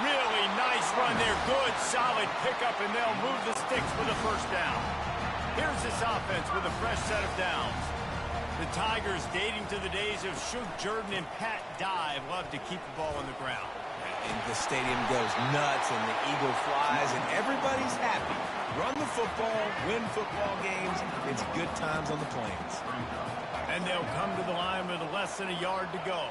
Really nice run there. Good, solid pickup, and they'll move the sticks for the first down. Here's this offense with a fresh set of downs. The Tigers, dating to the days of Shug Jordan and Pat Dye, love to keep the ball on the ground. And the stadium goes nuts, and the eagle flies, and everybody's happy. Run the football, win football games. It's good times on the Plains. And they'll come to the line with less than a yard to go.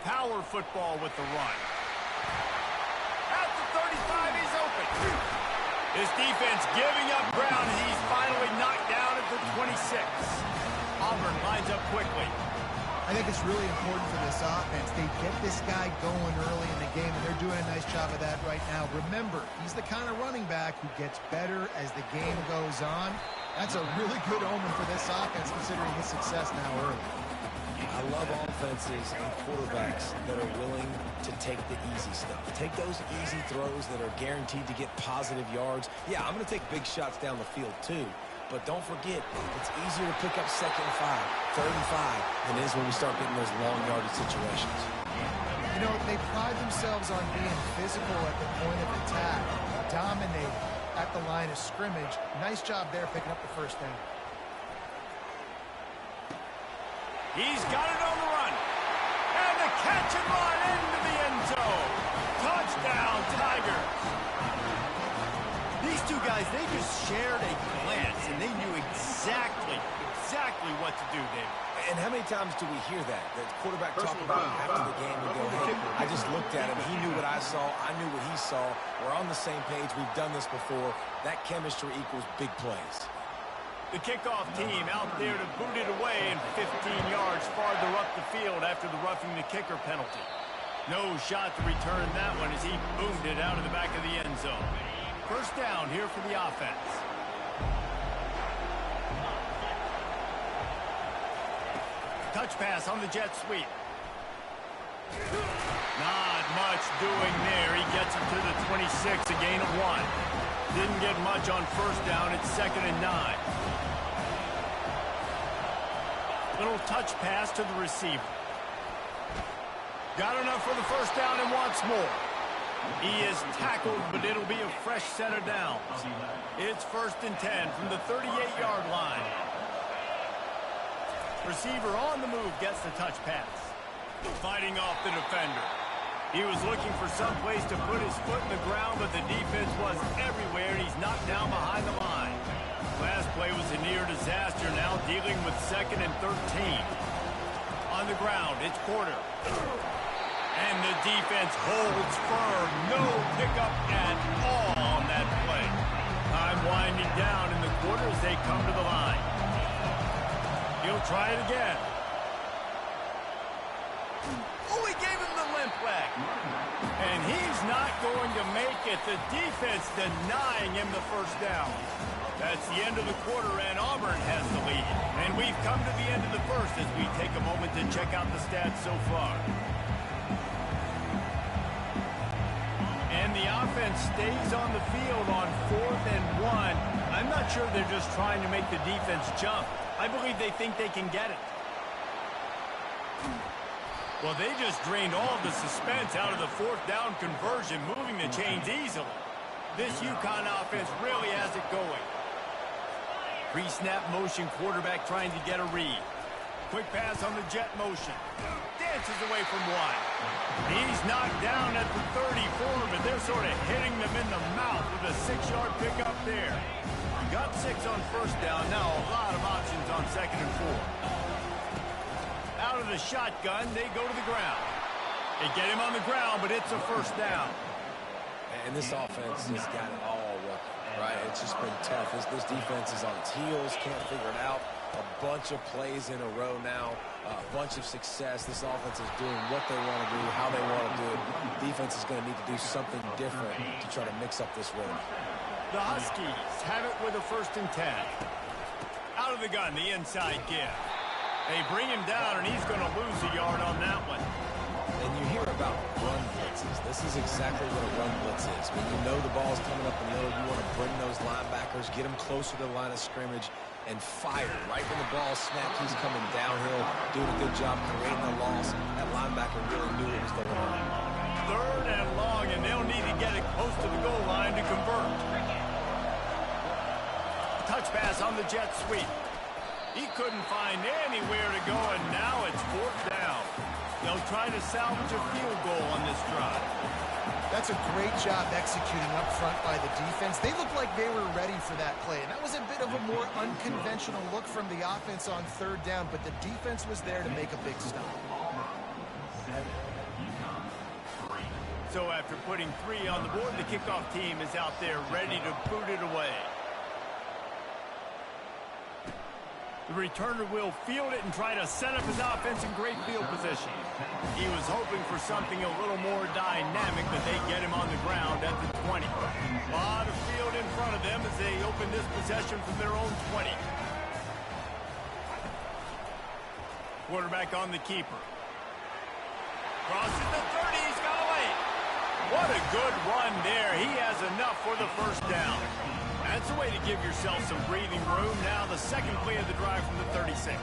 Power football with the run. At the 35, he's open. This defense giving up ground, and he's finally knocked down at the 26. Auburn lines up quickly. I think it's really important for this offense. They get this guy going early in the game, and they're doing a nice job of that right now. Remember, he's the kind of running back who gets better as the game goes on. That's a really good omen for this offense, considering his success now early. I love offenses and quarterbacks that are willing to take the easy stuff. Take those easy throws that are guaranteed to get positive yards. Yeah, I'm going to take big shots down the field too. But don't forget, it's easier to pick up 2nd and 5, 3rd and 5 than it is when we start getting those long yardage situations. And You know, they pride themselves on being physical at the point of attack, dominate at the line of scrimmage. Nice job there picking up the first down. He's got it on the run. And the catch and run into the end zone. Touchdown, Tigers. These two guys, they just shared a glance, and they knew exactly what to do, David. And how many times do we hear that? The quarterback talk about it after the game and go, hey, I just looked at him. He knew what I saw. I knew what he saw. We're on the same page. We've done this before. That chemistry equals big plays. The kickoff team out there to boot it away and 15 yards farther up the field after the roughing the kicker penalty. No shot to return that one as he boomed it out of the back of the end zone. First down here for the offense. Touch pass on the jet sweep. Not much doing there. He gets it to the 26, a gain of 1. Didn't get much on first down. It's 2nd and 9. Little touch pass to the receiver. Got enough for the first down and wants more. He is tackled, but it'll be a fresh set of downs. It's 1st and 10 from the 38-yard line. Receiver on the move gets the touch pass. Fighting off the defender. He was looking for some place to put his foot in the ground, but the defense was everywhere, and he's knocked down behind the line. Last play was a near disaster, now dealing with 2nd and 13. On the ground, it's Porter. And the defense holds firm. No pickup at all on that play. Time winding down in the quarter as they come to the line. He'll try it again. Oh, he gave him the limp leg. And he's not going to make it. The defense denying him the first down. That's the end of the quarter, and Auburn has the lead. And we've come to the end of the first as we take a moment to check out the stats so far. And the offense stays on the field on 4th and 1. I'm not sure they're just trying to make the defense jump. I believe they think they can get it. Well, they just drained all of the suspense out of the 4th down conversion, moving the chains easily. This UConn offense really has it going. Pre-snap motion quarterback trying to get a read. Quick pass on the jet motion. Dances away from one. He's knocked down at the 34, but they're sort of hitting them in the mouth with a 6-yard pickup there. Got 6 on first down. Now a lot of options on 2nd and 4. Out of the shotgun, they go to the ground. They get him on the ground, but it's a first down. And this offense has got it all working, right? It's just been tough. This defense is on its heels, can't figure it out. A bunch of plays in a row now, a bunch of success. This offense is doing what they want to do, how they want to do it. Defense is going to need to do something different to try to mix up this run. The Huskies have it with a 1st and 10. Out of the gun, the inside give. They bring him down, and he's going to lose a yard on that one. And you hear about run blitzes. This is exactly what a run blitz is. When you know the ball's coming up the middle, you want to bring those linebackers, get them closer to the line of scrimmage, and fire. Right when the ball snapped, he's coming downhill, doing a good job creating a loss. That linebacker really knew what was going on. 3rd and long, and they'll need to get it close to the goal line to convert. Touch pass on the jet sweep. He couldn't find anywhere to go, and now it's 4th down. They'll try to salvage a field goal on this drive. That's a great job executing up front by the defense. They looked like they were ready for that play, and that was a bit of a more unconventional look from the offense on 3rd down, but the defense was there to make a big stop. So after putting 3 on the board, the kickoff team is out there ready to boot it away. The returner will field it and try to set up his offense in great field position. He was hoping for something a little more dynamic, but they get him on the ground at the 20. A lot of field in front of them as they open this possession from their own 20. Quarterback on the keeper. Crosses the 30, he's got away. What a good run there. He has enough for the first down. That's a way to give yourself some breathing room. Now the 2nd play of the drive from the 36.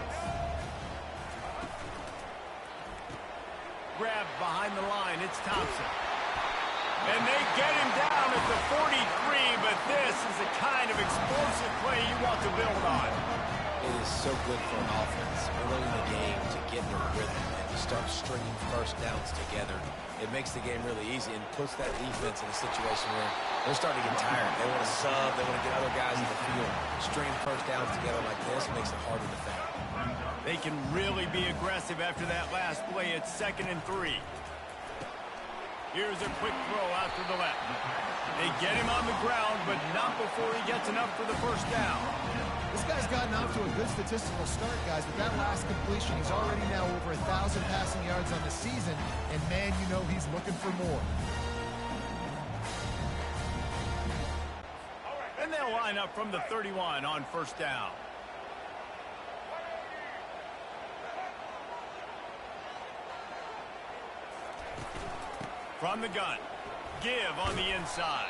grabbed behind the line. It's Thompson. And they get him down at the 43, but this is the kind of explosive play you want to build on. It is so good for an offense early in the game to get in a rhythm and to start stringing first downs together. It makes the game really easy and puts that defense in a situation where they're starting to get tired. They want to sub. They want to get other guys in the field. String first downs together like this makes it hard to defend. They can really be aggressive after that last play. It's 2nd and 3. Here's a quick throw out to the left. They get him on the ground, but not before he gets enough for the first down. This guy's gotten off to a good statistical start, guys. With that last completion, he's already now over 1,000 passing yards on the season. And, man, you know he's looking for more. And they'll line up from the 31 on first down. From the gun, give on the inside.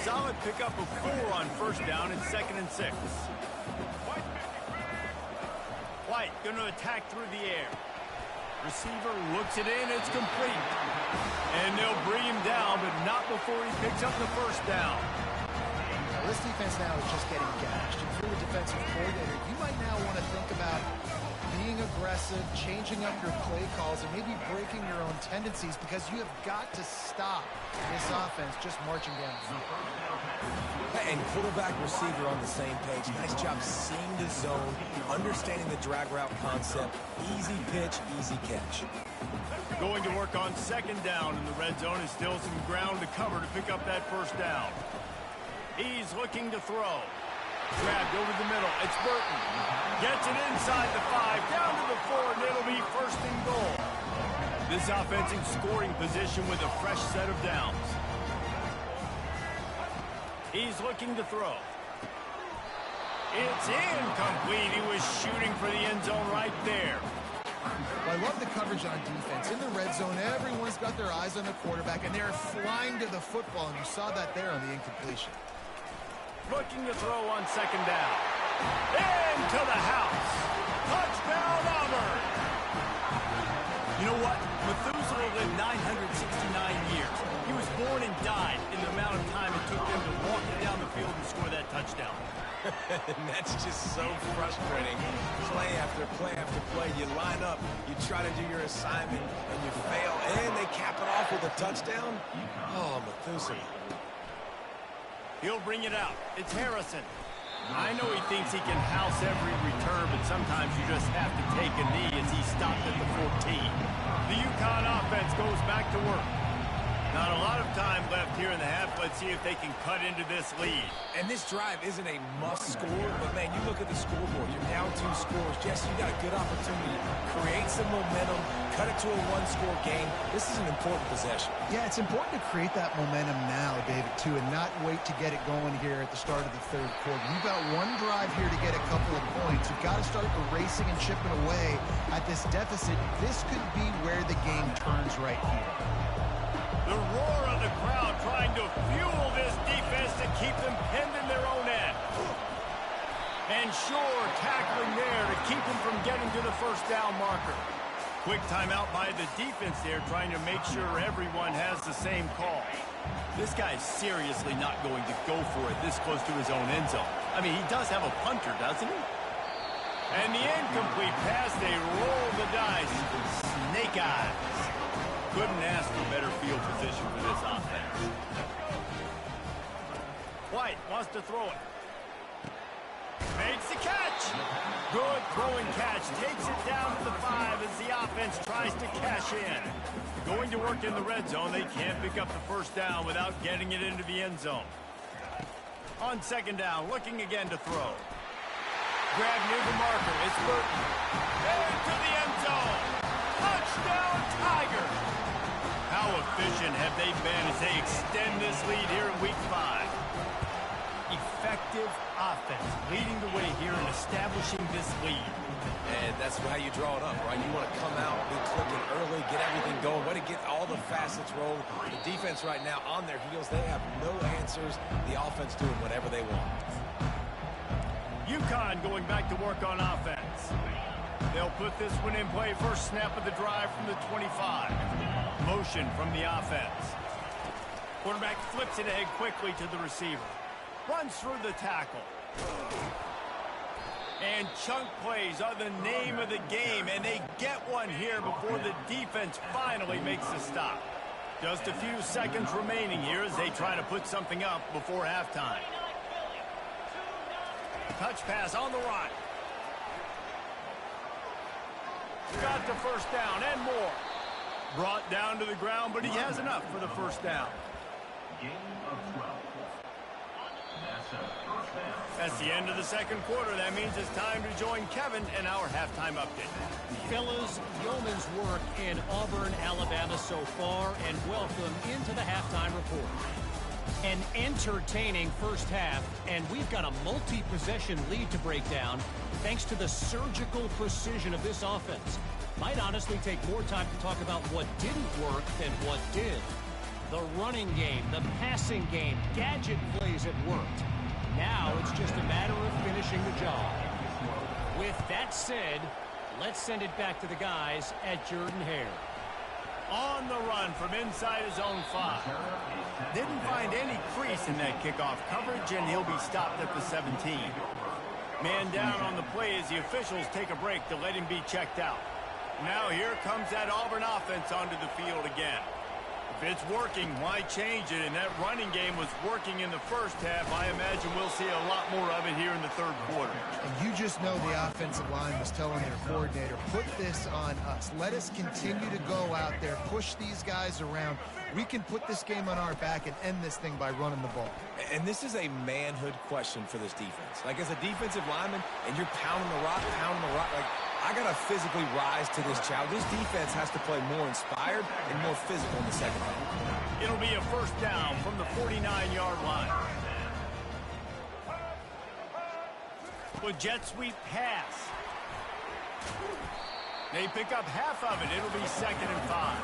Solid pickup of 4 on first down. It's 2nd and 6. White going to attack through the air. Receiver looks it in. It's complete. And they'll bring him down, but not before he picks up the first down. Now, this defense now is just getting gashed. If you're the defensive coordinator, you might now want to think about being aggressive, changing up your play calls, and maybe breaking your own tendencies, because you have got to stop this offense just marching down. And quarterback receiver on the same page. Nice job seeing the zone, understanding the drag route concept. Easy pitch, easy catch. Going to work on 2nd down in the red zone. Is still some ground to cover to pick up that first down. He's looking to throw. Grabbed over the middle. It's Burton. Gets it inside the 5, down to the 4, and it'll be 1st and goal. This offense in scoring position with a fresh set of downs. He's looking to throw. It's incomplete. He was shooting for the end zone right there. Well, I love the coverage on defense. In the red zone, everyone's got their eyes on the quarterback, and they're flying to the football, and you saw that there on the incompletion. Looking to throw on 2nd down. Into the house. Touchdown, Auburn. You know what? Methuselah lived 969 years. He was born and died in the amount of time it took them to walk it down the field and score that touchdown. That's just so frustrating. Play after play after play. You line up, you try to do your assignment, and you fail, and they cap it off with a touchdown? Oh, Methuselah. He'll bring it out. It's Harrison. I know he thinks he can house every return, but sometimes you just have to take a knee as he stopped at the 14. The UConn offense goes back to work. Not a lot of time left here in the half. Let's see if they can cut into this lead. And this drive isn't a must score, but, man, you look at the scoreboard. You're down 2 scores. Jesse, you got a good opportunity to create some momentum, cut it to a 1-score game. This is an important possession. Yeah, it's important to create that momentum now, David, too, and not wait to get it going here at the start of the 3rd quarter. You've got one drive here to get a couple of points. You've got to start erasing and chipping away at this deficit. This could be where the game turns right here. The roar of the crowd trying to fuel this defense to keep them pinned in their own end. And sure, tackling there to keep them from getting to the first down marker. Quick timeout by the defense there, trying to make sure everyone has the same call. This guy's seriously not going to go for it this close to his own end zone. I mean, he does have a punter, doesn't he? And the incomplete pass, they roll the dice. Snake eyes. Couldn't ask for better field position for this offense. White wants to throw it. Makes the catch. Good throwing catch. Takes it down to the 5 as the offense tries to cash in. Going to work in the red zone. They can't pick up the first down without getting it into the end zone. On 2nd down, looking again to throw. Grab near the marker. It's Burton. Into the end zone. Touchdown, Tiger. How efficient have they been as they extend this lead here in Week 5? Effective offense leading the way here and establishing this lead. And that's how you draw it up, right? You want to come out, be clicking early, get everything going, way to get all the facets rolling. The defense right now on their heels, they have no answers. The offense doing whatever they want. UConn going back to work on offense. They'll put this one in play. First snap of the drive from the 25. Motion from the offense. Quarterback flips it ahead quickly to the receiver. Runs through the tackle. And chunk plays are the name of the game, and they get one here before the defense finally makes the stop. Just a few seconds remaining here as they try to put something up before halftime. Touch pass on the run. Got the first down and more. Brought down to the ground, but he has enough for the first down. That's the end of the second quarter. That means it's time to join Kevin in our halftime update. Fellas, yeoman's work in Auburn, Alabama so far, and welcome into the halftime report. An entertaining first half, and we've got a multi-possession lead to break down thanks to the surgical precision of this offense. Might honestly take more time to talk about what didn't work than what did. The running game, the passing game, gadget plays had worked. Now it's just a matter of finishing the job. With that said, let's send it back to the guys at Jordan-Hare. On the run from inside his own 5. Didn't find any crease in that kickoff coverage, and he'll be stopped at the 17. Man down on the play as the officials take a break to let him be checked out. Now here comes that Auburn offense onto the field again. If it's working, why change it? And that running game was working in the first half. I imagine we'll see a lot more of it here in the third quarter. And you just know the offensive line was telling their coordinator, put this on us. Let us continue to go out there, push these guys around. We can put this game on our back and end this thing by running the ball. And this is a manhood question for this defense. Like, as a defensive lineman, and you're pounding the rock, like, I got to physically rise to this challenge. This defense has to play more inspired and more physical in the second half. It'll be a first down from the 49-yard line. With jet sweep pass. They pick up half of it. It'll be 2nd and 5.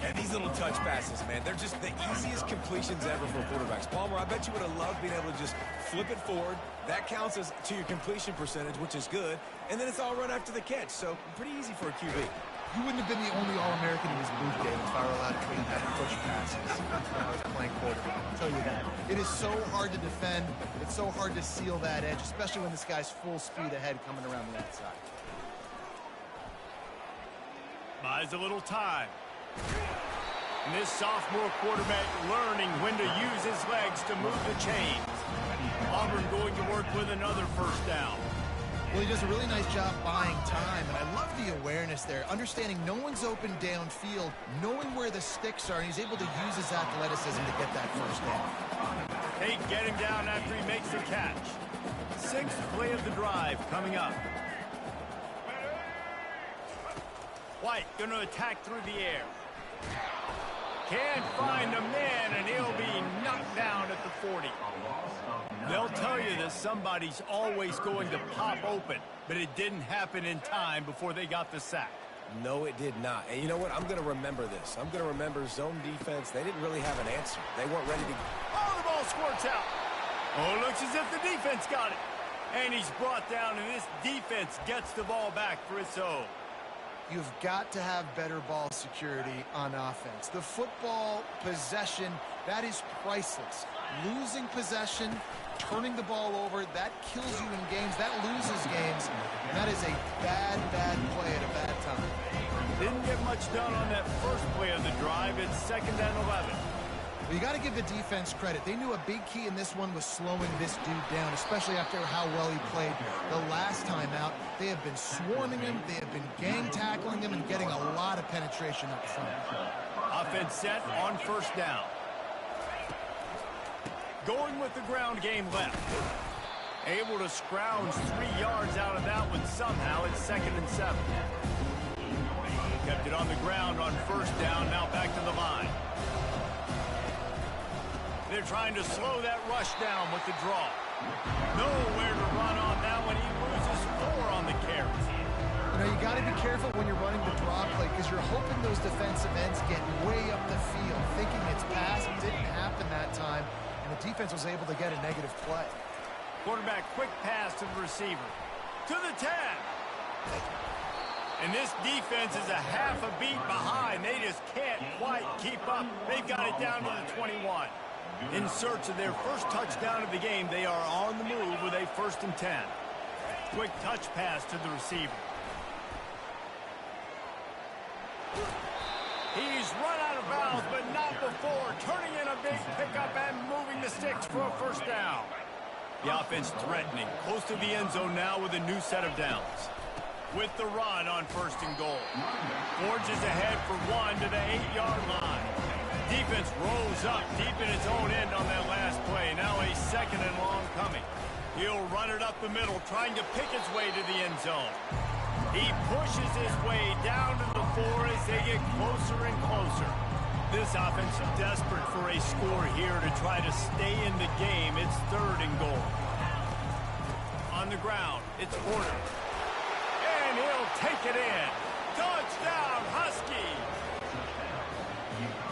And these little touch passes, man, they're just the easiest completions ever for quarterbacks. Palmer, I bet you would have loved being able to just flip it forward. That counts as to your completion percentage, which is good. And then it's all run after the catch, so pretty easy for a QB. You wouldn't have been the only All-American in his booth game if I were allowed to train that push passes when I was playing quarterback. I'll tell you that. It is so hard to defend. It's so hard to seal that edge, especially when this guy's full speed ahead coming around the outside. Buys a little time. And this sophomore quarterback learning when to use his legs to move the chains. Auburn going to work with another first down. Well, he does a really nice job buying time, and I love the awareness there, understanding no one's open downfield, knowing where the sticks are, and he's able to use his athleticism to get that first down. They get him down after he makes the catch. 6th play of the drive coming up. White going to attack through the air. Can't find a man, and he'll be knocked down at the 40. They'll tell you that somebody's always going to pop open, but it didn't happen in time before they got the sack. No, it did not. And you know what? I'm going to remember this. I'm going to remember zone defense. They didn't really have an answer. They weren't ready to... Oh, the ball squirts out. Oh, it looks as if the defense got it. And he's brought down, and this defense gets the ball back for its own. You've got to have better ball security on offense. The football possession, that is priceless. Losing possession, turning the ball over, that kills you in games. That loses games. And that is a bad, bad play at a bad time. Didn't get much done on that first play of the drive. It's 2nd and 11. Well, you got to give the defense credit. They knew a big key in this one was slowing this dude down, especially after how well he played the last time out. They have been swarming him. They have been gang tackling him and getting a lot of penetration up front. Offense set on first down. Going with the ground game left. Able to scrounge 3 yards out of that one somehow. It's 2nd and 7. Kept it on the ground on first down. Now back to the line. They're trying to slow that rush down with the draw. Nowhere to run on that one. He loses 4 on the carry. You know, you got to be careful when you're running the draw play because you're hoping those defensive ends get way up the field, thinking it's pass. It didn't happen that time, and the defense was able to get a negative play. Quarterback quick pass to the receiver. To the 10. And this defense is a half a beat behind. They just can't quite keep up. They've got it down to the 21. In search of their first touchdown of the game, they are on the move with a 1st and 10. Quick touch pass to the receiver. He's run out of bounds, but not before. Turning in a big pickup and moving the sticks for a 1st down. The offense threatening. Close to the end zone now with a new set of downs. With the run on 1st and goal. Forges ahead for 1 to the 8-yard line. Defense rolls up deep in its own end on that last play. Now a 2nd and long coming. He'll run it up the middle, trying to pick his way to the end zone. He pushes his way down to the 4 as they get closer and closer. This offense is desperate for a score here to try to stay in the game. It's 3rd and goal. On the ground, it's Porter. And he'll take it in. Touchdown, Husky!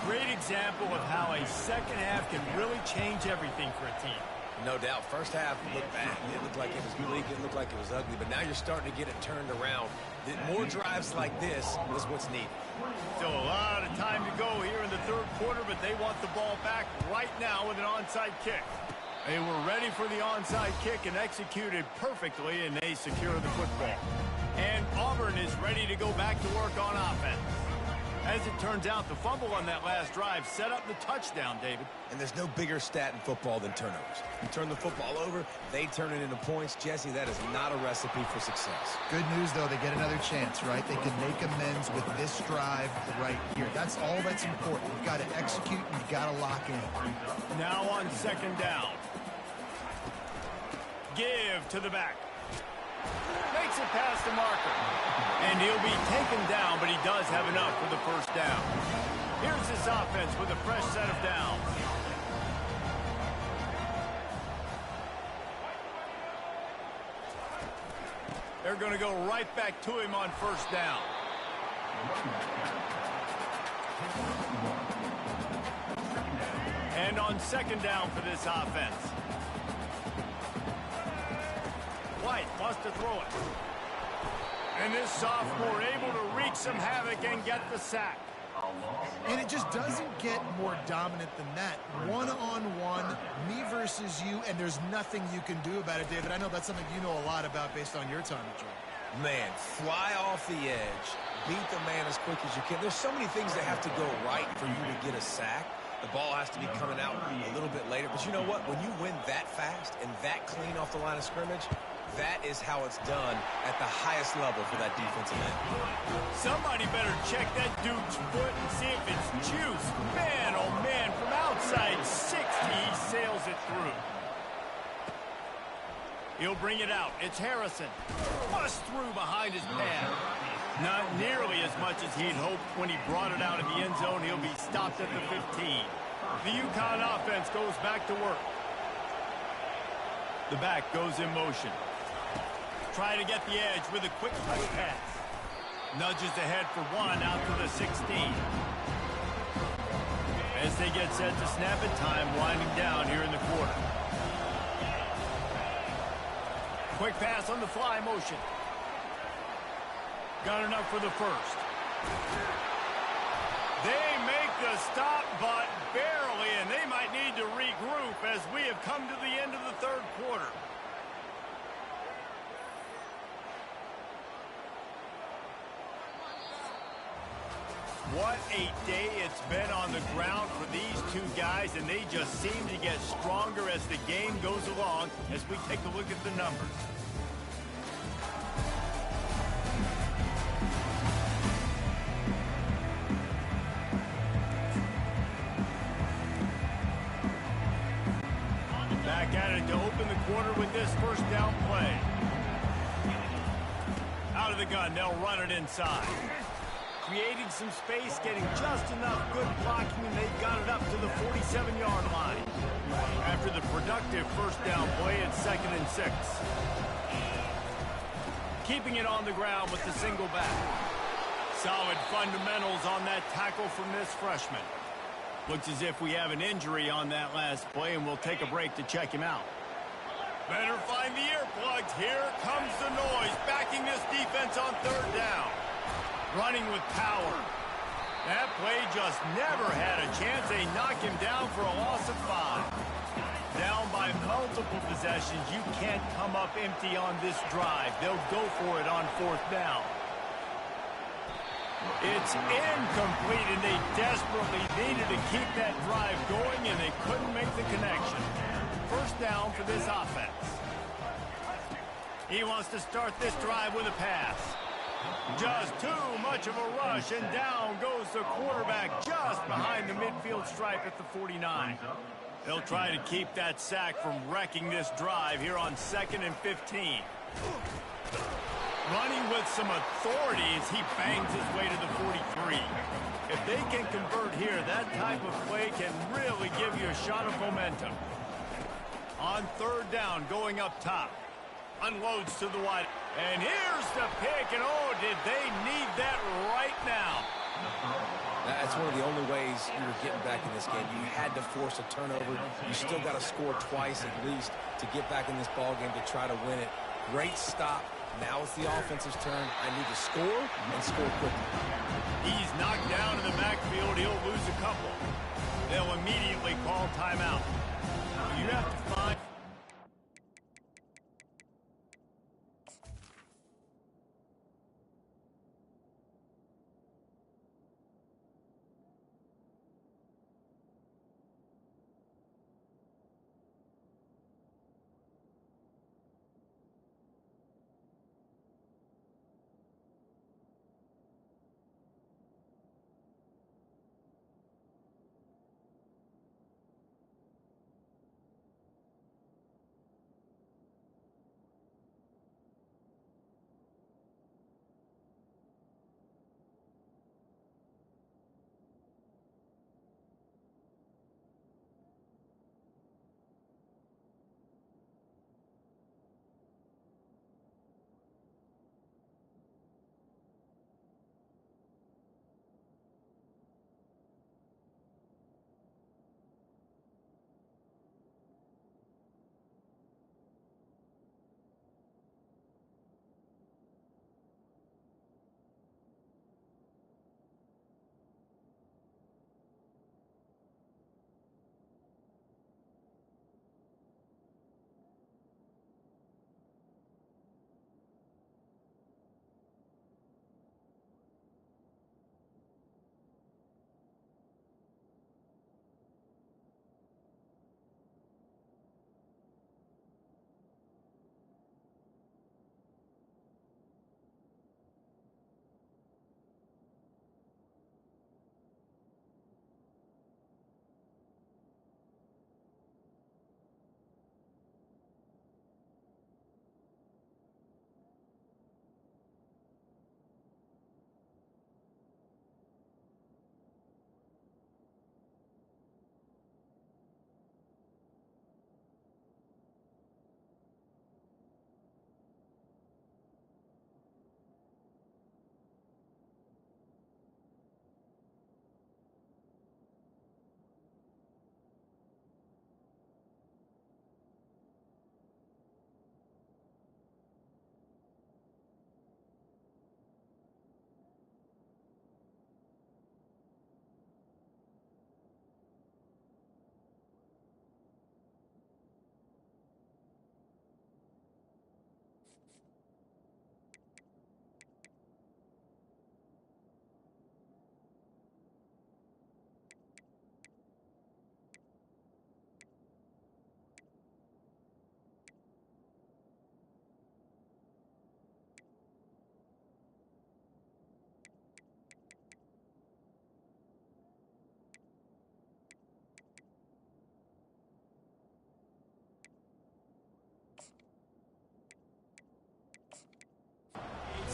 Great example of how a second half can really change everything for a team. No doubt. First half looked bad. It looked like it was bleak. It looked like it was ugly. But now you're starting to get it turned around. More drives like this is what's needed. Still a lot of time to go here in the 3rd quarter, but they want the ball back right now with an onside kick. They were ready for the onside kick and executed perfectly, and they secure the football. And Auburn is ready to go back to work on offense. As it turns out, the fumble on that last drive set up the touchdown, David. And there's no bigger stat in football than turnovers. You turn the football over, they turn it into points. Jesse, that is not a recipe for success. Good news, though, they get another chance, right? They can make amends with this drive right here. That's all that's important. You've got to execute, and you've got to lock in. Now on 2nd down. Give to the back. Makes it past the marker. And he'll be taken down, but he does have enough for the 1st down. Here's this offense with a fresh set of downs. They're going to go right back to him on 1st down. And on 2nd down for this offense. White wants to throw it. And this sophomore able to wreak some havoc and get the sack. And it just doesn't get more dominant than that. One-on-one, me versus you, and there's nothing you can do about it, David. I know that's something you know a lot about based on your time at Georgia. Man, fly off the edge, beat the man as quick as you can. There's so many things that have to go right for you to get a sack. The ball has to be coming out a little bit later. But you know what? When you win that fast and that clean off the line of scrimmage, that is how it's done at the highest level for that defensive end. Somebody better check that dude's foot and see if it's juice. Man, oh man, from outside 60, he sails it through. He'll bring it out. It's Harrison. Bust through behind his pad. Not nearly as much as he'd hoped when he brought it out of the end zone. He'll be stopped at the 15. The UConn offense goes back to work. The back goes in motion. Trying to get the edge with a quick touch pass. Nudges ahead for 1 out to the 16. As they get set to snap it, time winding down here in the quarter. Quick pass on the fly motion. Got enough for the 1st. They make the stop, but barely, and they might need to regroup as we have come to the end of the 3rd quarter. What a day it's been on the ground for these two guys, and they just seem to get stronger as the game goes along as we take a look at the numbers. Back at it to open the quarter with this 1st down play. Out of the gun, they'll run it inside. Creating some space, getting just enough good blocking, and they've got it up to the 47-yard line. After the productive 1st down play, it's 2nd and 6. Keeping it on the ground with the single back. Solid fundamentals on that tackle from this freshman. Looks as if we have an injury on that last play, and we'll take a break to check him out. Better find the earplugs. Here comes the noise, backing this defense on third down. Running with power. That play just never had a chance. They knock him down for a loss of 5. Down by multiple possessions. You can't come up empty on this drive. They'll go for it on fourth down. It's incomplete, and they desperately needed to keep that drive going, and they couldn't make the connection. First down for this offense. He wants to start this drive with a pass. Just too much of a rush, and down goes the quarterback just behind the midfield stripe at the 49. They'll try to keep that sack from wrecking this drive here on 2nd and 15. Running with some authority as he bangs his way to the 43. If they can convert here, that type of play can really give you a shot of momentum. On third down, going up top. Unloads to the wide. And here's the pick, and oh, did they need that right now. That's one of the only ways you were getting back in this game. You had to force a turnover. You still got to score twice at least to get back in this ball game to try to win it. Great stop. Now it's the offensive's turn. I need to score and score quickly. He's knocked down in the backfield. He'll lose a couple. They'll immediately call timeout. You have to find...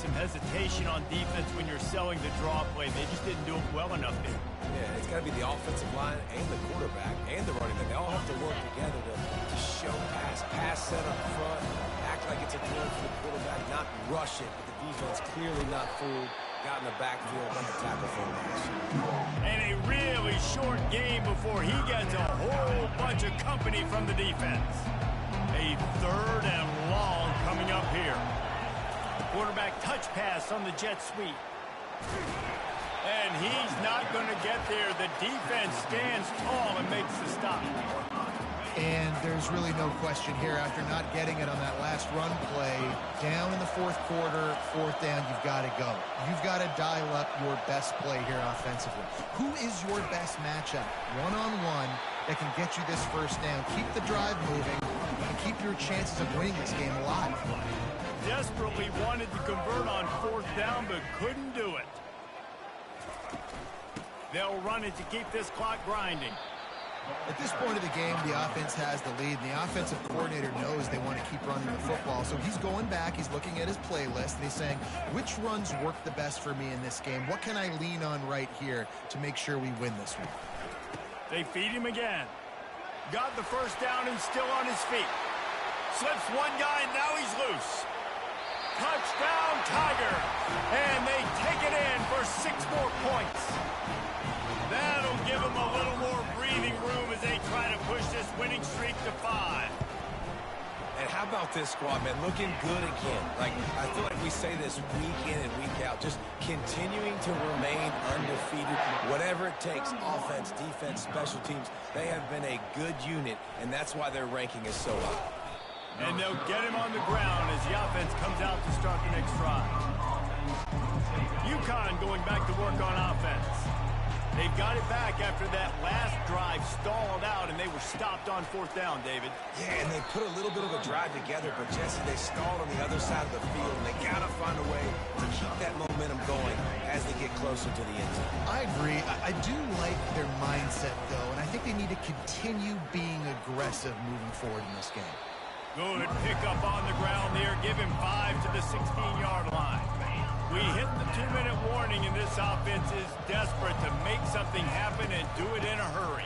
some hesitation on defense when you're selling the draw play. They just didn't do it well enough there. Yeah, it's got to be the offensive line and the quarterback and the running back. They all have to work together to show pass set up front, act like it's a throw for the quarterback, not rush it. But the defense clearly not fooled. Got in the backfield on the tackle for a match. And a really short game before he gets a whole bunch of company from the defense. A A 3rd and long coming up here. Quarterback touch pass on the jet sweep. And he's not going to get there. The defense stands tall and makes the stop. And there's really no question here after not getting it on that last run play. Down in the 4th quarter, 4th down, you've got to go. You've got to dial up your best play here offensively. Who is your best matchup? One-on-one that can get you this 1st down. Keep the drive moving and keep your chances of winning this game alive. Desperately wanted to convert on 4th down, but couldn't do it. They'll run it to keep this clock grinding. At this point of the game, the offense has the lead, and the offensive coordinator knows they want to keep running the football. So he's going back, he's looking at his playlist, and he's saying, which runs work the best for me in this game? What can I lean on right here to make sure we win this one? They feed him again. Got the 1st down and still on his feet. Slips one guy, and now he's loose. Touchdown, Tiger! And they take it in for 6 more points. That'll give them a little more breathing room as they try to push this winning streak to 5. And how about this squad, man? Looking good again. Like, I feel like we say this week in and week out. Just continuing to remain undefeated. Whatever it takes, offense, defense, special teams. They have been a good unit, and that's why their ranking is so high. And they'll get him on the ground as the offense comes out to start the next drive. UConn going back to work on offense. They've got it back after that last drive stalled out, and they were stopped on 4th down, David. Yeah, and they put a little bit of a drive together, but, Jesse, they stalled on the other side of the field, and they got to find a way to keep that momentum going as they get closer to the end zone. I agree. I do like their mindset, though, and I think they need to continue being aggressive moving forward in this game. Good pickup on the ground there. Give him 5 to the 16-yard line. We hit the 2-minute warning, and this offense is desperate to make something happen and do it in a hurry.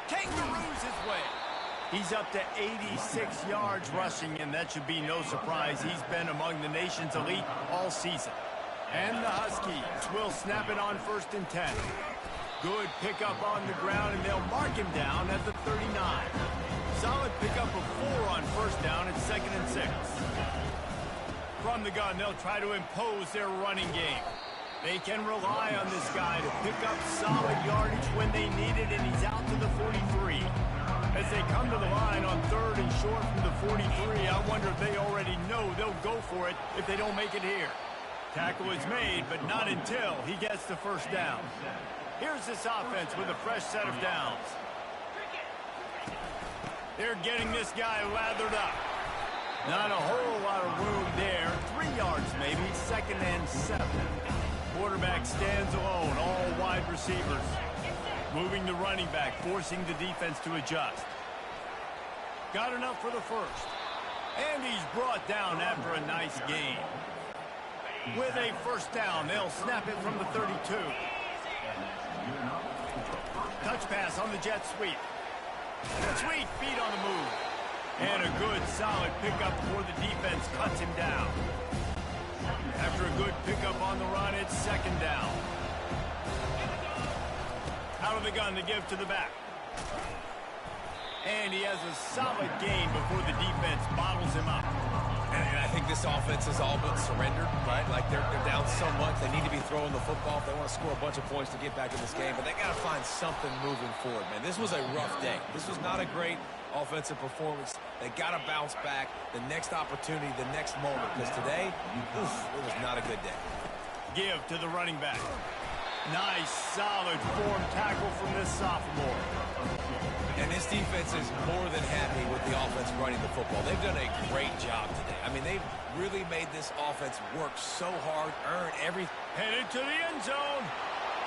Kangaroos his way. He's up to 86 yards rushing, and that should be no surprise. He's been among the nation's elite all season. And the Huskies will snap it on 1st and 10. Good pickup on the ground, and they'll mark him down at the 39. Solid pickup of 4 on 1st down at 2nd and 6. From the gun, they'll try to impose their running game. They can rely on this guy to pick up solid yardage when they need it, and he's out to the 43. As they come to the line on 3rd and short from the 43, I wonder if they already know they'll go for it if they don't make it here. Tackle is made, but not until he gets the 1st down. Here's this offense with a fresh set of downs. They're getting this guy lathered up. Not a whole lot of room there. 3 yards maybe, 2nd and 7. Quarterback stands alone, all wide receivers. Moving the running back, forcing the defense to adjust. Got enough for the 1st. And he's brought down after a nice gain. With a 1st down, they'll snap it from the 32. Touch pass on the jet sweep. Sweet feet on the move. And a good, solid pickup before the defense cuts him down. After a good pickup on the run, it's 2nd down. Out of the gun to give to the back. And he has a solid gain before the defense bottles him up. And I think this offense is all but surrendered, right? Like they're down so much. They need to be throwing the football if they want to score a bunch of points to get back in this game. But they got to find something moving forward, man. This was a rough day. This was not a great offensive performance. They got to bounce back the next opportunity, the next moment. Because today, oof, it was not a good day. Give to the running back. Nice, solid form tackle from this sophomore. And this defense is more than happy with the offense running the football. They've done a great job today. I mean, they've really made this offense work so hard, earn everything. Headed to the end zone.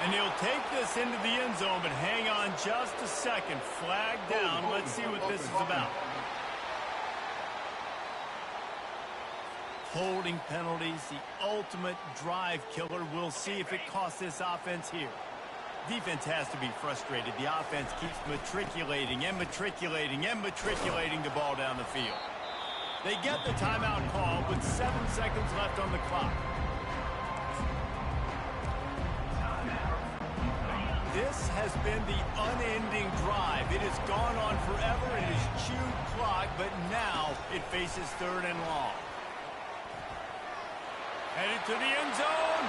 And he'll take this into the end zone, but hang on just a second. Flag down. Let's see what this is about. Holding penalties, the ultimate drive killer. We'll see if it costs this offense here. Defense has to be frustrated. The offense keeps matriculating and matriculating and matriculating the ball down the field. They get the timeout call with 7 seconds left on the clock. This has been the unending drive. It has gone on forever. It has chewed clock, but now it faces third and long. Headed to the end zone.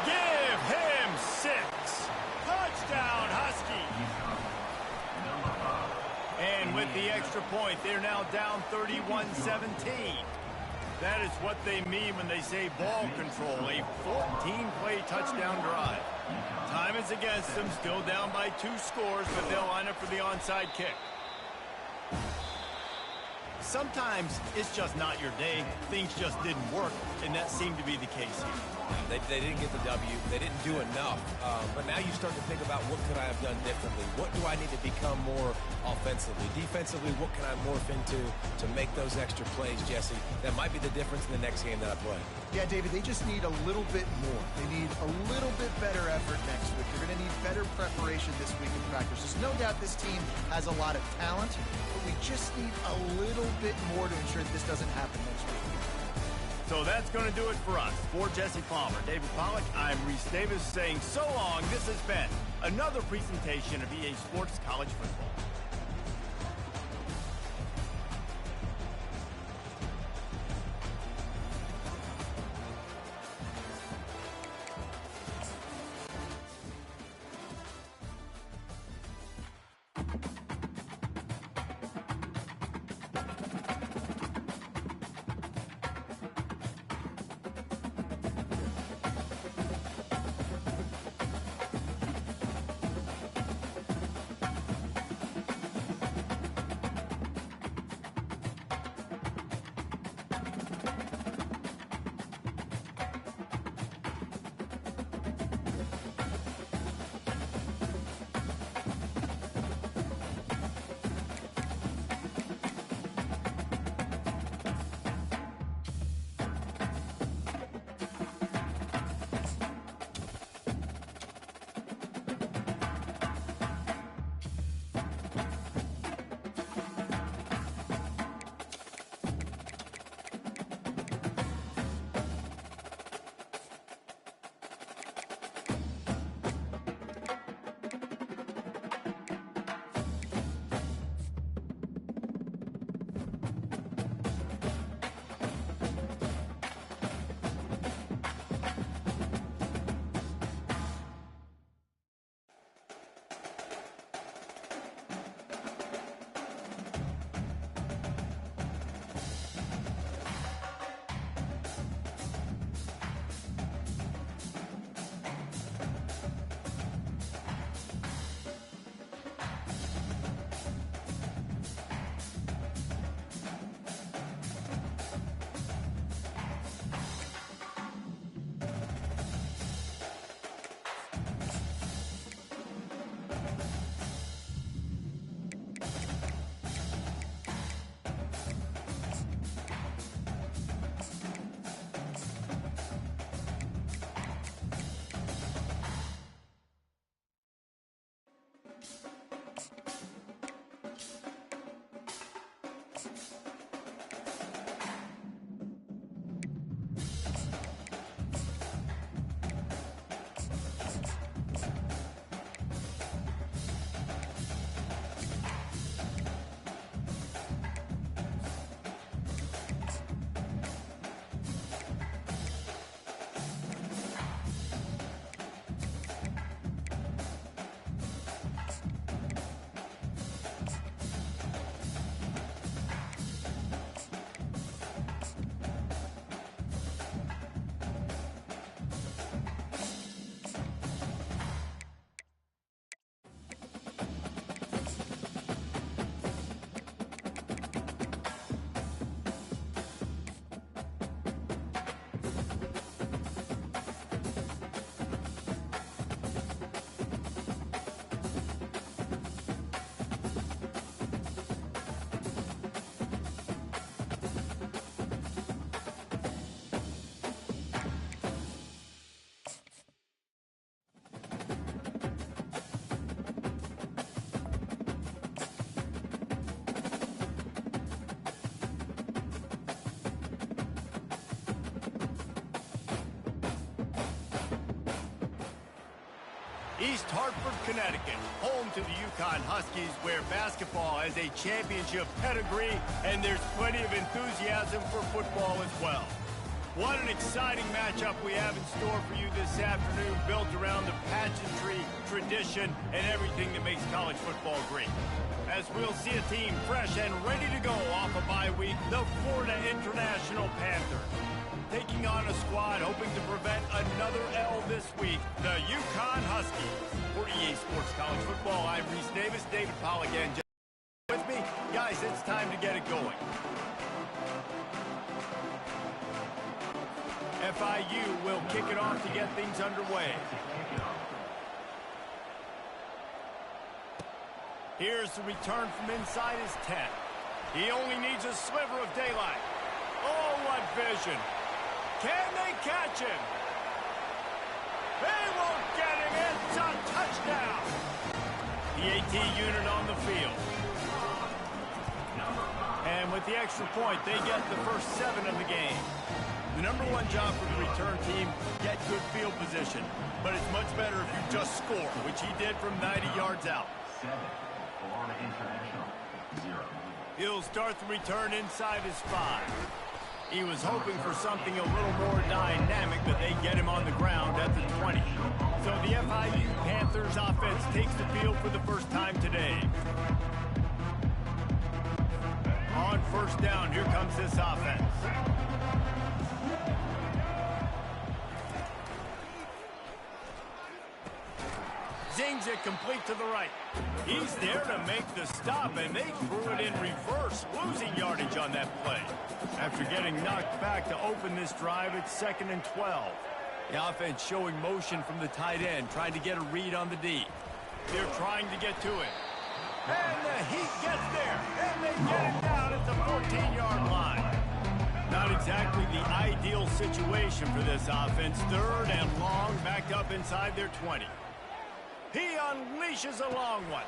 Give him 6. Touchdown, Huskies. And with the extra point, they're now down 31-17. That is what they mean when they say ball control, a 14-play touchdown drive. Time is against them, still down by 2 scores, but they'll line up for the onside kick. Sometimes it's just not your day. Things just didn't work, and that seemed to be the case here. They didn't get the W. They didn't do enough. But now you start to think about what could I have done differently? What do I need to become more offensively? Defensively, what can I morph into to make those extra plays, Jesse? That might be the difference in the next game that I play. Yeah, David, they just need a little bit more. They need a little bit better effort next week. They're going to need better preparation this week in practice. There's no doubt this team has a lot of talent, but we just need a little bit more to ensure that this doesn't happen next week. So that's going to do it for us. For Jesse Palmer, David Pollack, I'm Reese Davis saying so long. This has been another presentation of EA Sports College Football. East Hartford, Connecticut, home to the UConn Huskies, where basketball has a championship pedigree and there's plenty of enthusiasm for football as well. What an exciting matchup we have in store for you this afternoon, built around the pageantry, tradition, and everything that makes college football great. As we'll see a team fresh and ready to go off a bye week, the Florida International Panthers. Taking on a squad hoping to prevent another L this week, the UConn Huskies. For EA Sports College Football, I'm Reese Davis, David Pollack, and with me. Guys, it's time to get it going. FIU will kick it off to get things underway. Here's the return from inside his 10. He only needs a sliver of daylight. Oh, what vision. Can they catch him? They won't get him. It's a touchdown. The AT unit on the field. And with the extra point, they get the first 7 of the game. The #1 job for the return team, get good field position. But it's much better if you just score, which he did from 90 yards out. 7, Florida International, 0. He'll start the return inside his 5. He was hoping for something a little more dynamic, but they get him on the ground at the 20. So the FIU Panthers offense takes the field for the first time today. On first down, here comes this offense. Zings it complete to the right. He's there to make the stop, and they threw it in reverse, losing yardage on that play. After getting knocked back to open this drive, it's 2nd and 12. The offense showing motion from the tight end, trying to get a read on the D. They're trying to get to it. And the Heat gets there, and they get it down at the 14-yard line. Not exactly the ideal situation for this offense. 3rd and long, backed up inside their 20. He unleashes a long one.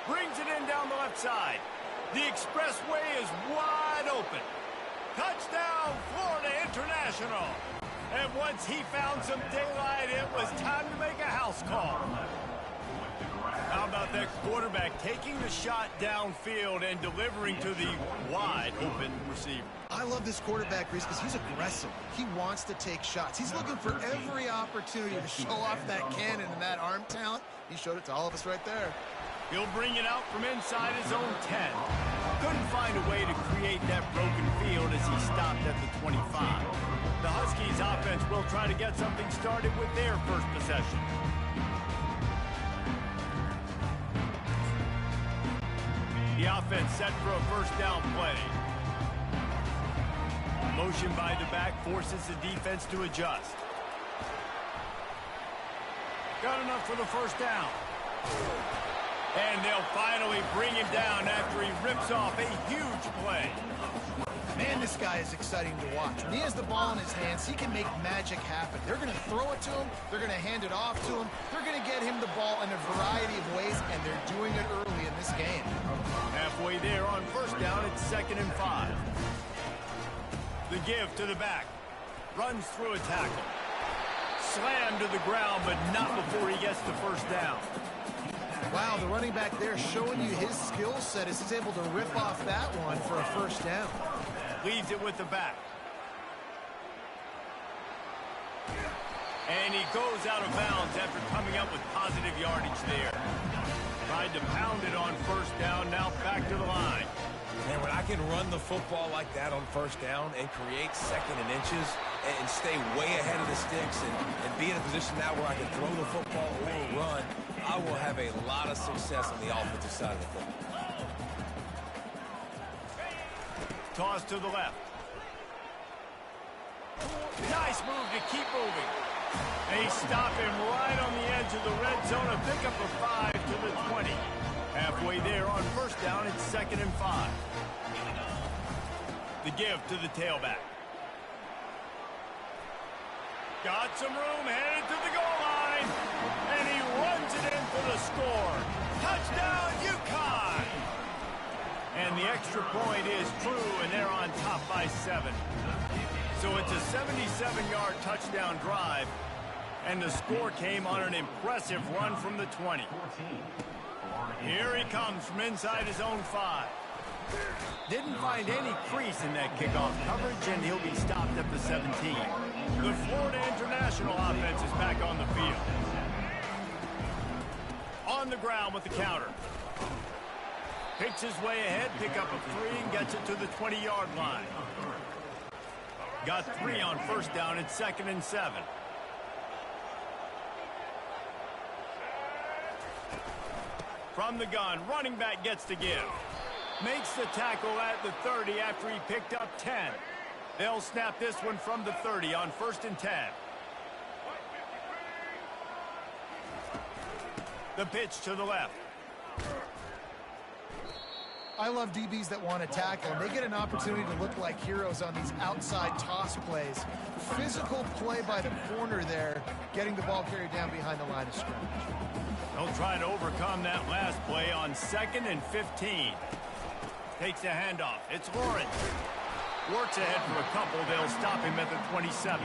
Brings it in down the left side. The expressway is wide open. Touchdown, Florida International. And once he found some daylight, it was time to make a house call. How about that quarterback taking the shot downfield and delivering to the wide open receiver? I love this quarterback, Reese, because he's aggressive. He wants to take shots. He's looking for every opportunity to show off that cannon and that arm talent. He showed it to all of us right there. He'll bring it out from inside his own 10. Couldn't find a way to create that broken field as he stopped at the 25. The Huskies offense will try to get something started with their first possession. The offense set for a first down play. Motion by the back forces the defense to adjust. Got enough for the first down. And they'll finally bring him down after he rips off a huge play. Man, this guy is exciting to watch. When he has the ball in his hands, he can make magic happen. They're going to throw it to him. They're going to hand it off to him. They're going to get him the ball in a variety of ways, and they're doing it early in this game. Halfway there on first down, it's 2nd and 5. The give to the back. Runs through a tackle. Slammed to the ground, but not before he gets the first down. Wow, the running back there showing you his skill set as he's able to rip off that one for a first down. Leaves it with the back. And he goes out of bounds after coming up with positive yardage there. Tried to pound it on first down, now back to the line. Man, when I can run the football like that on first down and create 2nd and inches and stay way ahead of the sticks and be in a position now where I can throw the football or run, I will have a lot of success on the offensive side of the football. Toss to the left. Nice move to keep moving. They stop him right on the edge of the red zone. A pickup of 5 to the 20. Halfway there on first down, it's 2nd and 5. The give to the tailback. Got some room, headed to the goal line. And he runs it in for the score. Touchdown, UConn! And the extra point is true, and they're on top by 7. So it's a 77-yard touchdown drive. And the score came on an impressive run from the 20. Here he comes from inside his own 5. Didn't find any crease in that kickoff coverage, and he'll be stopped at the 17. The Florida International offense is back on the field. On the ground with the counter. Picks his way ahead, pick up a 3, and gets it to the 20-yard line. Got 3 on first down. It's 2nd and 7. From the gun, running back gets to give. Makes the tackle at the 30 after he picked up 10. They'll snap this one from the 30 on 1st and 10. The pitch to the left. I love DBs that want to tackle, and they get an opportunity to look like heroes on these outside toss plays. Physical play by the corner there, getting the ball carried down behind the line of scrimmage. They'll try to overcome that last play on 2nd and 15. Takes a handoff. It's Lawrence. Works ahead for a couple. They'll stop him at the 27.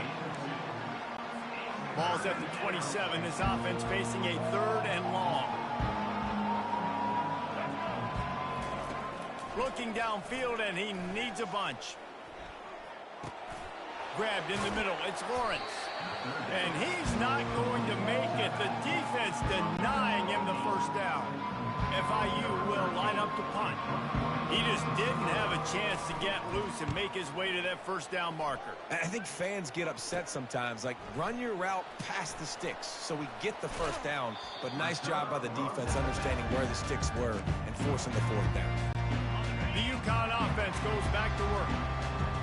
Ball's at the 27. This offense facing a 3rd and long. Looking downfield, and he needs a bunch. Grabbed in the middle. It's Lawrence. And he's not going to make it. The defense denying him the first down. FIU will line up to punt. He just didn't have a chance to get loose and make his way to that first down marker. I think fans get upset sometimes. Like, run your route past the sticks so we get the first down. But nice job by the defense understanding where the sticks were and forcing the 4th down. The UConn offense goes back to work.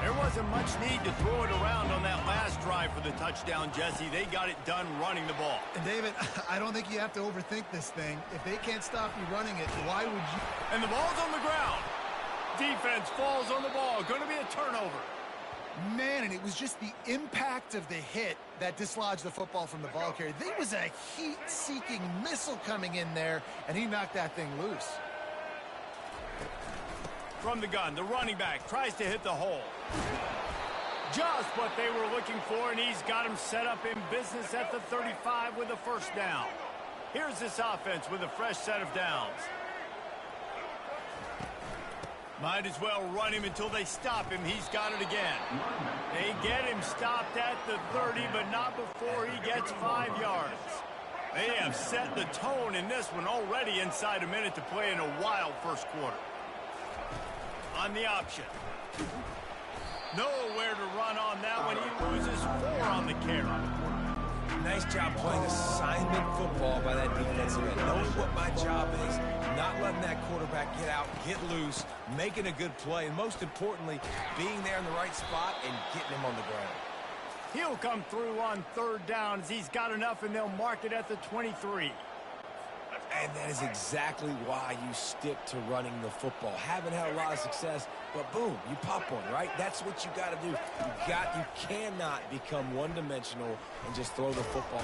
There wasn't much need to throw it around on that last drive for the touchdown, Jesse. They got it done running the ball. And David, I don't think you have to overthink this thing. If they can't stop you running it, why would you? And the ball's on the ground. Defense falls on the ball. Going to be a turnover. Man, and it was just the impact of the hit that dislodged the football from the ball carrier. There was a heat-seeking missile coming in there, and he knocked that thing loose. From the gun, the running back tries to hit the hole. Just what they were looking for, and he's got him set up in business at the 35 with a first down. Here's this offense with a fresh set of downs. Might as well run him until they stop him. He's got it again. They get him stopped at the 30, but not before he gets 5 yards. They have set the tone in this one already inside a minute to play in a wild first quarter. On the option. Nowhere to run on that one. He loses 4 on the carry. Nice job playing assignment football by that defensive end. Knowing what my job is, not letting that quarterback get out, get loose, making a good play, and most importantly, being there in the right spot and getting him on the ground. He'll come through on 3rd down as he's got enough, and they'll mark it at the 23. And that is exactly why you stick to running the football. Haven't had a lot of success, but boom, you pop one, right? That's what you got to do. You cannot become one-dimensional and just throw the football.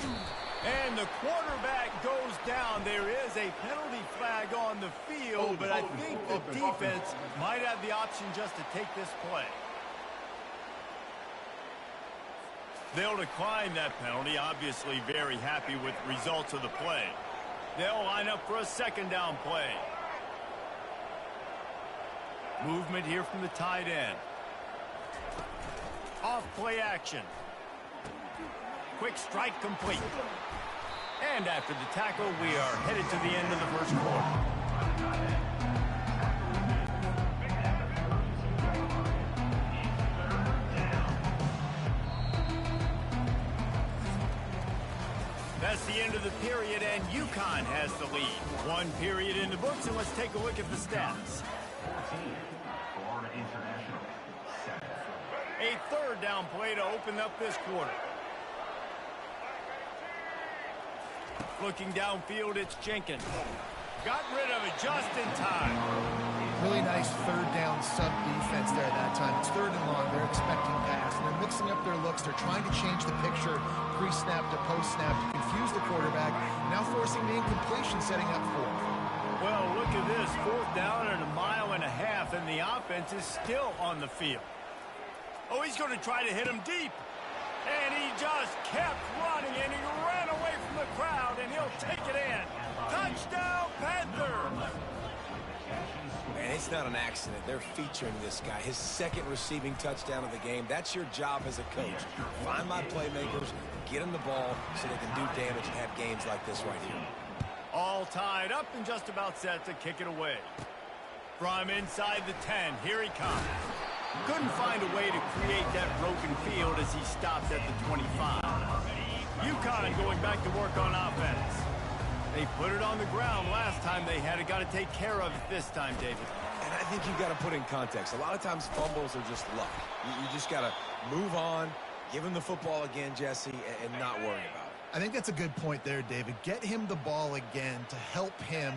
And the quarterback goes down. There is a penalty flag on the field, but I think the defense might have the option just to take this play. They'll decline that penalty, obviously very happy with the results of the play. They'll line up for a 2nd down play. Movement here from the tight end. Off play action. Quick strike complete. And after the tackle, we are headed to the end of the first quarter. That's the end of the period, and UConn has the lead. 1 period in the books, and let's take a look at the stats. 14, Florida International, 7. A 3rd down play to open up this quarter. Looking downfield, it's Jenkins. Got rid of it just in time. Really nice 3rd down sub defense there that time. It's 3rd and long. They're expecting pass, and they're mixing up their looks. They're trying to change the picture pre-snap to post-snap to confuse the quarterback, now forcing the incompletion, setting up 4th. Well, look at this. 4th down and 1.5 miles, and the offense is still on the field. Oh, he's going to try to hit him deep. And he just kept running, and he ran away from the crowd, and he'll take it in. Touchdown, Panthers! Man, it's not an accident. They're featuring this guy. His second receiving touchdown of the game. That's your job as a coach. Find my playmakers, get them the ball so they can do damage and have games like this right here. All tied up and just about set to kick it away. From inside the 10, here he comes. Couldn't find a way to create that broken field as he stopped at the 25. UConn going back to work on offense. They put it on the ground last time they had it. Got to take care of it this time, David. And I think you've got to put in context. A lot of times fumbles are just luck. You just got to move on, give him the football again, Jesse, and not worry about it. I think that's a good point there, David. Get him the ball again to help him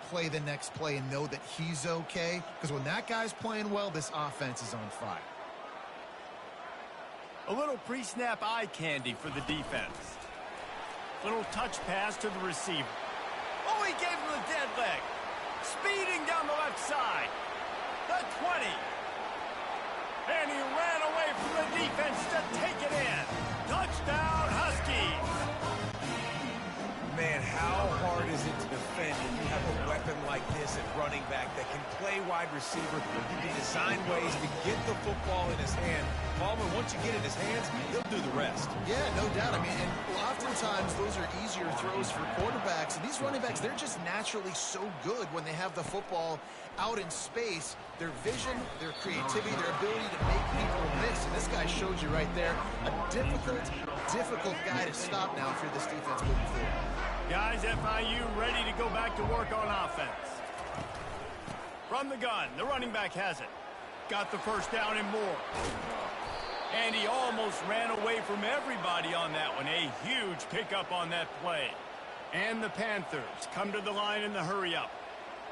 play the next play and know that he's okay. Because when that guy's playing well, this offense is on fire. A little pre-snap eye candy for the defense. Little touch pass to the receiver. Oh, he gave him the dead leg. Speeding down the left side. The 20. And he ran away from the defense to take it in. Touchdown, Huskies. Man, how hard is it to defend when you have a weapon like this at running back that can play wide receiver? You can design ways to get the football in his hand. Palmer, once you get it in his hands, he'll do the rest. Yeah, no doubt. I mean, and oftentimes those are easier throws for quarterbacks. And these running backs, they're just naturally so good when they have the football out in space. Their vision, their creativity, their ability to make people miss. And this guy showed you right there a difficult guy to stop now if you're this defense moving forward. Guys, FIU ready to go back to work on offense. From the gun, the running back has it. Got the first down and more. And he almost ran away from everybody on that one. A huge pickup on that play. And the Panthers come to the line in the hurry-up.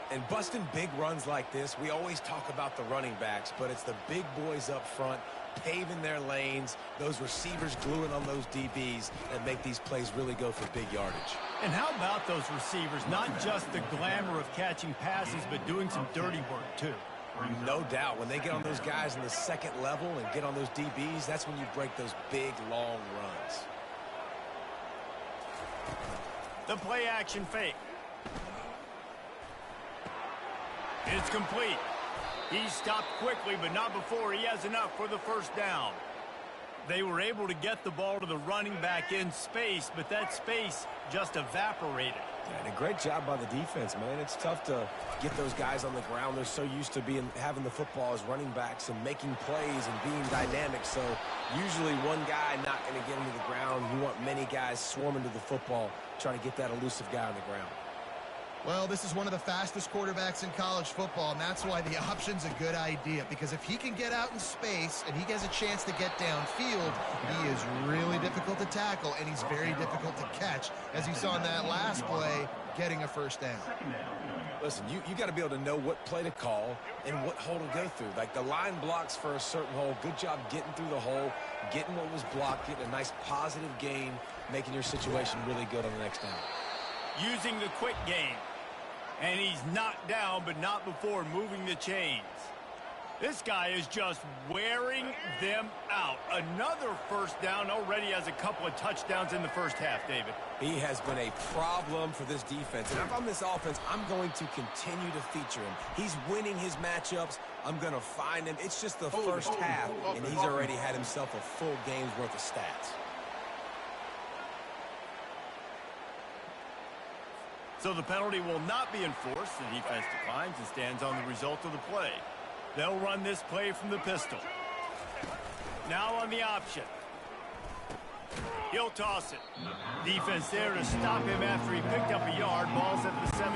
And busting big runs like this, we always talk about the running backs, but it's the big boys up front paving their lanes, those receivers gluing on those DBs that make these plays really go for big yardage. And how about those receivers? Not just the glamour of catching passes, but doing some dirty work, too. No doubt. When they get on those guys in the second level and get on those DBs, that's when you break those big, long runs. The play-action fake. It's complete. He stopped quickly, but not before he has enough for the first down. They were able to get the ball to the running back in space, but that space just evaporated. Yeah, and a great job by the defense, man. It's tough to get those guys on the ground. They're so used to having the football as running backs and making plays and being dynamic. So usually one guy not going to get into the ground. You want many guys swarming to the football, trying to get that elusive guy on the ground. Well, this is one of the fastest quarterbacks in college football, and that's why the option's a good idea. Because if he can get out in space and he has a chance to get downfield, he is really difficult to tackle, and he's very difficult to catch. As you saw in that last play, getting a first down. Listen, you got to be able to know what play to call and what hole to go through. Like the line blocks for a certain hole. Good job getting through the hole, getting what was blocked, getting a nice positive gain, making your situation really good on the next down. Using the quick game. And he's knocked down, but not before moving the chains. This guy is just wearing them out. Another first down, already has a couple of touchdowns in the first half, David. He has been a problem for this defense. And if I'm this offense, I'm going to continue to feature him. He's winning his matchups. I'm going to find him. It's just the first half, and he's already had himself a full game's worth of stats. So the penalty will not be enforced. The defense declines and stands on the result of the play. They'll run this play from the pistol. Now on the option. He'll toss it. Defense there to stop him after he picked up a yard. Ball's at the 17.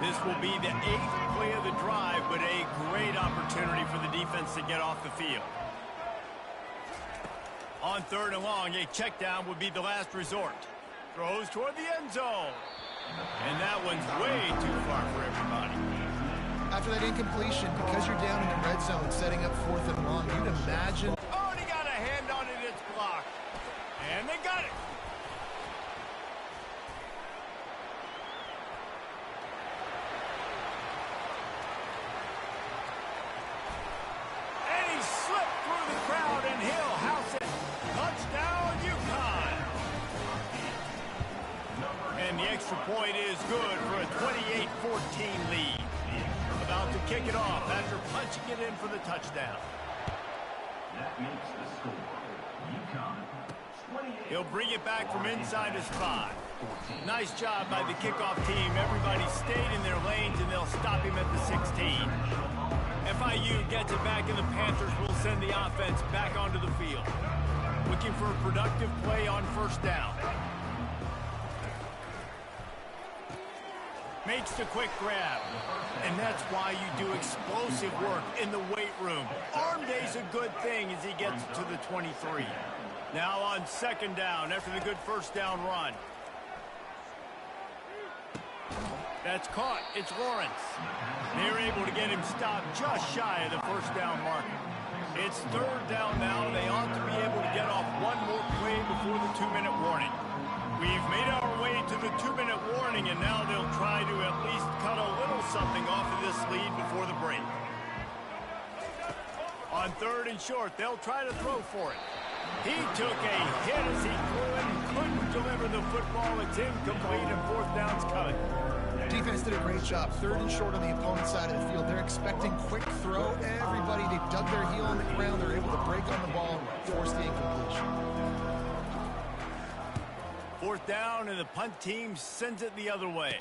This will be the 8th play of the drive, but a great opportunity for the defense to get off the field. On 3rd and long, a check down would be the last resort. Throws toward the end zone. And that one's way too far for everybody. After that incompletion, because you're down in the red zone, setting up 4th and long, you'd imagine. Oh, they got a hand on it. It's blocked. And they got it. And he slipped through the crowd, and he'll house it. extra point is good for a 28-14 lead. About to kick it off after punching it in for the touchdown. That makes the score. UConn, 28. He'll bring it back from inside his 5. Nice job by the kickoff team. Everybody stayed in their lanes, and they'll stop him at the 16. FIU gets it back, and the Panthers will send the offense back onto the field. Looking for a productive play on first down. Makes the quick grab. And that's why you do explosive work in the weight room. Arm day's a good thing as he gets to the 23. Now on second down after the good first down run. That's caught. It's Lawrence. They're able to get him stopped just shy of the first down marker. It's third down now. They ought to be able to get off one more play before the 2-minute warning. We've made our way to the 2-minute warning, and now they'll try to at least cut a little something off of this lead before the break. On third and short, they'll try to throw for it. He took a hit as he threw it and couldn't deliver the football. It's incomplete, and fourth down's coming. Defense did a great job. Third and short on the opponent's side of the field. They're expecting quick throw. Everybody, they dug their heel on the ground. They're able to break on the ball and force the incompletion. Fourth down, and the punt team sends it the other way.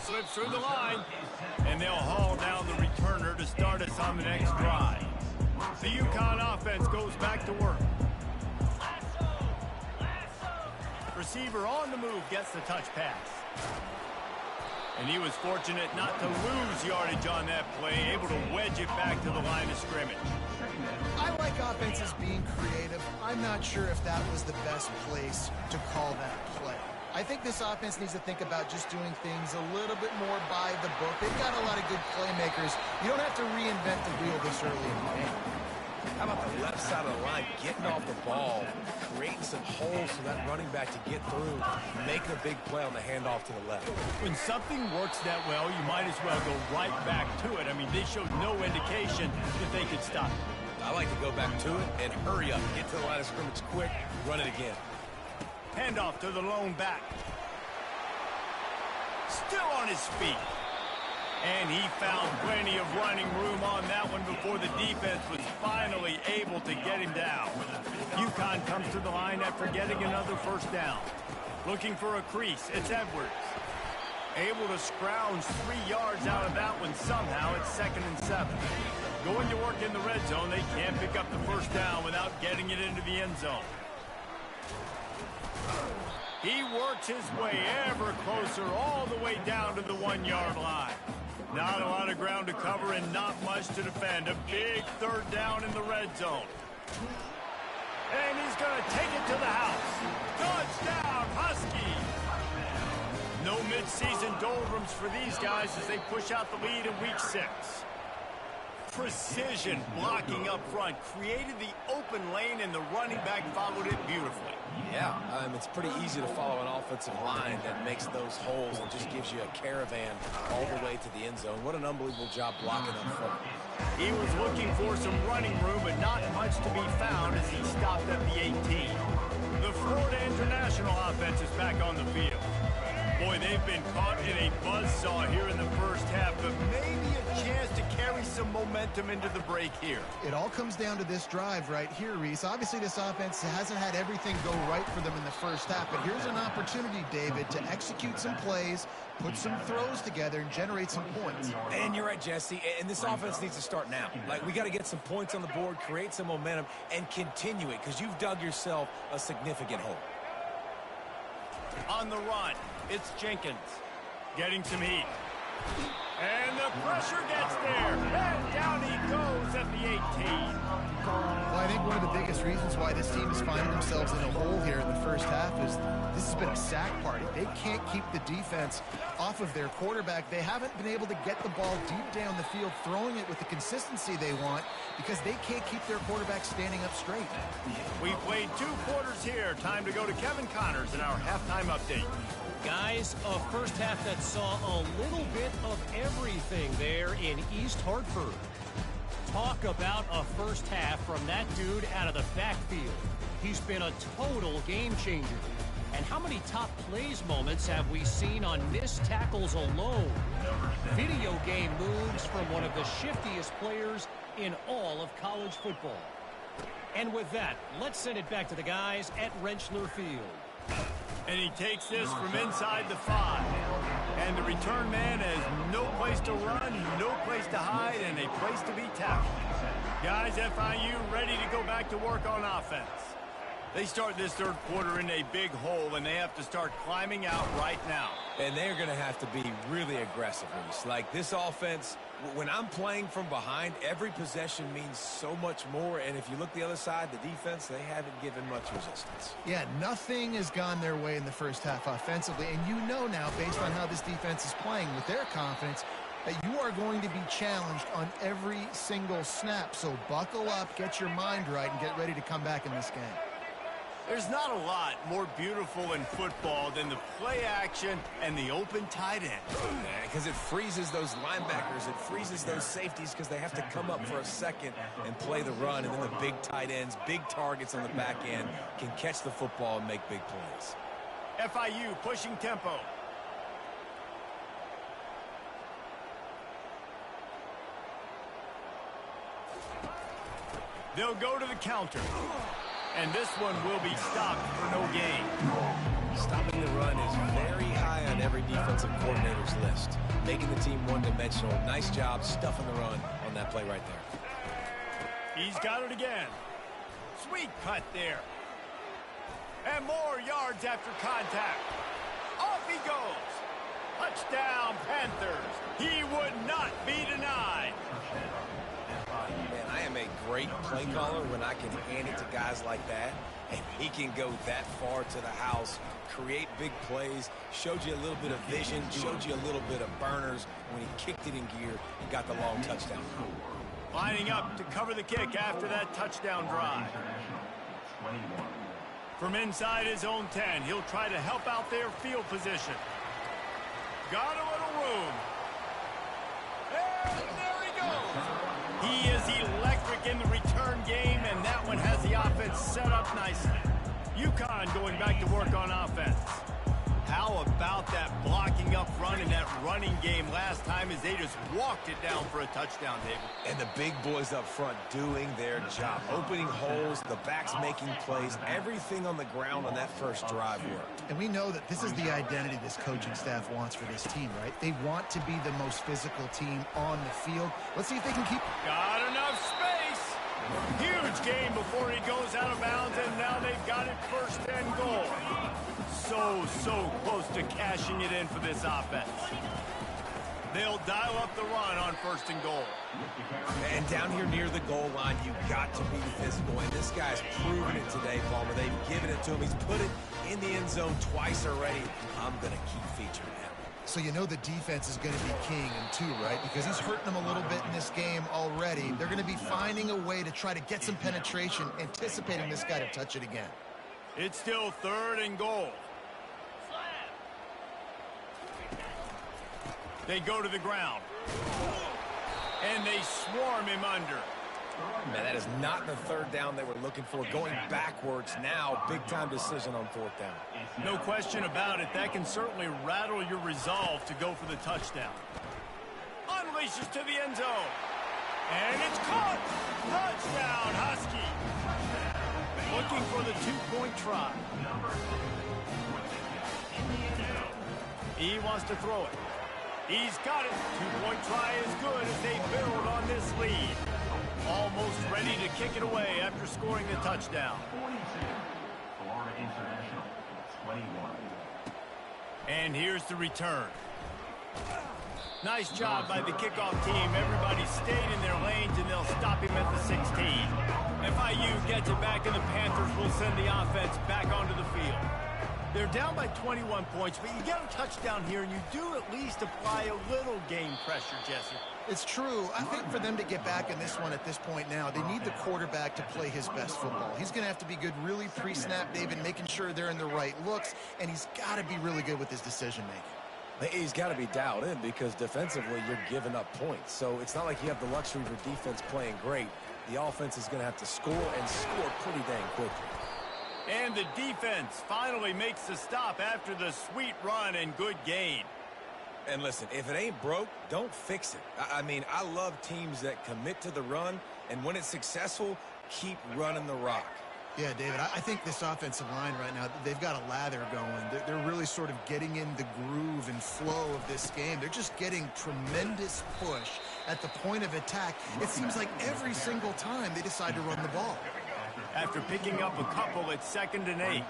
Slips through the line, and they'll haul down the returner to start us on the next drive. The UConn offense goes back to work. Receiver on the move gets the touch pass. And he was fortunate not to lose yardage on that play, able to wedge it back to the line of scrimmage. I like offenses being creative. I'm not sure if that was the best place to call that play. I think this offense needs to think about just doing things a little bit more by the book. They've got a lot of good playmakers. You don't have to reinvent the wheel this early in the game. How about the left side of the line, getting off the ball, creating some holes for that running back to get through, making a big play on the handoff to the left. When something works that well, you might as well go right back to it. I mean, they showed no indication that they could stop it. I like to go back to it and hurry up, get to the line of scrimmage quick, run it again. Handoff to the lone back. Still on his feet. And he found plenty of running room on that one before the defense was finally able to get him down. UConn comes to the line after getting another first down. Looking for a crease, it's Edwards. Able to scrounge 3 yards out of that one somehow. It's 2nd and 7. Going to work in the red zone, they can't pick up the first down without getting it into the end zone. He works his way ever closer all the way down to the 1-yard line. Not a lot of ground to cover and not much to defend. A big third down in the red zone. And he's going to take it to the house. Touchdown, Huskies! No mid-season doldrums for these guys as they push out the lead in week 6. Precision blocking up front created the open lane, and the running back followed it beautifully. Yeah, it's pretty easy to follow an offensive line that makes those holes and just gives you a caravan all the way to the end zone. What an unbelievable job blocking up front. He was looking for some running room, but not much to be found as he stopped at the 18. The Florida International offense is back on the field. Boy, they've been caught in a buzzsaw here in the first half, but maybe a chance to carry some momentum into the break here. It all comes down to this drive right here, Reese. Obviously, this offense hasn't had everything go right for them in the first half, but here's an opportunity, David, to execute some plays, put some throws together, and generate some points. And you're right, Jesse, and this offense needs to start now. Like, we got to get some points on the board, create some momentum, and continue it, because you've dug yourself a significant hole. On the run, it's Jenkins getting some heat. And the pressure gets there. And down he goes at the 18. Well, I think one of the biggest reasons why this team is finding themselves in a hole here in the first half is this has been a sack party. They can't keep the defense off of their quarterback. They haven't been able to get the ball deep down the field, throwing it with the consistency they want because they can't keep their quarterback standing up straight. We played 2 quarters here. Time to go to Kevin Connors in our halftime update. Guys, a first half that saw a little bit of everything there in East Hartford. Talk about a first half from that dude out of the backfield. He's been a total game changer. And How many top plays moments have we seen on missed tackles alone? Video game moves from one of the shiftiest players in all of college football. And with that, let's send it back to the guys at Rentschler Field. And he takes this from inside the 5. And the return man has no place to run, no place to hide, and a place to be tackled. Guys, FIU ready to go back to work on offense. They start this third quarter in a big hole, and they have to start climbing out right now. And they're going to have to be really aggressive, Reese. Like this offense, when I'm playing from behind, every possession means so much more. And if you look the other side, the defense, they haven't given much resistance. Yeah, nothing has gone their way in the first half offensively. And you know now, based on how this defense is playing with their confidence, that you are going to be challenged on every single snap. So buckle up, get your mind right, and get ready to come back in this game. There's not a lot more beautiful in football than the play action and the open tight end. Because it freezes those linebackers, it freezes those safeties because they have to come up for a second and play the run, and then the big tight ends, big targets on the back end can catch the football and make big plays. FIU pushing tempo. They'll go to the counter. And this one will be stopped for no gain. Stopping the run is very high on every defensive coordinator's list. Making the team one-dimensional. Nice job stuffing the run on that play right there. He's got it again. Sweet cut there. And more yards after contact. Off he goes. Touchdown, Panthers. He would not be denied. Man, I am a great play caller when I can hand it to guys like that. And he can go that far to the house, create big plays, showed you a little bit of vision, showed you a little bit of burners when he kicked it in gear and got the long touchdown. Lining up to cover the kick after that touchdown drive. From inside his own 10, he'll try to help out their field position. Got a little room. And there he goes. He is electric in the return game, and that one has the offense set up nicely. UConn going back to work on offense. How about that blocking up front and that running game last time as they just walked it down for a touchdown, David? And the big boys up front doing their job. Opening holes, the backs making plays, everything on the ground on that first drive worked. And we know that this is the identity this coaching staff wants for this team, right? They want to be the most physical team on the field. Let's see if they can keep... Got enough space. Huge game before he goes out of bounds, and now they've got it first and goal. So close to cashing it in for this offense. They'll dial up the run on first and goal. And down here near the goal line, you got to be physical. And this guy's proven it today, Palmer. They've given it to him. He's put it in the end zone twice already. I'm going to keep featuring him. So you know the defense is going to be king in two, right? Because he's hurting them a little bit in this game already. They're going to be finding a way to try to get some penetration, anticipating this guy to touch it again. It's still third and goal. They go to the ground. And they swarm him under. Man, that is not the third down they were looking for. Going backwards now, big-time decision on fourth down. No question about it. That can certainly rattle your resolve to go for the touchdown. Unleashes to the end zone. And it's caught. Touchdown, Husky. Looking for the two-point try. He wants to throw it. He's got it. Two-point try is good as they build on this lead. Almost ready to kick it away after scoring the touchdown. 42, Florida International, 21. And here's the return. Nice job by the kickoff team. Everybody stayed in their lanes, and they'll stop him at the 16. FIU gets it back, and the Panthers will send the offense back onto the field. They're down by 21 points, but you get a touchdown here, and you do at least apply a little game pressure, Jesse. It's true. I think for them to get back in this one at this point now, they need the quarterback to play his best football. He's going to have to be good really pre-snap, David, making sure they're in the right looks, and he's got to be really good with his decision-making. He's got to be dialed in because defensively you're giving up points. So it's not like you have the luxury of your defense playing great. The offense is going to have to score and score pretty dang quickly. And the defense finally makes the stop after the sweet run and good gain. And listen, if it ain't broke, don't fix it. I mean, I love teams that commit to the run, and when it's successful, keep running the rock. Yeah, David, I think this offensive line right now, they've got a lather going. They're really sort of getting in the groove and flow of this game. They're just getting tremendous push at the point of attack. It seems like every single time they decide to run the ball. After picking up a couple, it's 2nd and 8.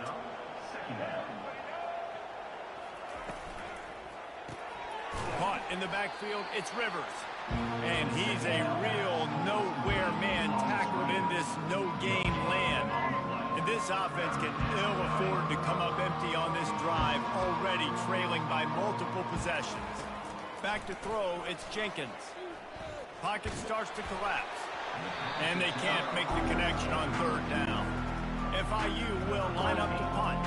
Caught in the backfield, it's Rivers. And he's a real nowhere man tackled in this no-gain land. And this offense can ill afford to come up empty on this drive, already trailing by multiple possessions. Back to throw, it's Jenkins. Pocket starts to collapse. And they can't make the connection on 3rd down. FIU will line up to punt.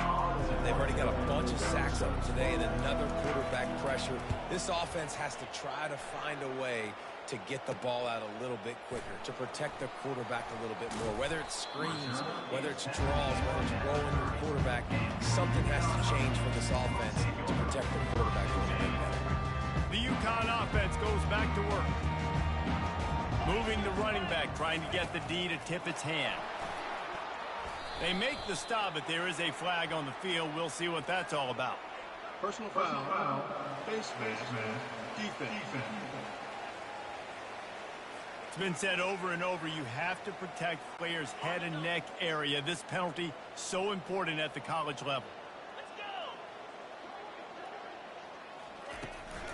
They've already got a bunch of sacks up today and another quarterback pressure. This offense has to try to find a way to get the ball out a little bit quicker, to protect the quarterback a little bit more. Whether it's screens, whether it's draws, whether it's rolling your quarterback, something has to change for this offense to protect the quarterback a little bit better. The UConn offense goes back to work. Moving the running back, trying to get the D to tip its hand. They make the stop, but there is a flag on the field. We'll see what that's all about. Personal foul. Baseman. Defense. It's been said over and over, you have to protect players' head and neck area. This penalty, so important at the college level.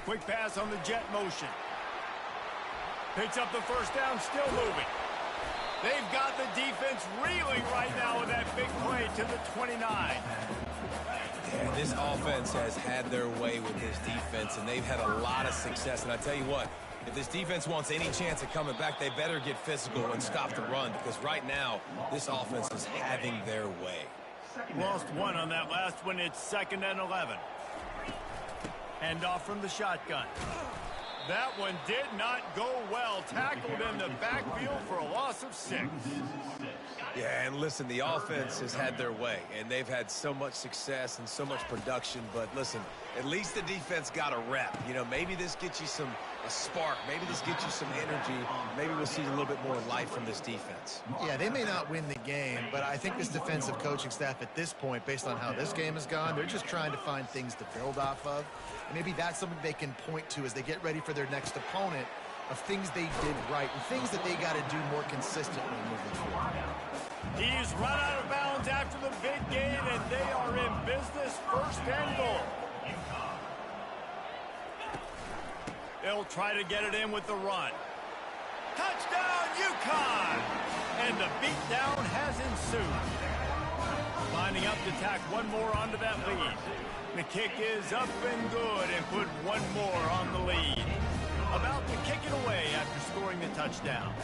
Quick pass on the jet motion. Picks up the 1st down, still moving. They've got the defense reeling right now with that big play to the 29. Yeah, this offense has had their way with this defense, and they've had a lot of success. And I tell you what, if this defense wants any chance of coming back, they better get physical and stop the run, because right now, this offense is having their way. Lost one on that last one. It's 2nd and 11. Hand off from the shotgun. That one did not go well. Tackled in the backfield for a loss of 6. Yeah, and listen, the offense has had their way, and they've had so much success and so much production. But listen, at least the defense got a rep. You know, maybe this gets you a spark. Maybe this gets you some energy. Maybe we'll see a little bit more life from this defense. Yeah, they may not win the game, but I think this defensive coaching staff at this point, based on how this game has gone, they're just trying to find things to build off of. And maybe that's something they can point to as they get ready for their next opponent, of things they did right and things that they got to do more consistently moving forward. He's run out of bounds after the big gain, and they are in business. 1st and goal. They'll try to get it in with the run. Touchdown, UConn! And the beatdown has ensued. Lining up to tack one more onto that lead. The kick is up and good and put one more on the lead. About to kick it away after scoring the touchdown.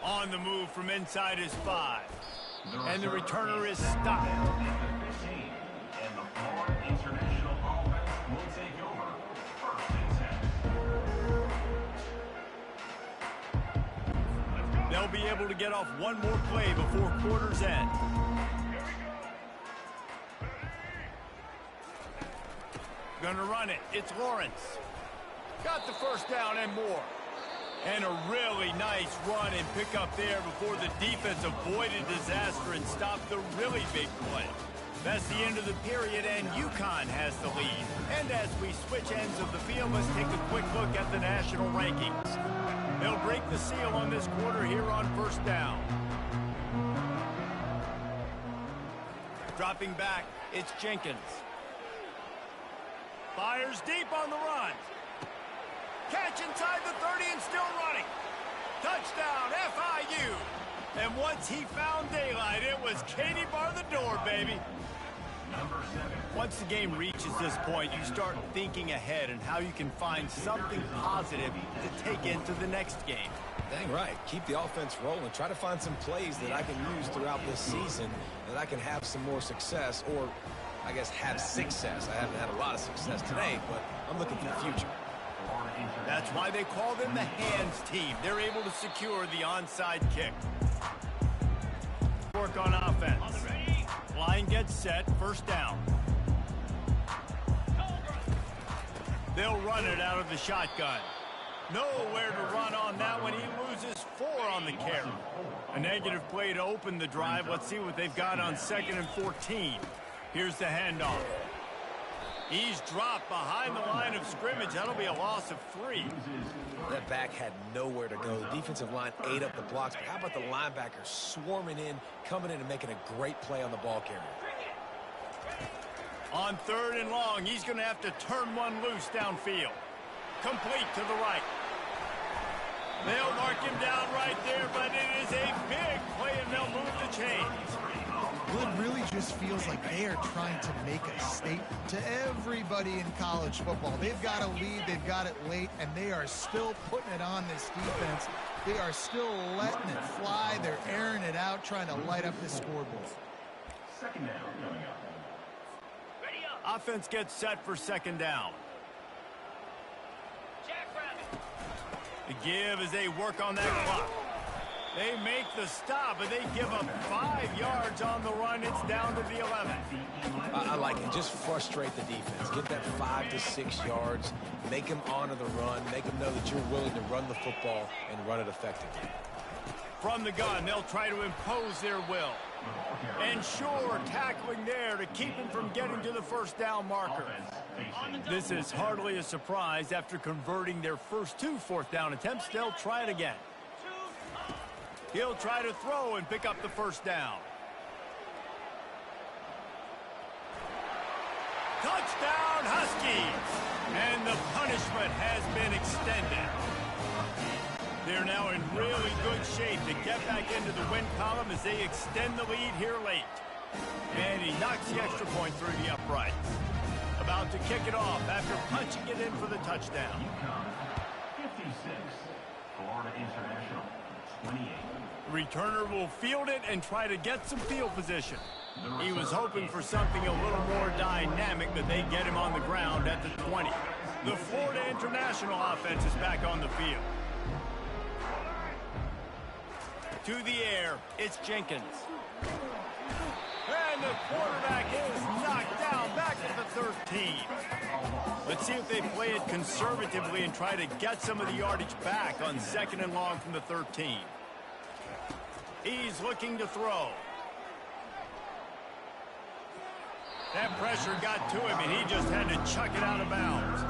On the move from inside his 5. And the returner is stopped. And the Florida International offense will take over 1st and 10. They'll be able to get off one more play before quarter's end. Gonna run it. It's Lawrence. Got the 1st down and more. And a really nice run and pick up there before the defense avoided disaster and stopped the really big play. That's the end of the period, and UConn has the lead. And as we switch ends of the field, let's take a quick look at the national rankings. They'll break the seal on this quarter here on 1st down. Dropping back, it's Jenkins. Fires deep on the run. Catch inside the 30 and still running. Touchdown, FIU. And once he found daylight, it was Katie bar the door, baby. Once the game reaches this point, you start thinking ahead and how you can find something positive to take into the next game. Dang right. Keep the offense rolling. Try to find some plays that I can use throughout this season that I can have some more success, or I guess, have success. I haven't had a lot of success today, but I'm looking for the future. That's why they call them the hands team. They're able to secure the onside kick. Work on offense. Line gets set, first down. They'll run it out of the shotgun. Nowhere to run on that when he loses 4 on the carry. A negative play to open the drive. Let's see what they've got on 2nd and 14. Here's the handoff. He's dropped behind the line of scrimmage. That'll be a loss of 3. That back had nowhere to go. The defensive line ate up the blocks. But how about the linebacker swarming in, coming in and making a great play on the ball carrier? On 3rd and long, he's going to have to turn one loose downfield. Complete to the right. They'll mark him down right there, but it is a big play, and they'll move the chains. Well, it really just feels like they are trying to make a statement to everybody in college football. They've got a lead, they've got it late, and they are still putting it on this defense. They are still letting it fly. They're airing it out, trying to light up this scoreboard. Second down coming up. Offense gets set for 2nd down. The give as they work on that clock. They make the stop, but they give up 5 yards on the run. It's down to the 11. I like it. Just frustrate the defense. Get that 5 to 6 yards. Make them honor the run. Make them know that you're willing to run the football and run it effectively. From the gun, they'll try to impose their will. And sure, tackling there to keep him from getting to the 1st down marker. This is hardly a surprise. After converting their first 2 4th down attempts, they'll try it again. He'll try to throw and pick up the 1st down. Touchdown, Huskies! And the punishment has been extended. They're now in really good shape to get back into the win column as they extend the lead here late. And he knocks the extra point through the uprights. About to kick it off after punching it in for the touchdown. UConn, 56. Florida International, 28. Returner will field it and try to get some field position. He was hoping for something a little more dynamic, but they get him on the ground at the 20. The Florida International offense is back on the field. To the air, it's Jenkins. And the quarterback is knocked down back at the 13. Let's see if they play it conservatively and try to get some of the yardage back on 2nd and long from the 13. He's looking to throw. That pressure got to him, and he just had to chuck it out of bounds.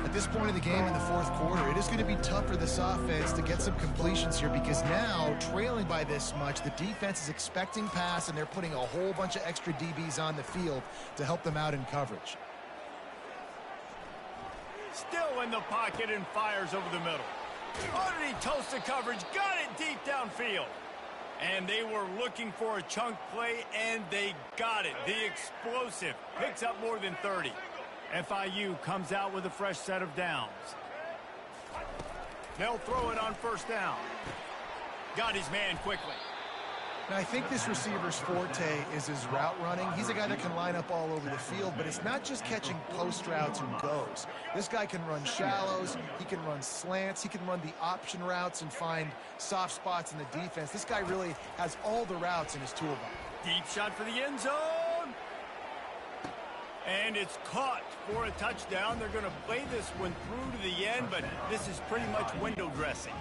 At this point in the game in the 4th quarter, it is going to be tough for this offense to get some completions here because now, trailing by this much, the defense is expecting pass, and they're putting a whole bunch of extra DBs on the field to help them out in coverage. Still in the pocket and fires over the middle. Oh, did he toast the coverage? Got it deep downfield. And they were looking for a chunk play, and they got it. The explosive picks up more than 30. FIU comes out with a fresh set of downs. They'll throw it on 1st down. Got his man quickly. Now, I think this receiver's forte is his route running. He's a guy that can line up all over the field, but it's not just catching post routes and goes. This guy can run shallows, he can run slants, he can run the option routes and find soft spots in the defense. This guy really has all the routes in his toolbox. Deep shot for the end zone. And it's caught for a touchdown. They're going to play this one through to the end, but this is pretty much window dressing.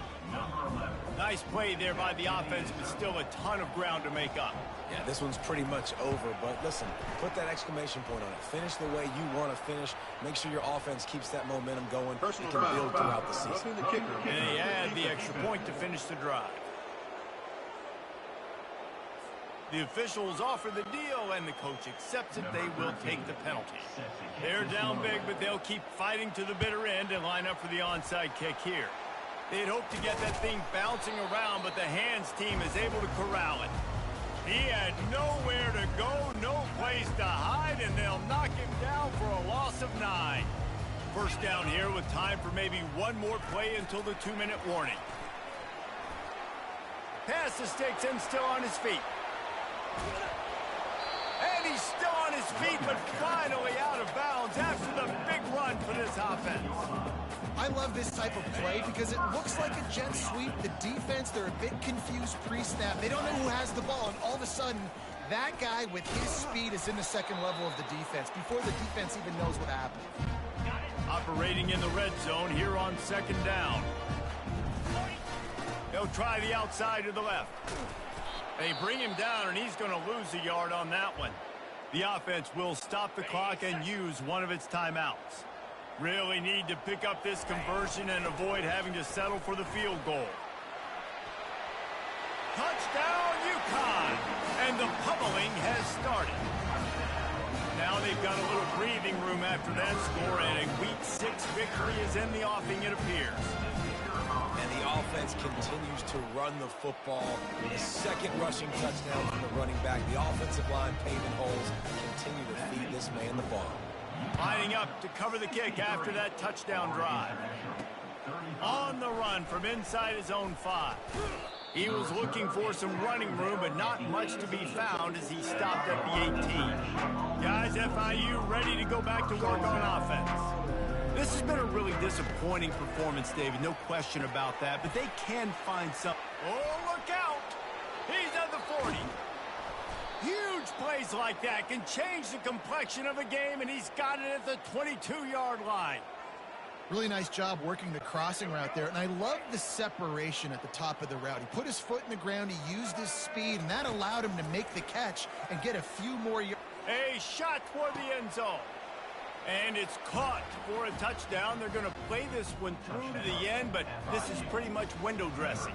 Nice play there by the offense, but still a ton of ground to make up. Yeah, this one's pretty much over, but listen, put that exclamation point on it. Finish the way you want to finish. Make sure your offense keeps that momentum going. It can build throughout the season. And they add the extra point to finish the drive. The officials offer the deal, and the coach accepts it. They will take the penalty. They're down big, but they'll keep fighting to the bitter end and line up for the onside kick here. They'd hope to get that thing bouncing around, but the hands team is able to corral it. He had nowhere to go, no place to hide, and they'll knock him down for a loss of 9. 1st down here with time for maybe one more play until the 2-minute warning. Pass to Sticks and still on his feet. And he's still on his his feet, but finally out of bounds after the big run for this offense. I love this type of play because it looks like a jet sweep. The defense, they're a bit confused pre-snap. They don't know who has the ball, and all of a sudden, that guy with his speed is in the second level of the defense before the defense even knows what happened. Operating in the red zone here on second down. They'll try the outside to the left. They bring him down, and he's going to lose a yard on that one. The offense will stop the clock and use one of its timeouts. Really need to pick up this conversion and avoid having to settle for the field goal. Touchdown, UConn! And the pummeling has started. Now they've got a little breathing room after that score, and a Week 6 victory is in the offing, it appears. And the offense continues to run the football. A second rushing touchdown from the running back. The offensive line paving holes continue to feed this man the ball. Lining up to cover the kick after that touchdown drive. On the run from inside his own 5. He was looking for some running room, but not much to be found as he stopped at the 18. Guys, FIU ready to go back to work on offense. This has been a really disappointing performance, David, no question about that, but they can find some. Oh, look out! He's at the 40. Huge plays like that can change the complexion of a game, and he's got it at the 22-yard line. Really nice job working the crossing route there, and I love the separation at the top of the route. He put his foot in the ground, he used his speed, and that allowed him to make the catch and get a few more yards. A shot for the end zone. And it's caught for a touchdown. They're going to play this one through to the end, but this is pretty much window dressing.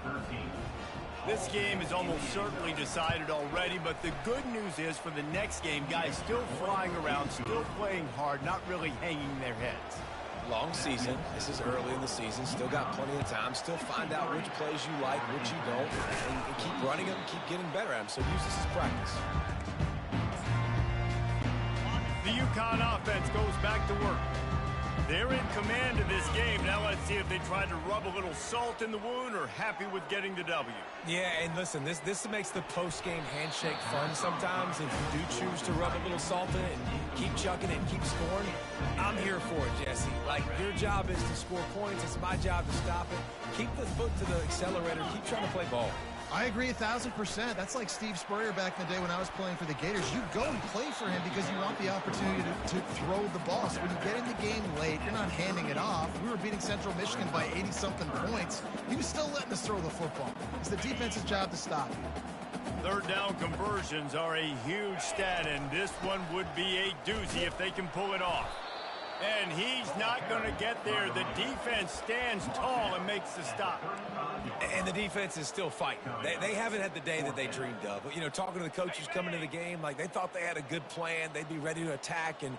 This game is almost certainly decided already, but the good news is for the next game, guys still flying around, still playing hard, not really hanging their heads. Long season. This is early in the season. Still got plenty of time. Still find out which plays you like, which you don't, and keep running them, keep getting better at them. So use this as practice. The UConn offense goes back to work. They're in command of this game. Now let's see if they try to rub a little salt in the wound or happy with getting the W. Yeah, and listen, this makes the post-game handshake fun sometimes. If you do choose to rub a little salt in it and keep chucking it and keep scoring, I'm here for it, Jesse. Like, your job is to score points. It's my job to stop it. Keep the foot to the accelerator. Keep trying to play ball. I agree 1,000%. That's like Steve Spurrier back in the day when I was playing for the Gators. You go and play for him because you want the opportunity to throw the ball. So when you get in the game late, you're not handing it off. We were beating Central Michigan by 80-something points. He was still letting us throw the football. It's the defense's job to stop him. Third down conversions are a huge stat, and this one would be a doozy if they can pull it off. And he's not going to get there. The defense stands tall and makes the stop. And the defense is still fighting. They haven't had the day that they dreamed of. You know, talking to the coaches coming to the game, like they thought they had a good plan. They'd be ready to attack and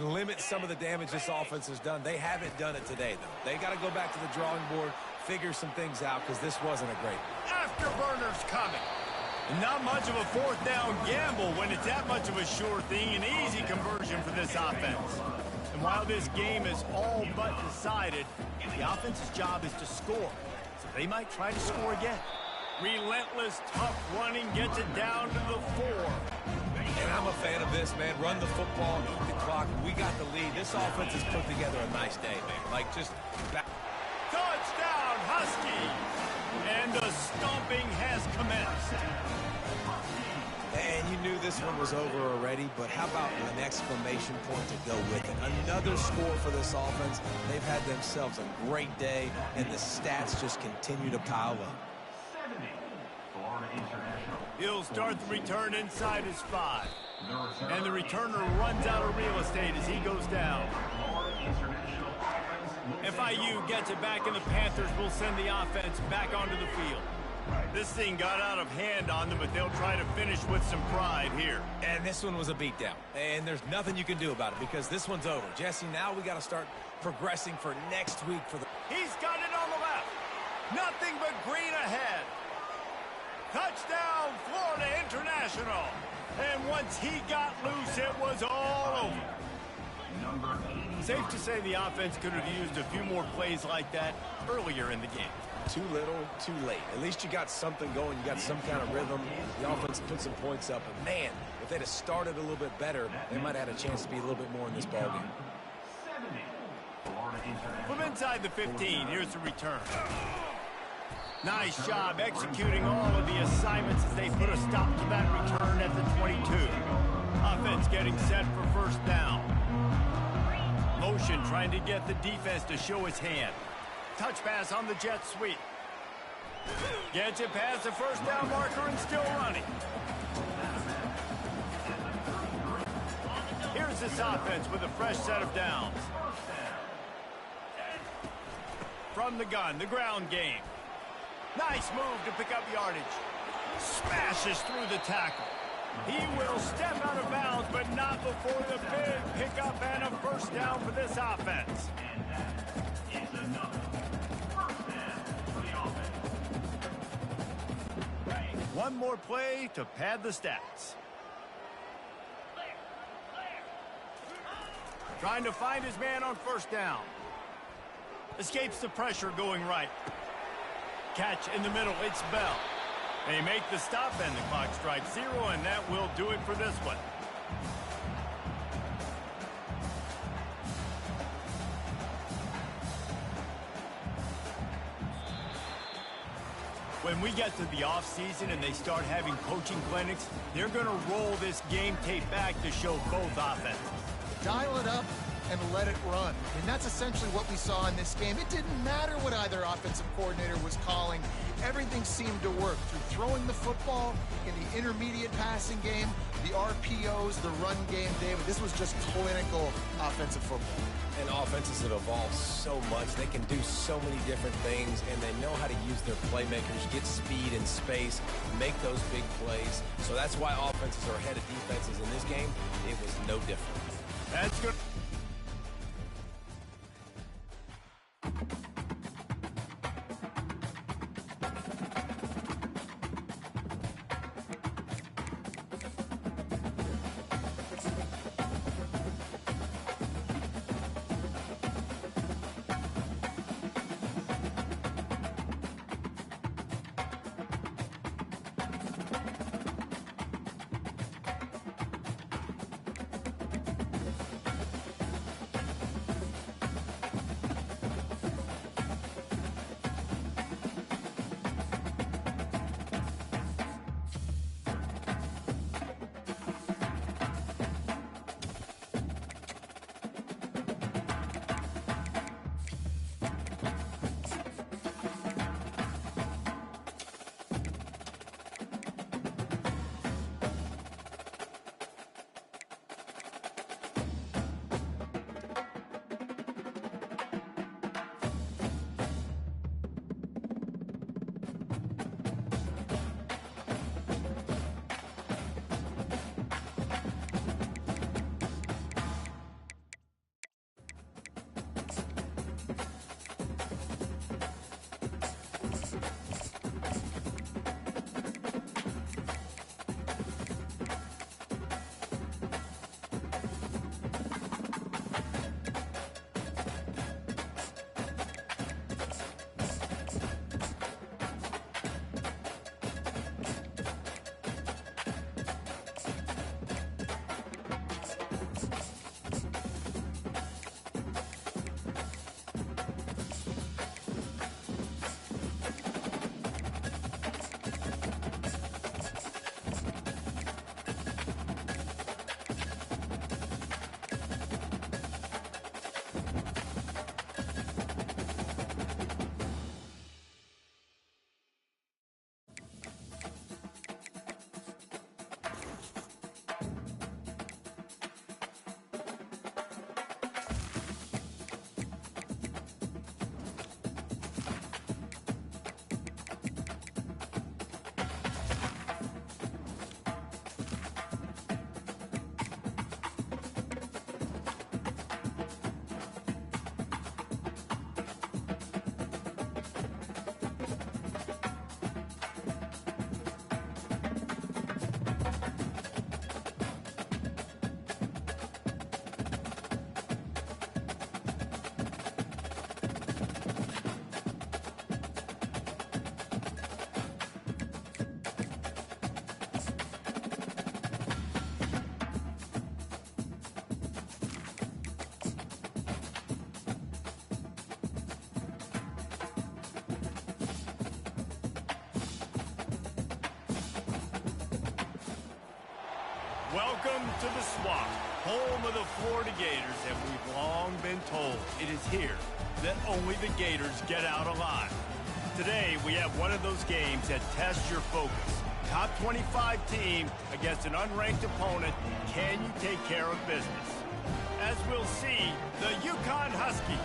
limit some of the damage this offense has done. They haven't done it today, though. They got to go back to the drawing board, figure some things out, because this wasn't a great. Afterburners coming. Not much of a fourth down gamble when it's that much of a sure thing. An easy conversion for this offense. And while this game is all but decided, the offense's job is to score. So they might try to score again. Relentless, tough running gets it down to the 4. And I'm a fan of this, man. Run the football, eat the clock. We got the lead. This offense has put together a nice day, man. Like, just back. Touchdown, Husky! And the stomping has commenced. And you knew this one was over already, but how about an exclamation point to go with it? Another score for this offense. They've had themselves a great day, and the stats just continue to pile up. He'll start the return inside his 5. And the returner runs out of real estate as he goes down. FIU gets it back, and the Panthers will send the offense back onto the field. This thing got out of hand on them, but they'll try to finish with some pride here. And this one was a beatdown. And there's nothing you can do about it because this one's over. Jesse, now we got to start progressing for next week for the... He's got it on the left. Nothing but green ahead. Touchdown, Florida International. And once he got loose, it was all over. Safe to say the offense could have used a few more plays like that earlier in the game. Too little, too late. At least you got something going. You got some kind of rhythm. The offense put some points up. But, man, if they'd have started a little bit better, they might have had a chance to be a little bit more in this ballgame. From inside the 15, here's the return. Nice job executing all of the assignments as they put a stop to that return at the 22. Offense getting set for first down. Motion trying to get the defense to show his hand. Touch pass on the jet sweep. Gets it past the first down marker and still running. Here's this offense with a fresh set of downs. From the gun, the ground game. Nice move to pick up yardage. Smashes through the tackle. He will step out of bounds, but not before the big pickup and a first down for this offense. And that is another first down for the offense. One more play to pad the stats. Trying to find his man on first down. Escapes the pressure going right. Catch in the middle, it's Bell. They make the stop and the clock strikes 0, and that will do it for this one. When we get to the offseason and they start having coaching clinics, they're going to roll this game tape back to show both offenses. Dial it up and let it run. And that's essentially what we saw in this game. It didn't matter what either offensive coordinator was calling. Everything seemed to work through throwing the football in the intermediate passing game, the RPOs, the run game, David. This was just clinical offensive football. And offenses have evolved so much. They can do so many different things, and they know how to use their playmakers, get speed and space, make those big plays. So that's why offenses are ahead of defenses in this game. It was no different. That's good. Welcome to the Swamp, home of the Florida Gators, and we've long been told it is here that only the Gators get out alive. Today, we have one of those games that tests your focus. Top 25 team against an unranked opponent. Can you take care of business? As we'll see, the UConn Huskies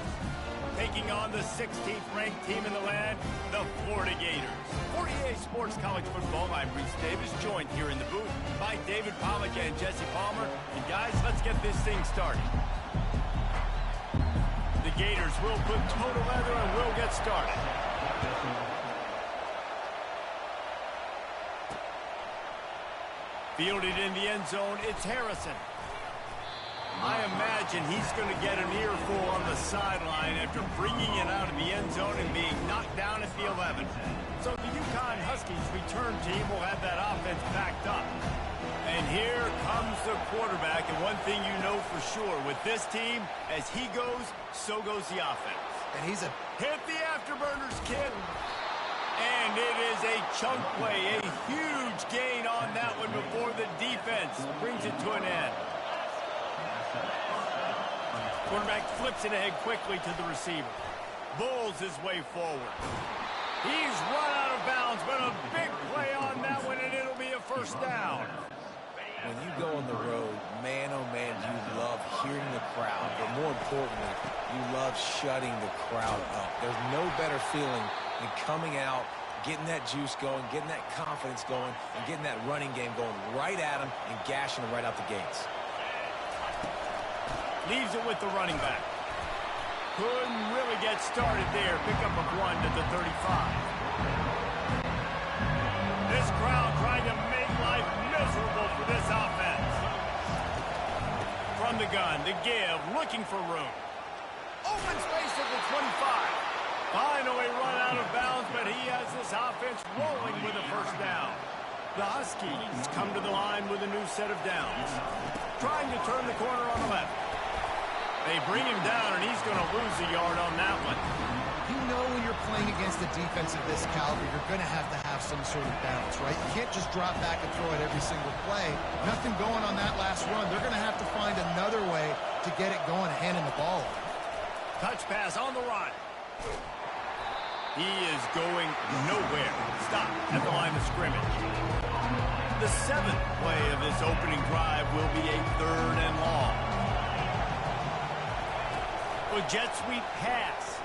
taking on the 16th ranked team in the land, the Florida Gators. For EA Sports College Football, I'm Reese Davis, joined here in the booth by David Pollack and Jesse Palmer. And guys, let's get this thing started. The Gators will put total leather and we'll get started. Fielded in the end zone, it's Harrison. I imagine he's going to get an earful on the sideline after bringing it out of the end zone and being knocked down at the 11. So the UConn Huskies return team will have that offense backed up. And here comes the quarterback, and one thing you know for sure, with this team, as he goes, so goes the offense. And he's a hit the afterburners, kid. And it is a chunk play, a huge gain on that one before the defense brings it to an end. Quarterback flips it ahead quickly to the receiver. Bulls his way forward. He's run out of bounds, but a big play on that one, and it'll be a first down. When you go on the road, man, oh man, you love hearing the crowd. But more importantly, you love shutting the crowd up. There's no better feeling than coming out, getting that juice going, getting that confidence going, and getting that running game going right at them and gashing them right out the gates. Leaves it with the running back. Couldn't really get started there. Pickup of 1 to the 35. This crowd trying to make life miserable for this offense. From the gun, the give, looking for room. Open space at the 25. Finally run out of bounds, but he has this offense rolling with a first down. The Huskies come to the line with a new set of downs. Trying to turn the corner on the left. They bring him down, and he's going to lose a yard on that one. You know when you're playing against a defense of this caliber, you're going to have some sort of balance, right? You can't just drop back and throw it every single play. Nothing going on that last run. They're going to have to find another way to get it going, handing the ball off. Touch pass on the run. He is going nowhere. Stop at the line of scrimmage. The 7th play of this opening drive will be a 3rd and long. A jet sweep pass.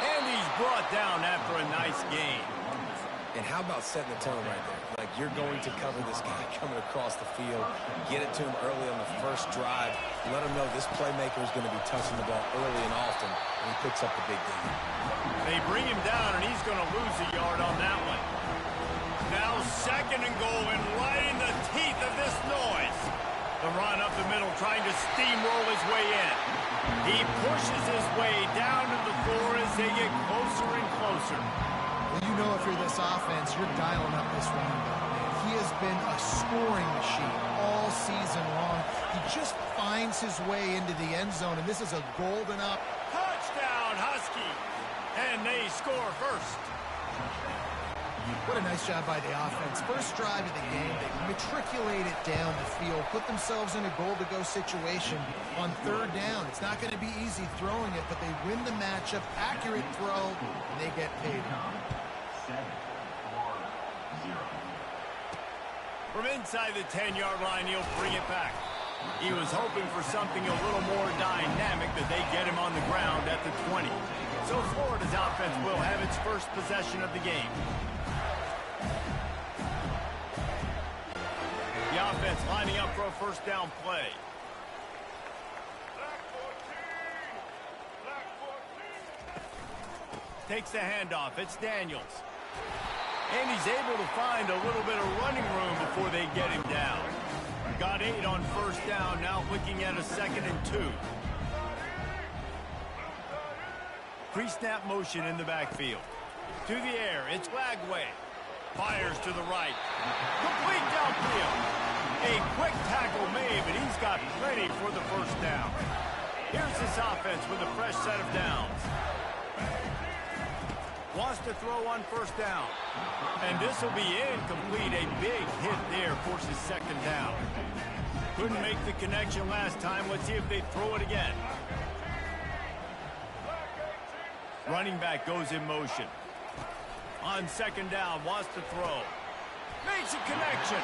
And he's brought down after a nice gain. And how about setting the tone right there? Like, you're going to cover this guy coming across the field, get it to him early on the first drive, let him know this playmaker is going to be touching the ball early and often, and he picks up the big game. They bring him down, and he's going to lose a yard on that one. Now 2nd and goal, and right in the teeth of this noise. The run up the middle, trying to steamroll his way in. He pushes his way down to the floor as they get closer and closer. Well, you know if you're this offense, you're dialing up this running back, man. He has been a scoring machine all season long. He just finds his way into the end zone, and this is a golden up. Touchdown, Husky! And they score first. What a nice job by the offense. First drive of the game, they matriculate it down the field, put themselves in a goal-to-go situation on 3rd down. It's not going to be easy throwing it, but they win the matchup, accurate throw, and they get paid. 7, 4, 0. From inside the 10-yard line, he'll bring it back. He was hoping for something a little more dynamic, that they get him on the ground at the 20. So Florida's offense will have its first possession of the game. The offense lining up for a first down play. Takes the handoff. It's Daniels. And he's able to find a little bit of running room before they get him down. Got 8 on first down, now looking at a 2nd and 2. Pre-snap motion in the backfield. To the air, it's Lagway. Fires to the right. Complete downfield. A quick tackle made, but he's got plenty for the first down. Here's this offense with a fresh set of downs. Wants to throw on first down. And this will be incomplete. A big hit there forces second down. Couldn't make the connection last time. Let's see if they throw it again. Running back goes in motion. On second down, wants to throw. Makes a connection.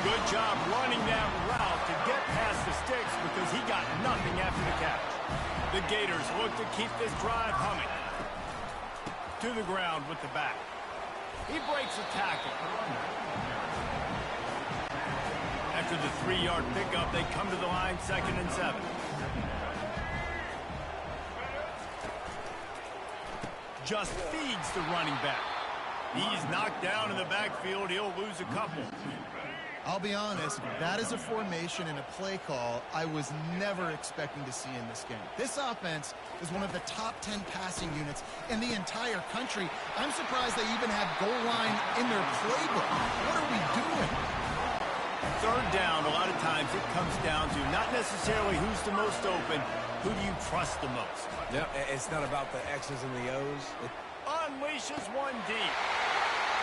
Good job running that route to get past the sticks because he got nothing after the catch. The Gators look to keep this drive humming. To the ground with the back. He breaks a tackle. After the 3-yard pickup, they come to the line, 2nd and 7. Just feeds the running back. He's knocked down in the backfield. He'll lose a couple. I'll be honest, that is a formation and a play call I was never expecting to see in this game. This offense is one of the top 10 passing units in the entire country. I'm surprised they even have goal line in their playbook. What are we doing? Third down, a lot of times it comes down to not necessarily who's the most open, who do you trust the most? Yeah, it's not about the X's and the O's. Unleashes one deep.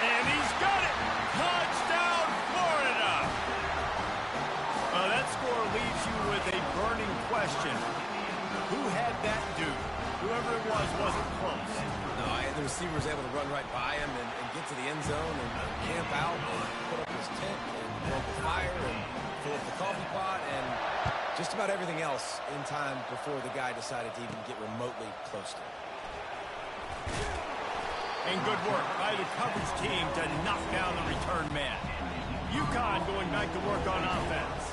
And he's got it! Touchdown, Florida! Well, that score leaves you with a burning question. Who had that dude? Whoever it was wasn't close. No, the receiver was able to run right by him and get to the end zone and camp out and put up his tent and build the fire and fill up the coffee pot and just about everything else in time before the guy decided to even get remotely close to him. And good work by the coverage team to knock down the return man. UConn going back to work on offense.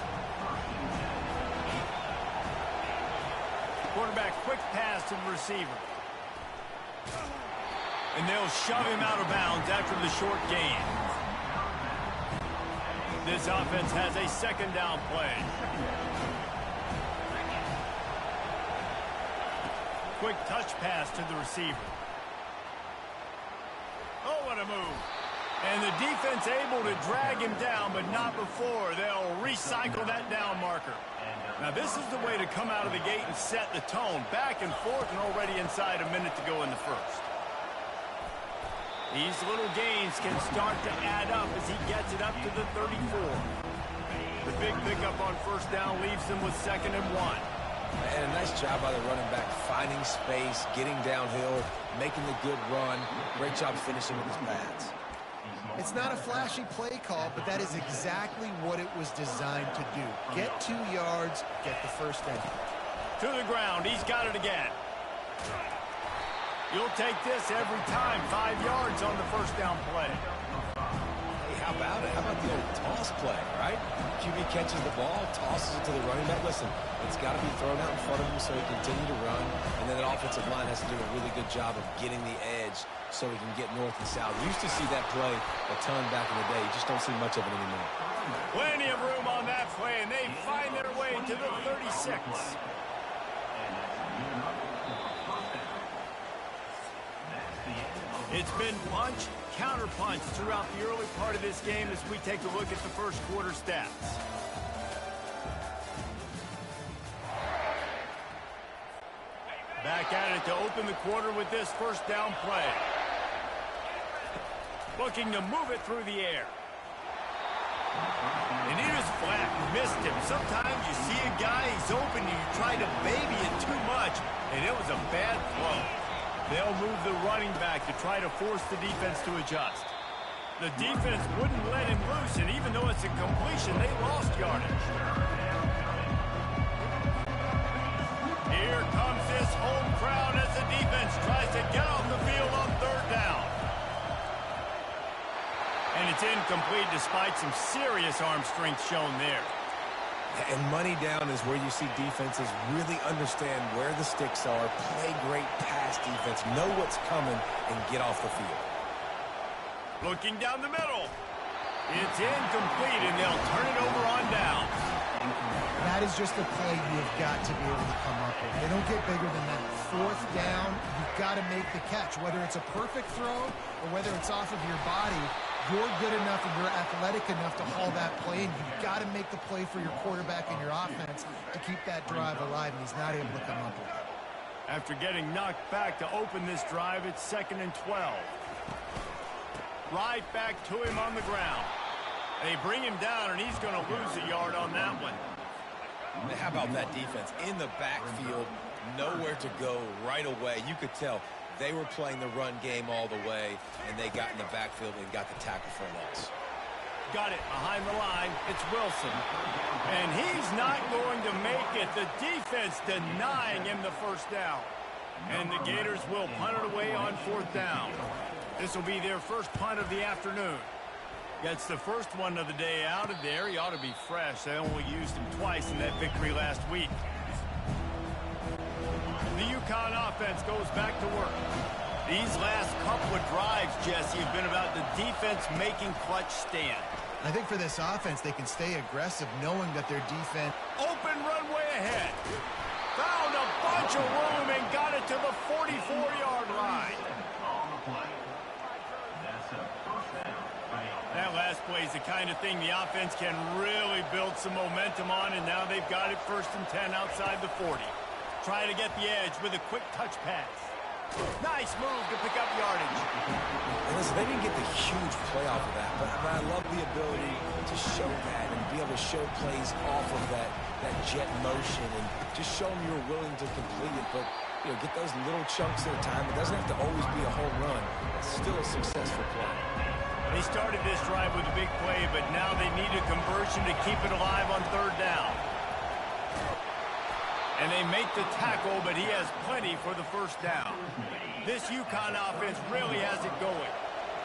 Quarterback quick pass to the receiver. And they'll shove him out of bounds after the short gain. This offense has a second down play. Quick touch pass to the receiver. Oh, what a move. And the defense able to drag him down, but not before. They'll recycle that down marker. Now, this is the way to come out of the gate and set the tone. Back and forth and already inside a minute to go in the first. These little gains can start to add up as he gets it up to the 34. The big pickup on first down leaves them with 2nd and 1. And a nice job by the running back, finding space, getting downhill, making the good run. Great job finishing with his pads. It's not a flashy play call, but that is exactly what it was designed to do. Get 2 yards, get the first down. To the ground, he's got it again. You'll take this every time. 5 yards on the first down play. Hey, how about it? How about the old toss play, right? QB catches the ball, tosses it to the running back. Listen, it's got to be thrown out in front of him so he can continue to run. And then that offensive line has to do a really good job of getting the edge so he can get north and south. We used to see that play a ton back in the day. You just don't see much of it anymore. Plenty of room on that play, and they find their way to the 36. It's been punch, counter-punch throughout the early part of this game as we take a look at the first quarter stats. Back at it to open the quarter with this first down play. Looking to move it through the air. And he just flat missed him. Sometimes you see a guy, he's open, and you try to baby it too much, and it was a bad throw. They'll move the running back to try to force the defense to adjust. The defense wouldn't let him loose, and even though it's a completion, they lost yardage. Here comes this home crowd as the defense tries to get off the field on third down. And it's incomplete despite some serious arm strength shown there. And money down is where you see defenses really understand where the sticks are, play great pass defense, know what's coming, and get off the field. Looking down the middle. It's incomplete, and they'll turn it over on down. That is just a play you've got to be able to come up with. They don't get bigger than that. Fourth down, you've got to make the catch. Whether it's a perfect throw or whether it's off of your body, you're good enough and you're athletic enough to haul that play, and you've got to make the play for your quarterback and your offense to keep that drive alive, and he's not able to come up with it. After getting knocked back to open this drive, it's 2nd and 12. Right back to him on the ground. They bring him down, and he's going to lose a yard on that one. How about that defense? In the backfield, nowhere to go right away. You could tell they were playing the run game all the way, and they got in the backfield and got the tackle for a loss. Got it behind the line. It's Wilson. And he's not going to make it. The defense denying him the first down. And the Gators will punt it away on 4th down. This will be their first punt of the afternoon. Gets the first one of the day out of there. He ought to be fresh. They only used him twice in that victory last week. The UConn offense goes back to work. These last couple of drives, Jesse, have been about the defense making clutch stand. I think for this offense, they can stay aggressive knowing that their defense... Open runway ahead. Found a bunch of room and got it to the 44-yard line. That last play is the kind of thing the offense can really build some momentum on, and now they've got it 1st and 10 outside the 40. Trying to get the edge with a quick touch pass. Nice move to pick up yardage. And listen, they didn't get the huge play off of that, but I love the ability to show that and be able to show plays off of that jet motion and just show them you're willing to complete it, but you know, get those little chunks at a time. It doesn't have to always be a home run. It's still a successful play. They started this drive with a big play, but now they need a conversion to keep it alive on 3rd down. And they make the tackle, but he has plenty for the first down. This UConn offense really has it going.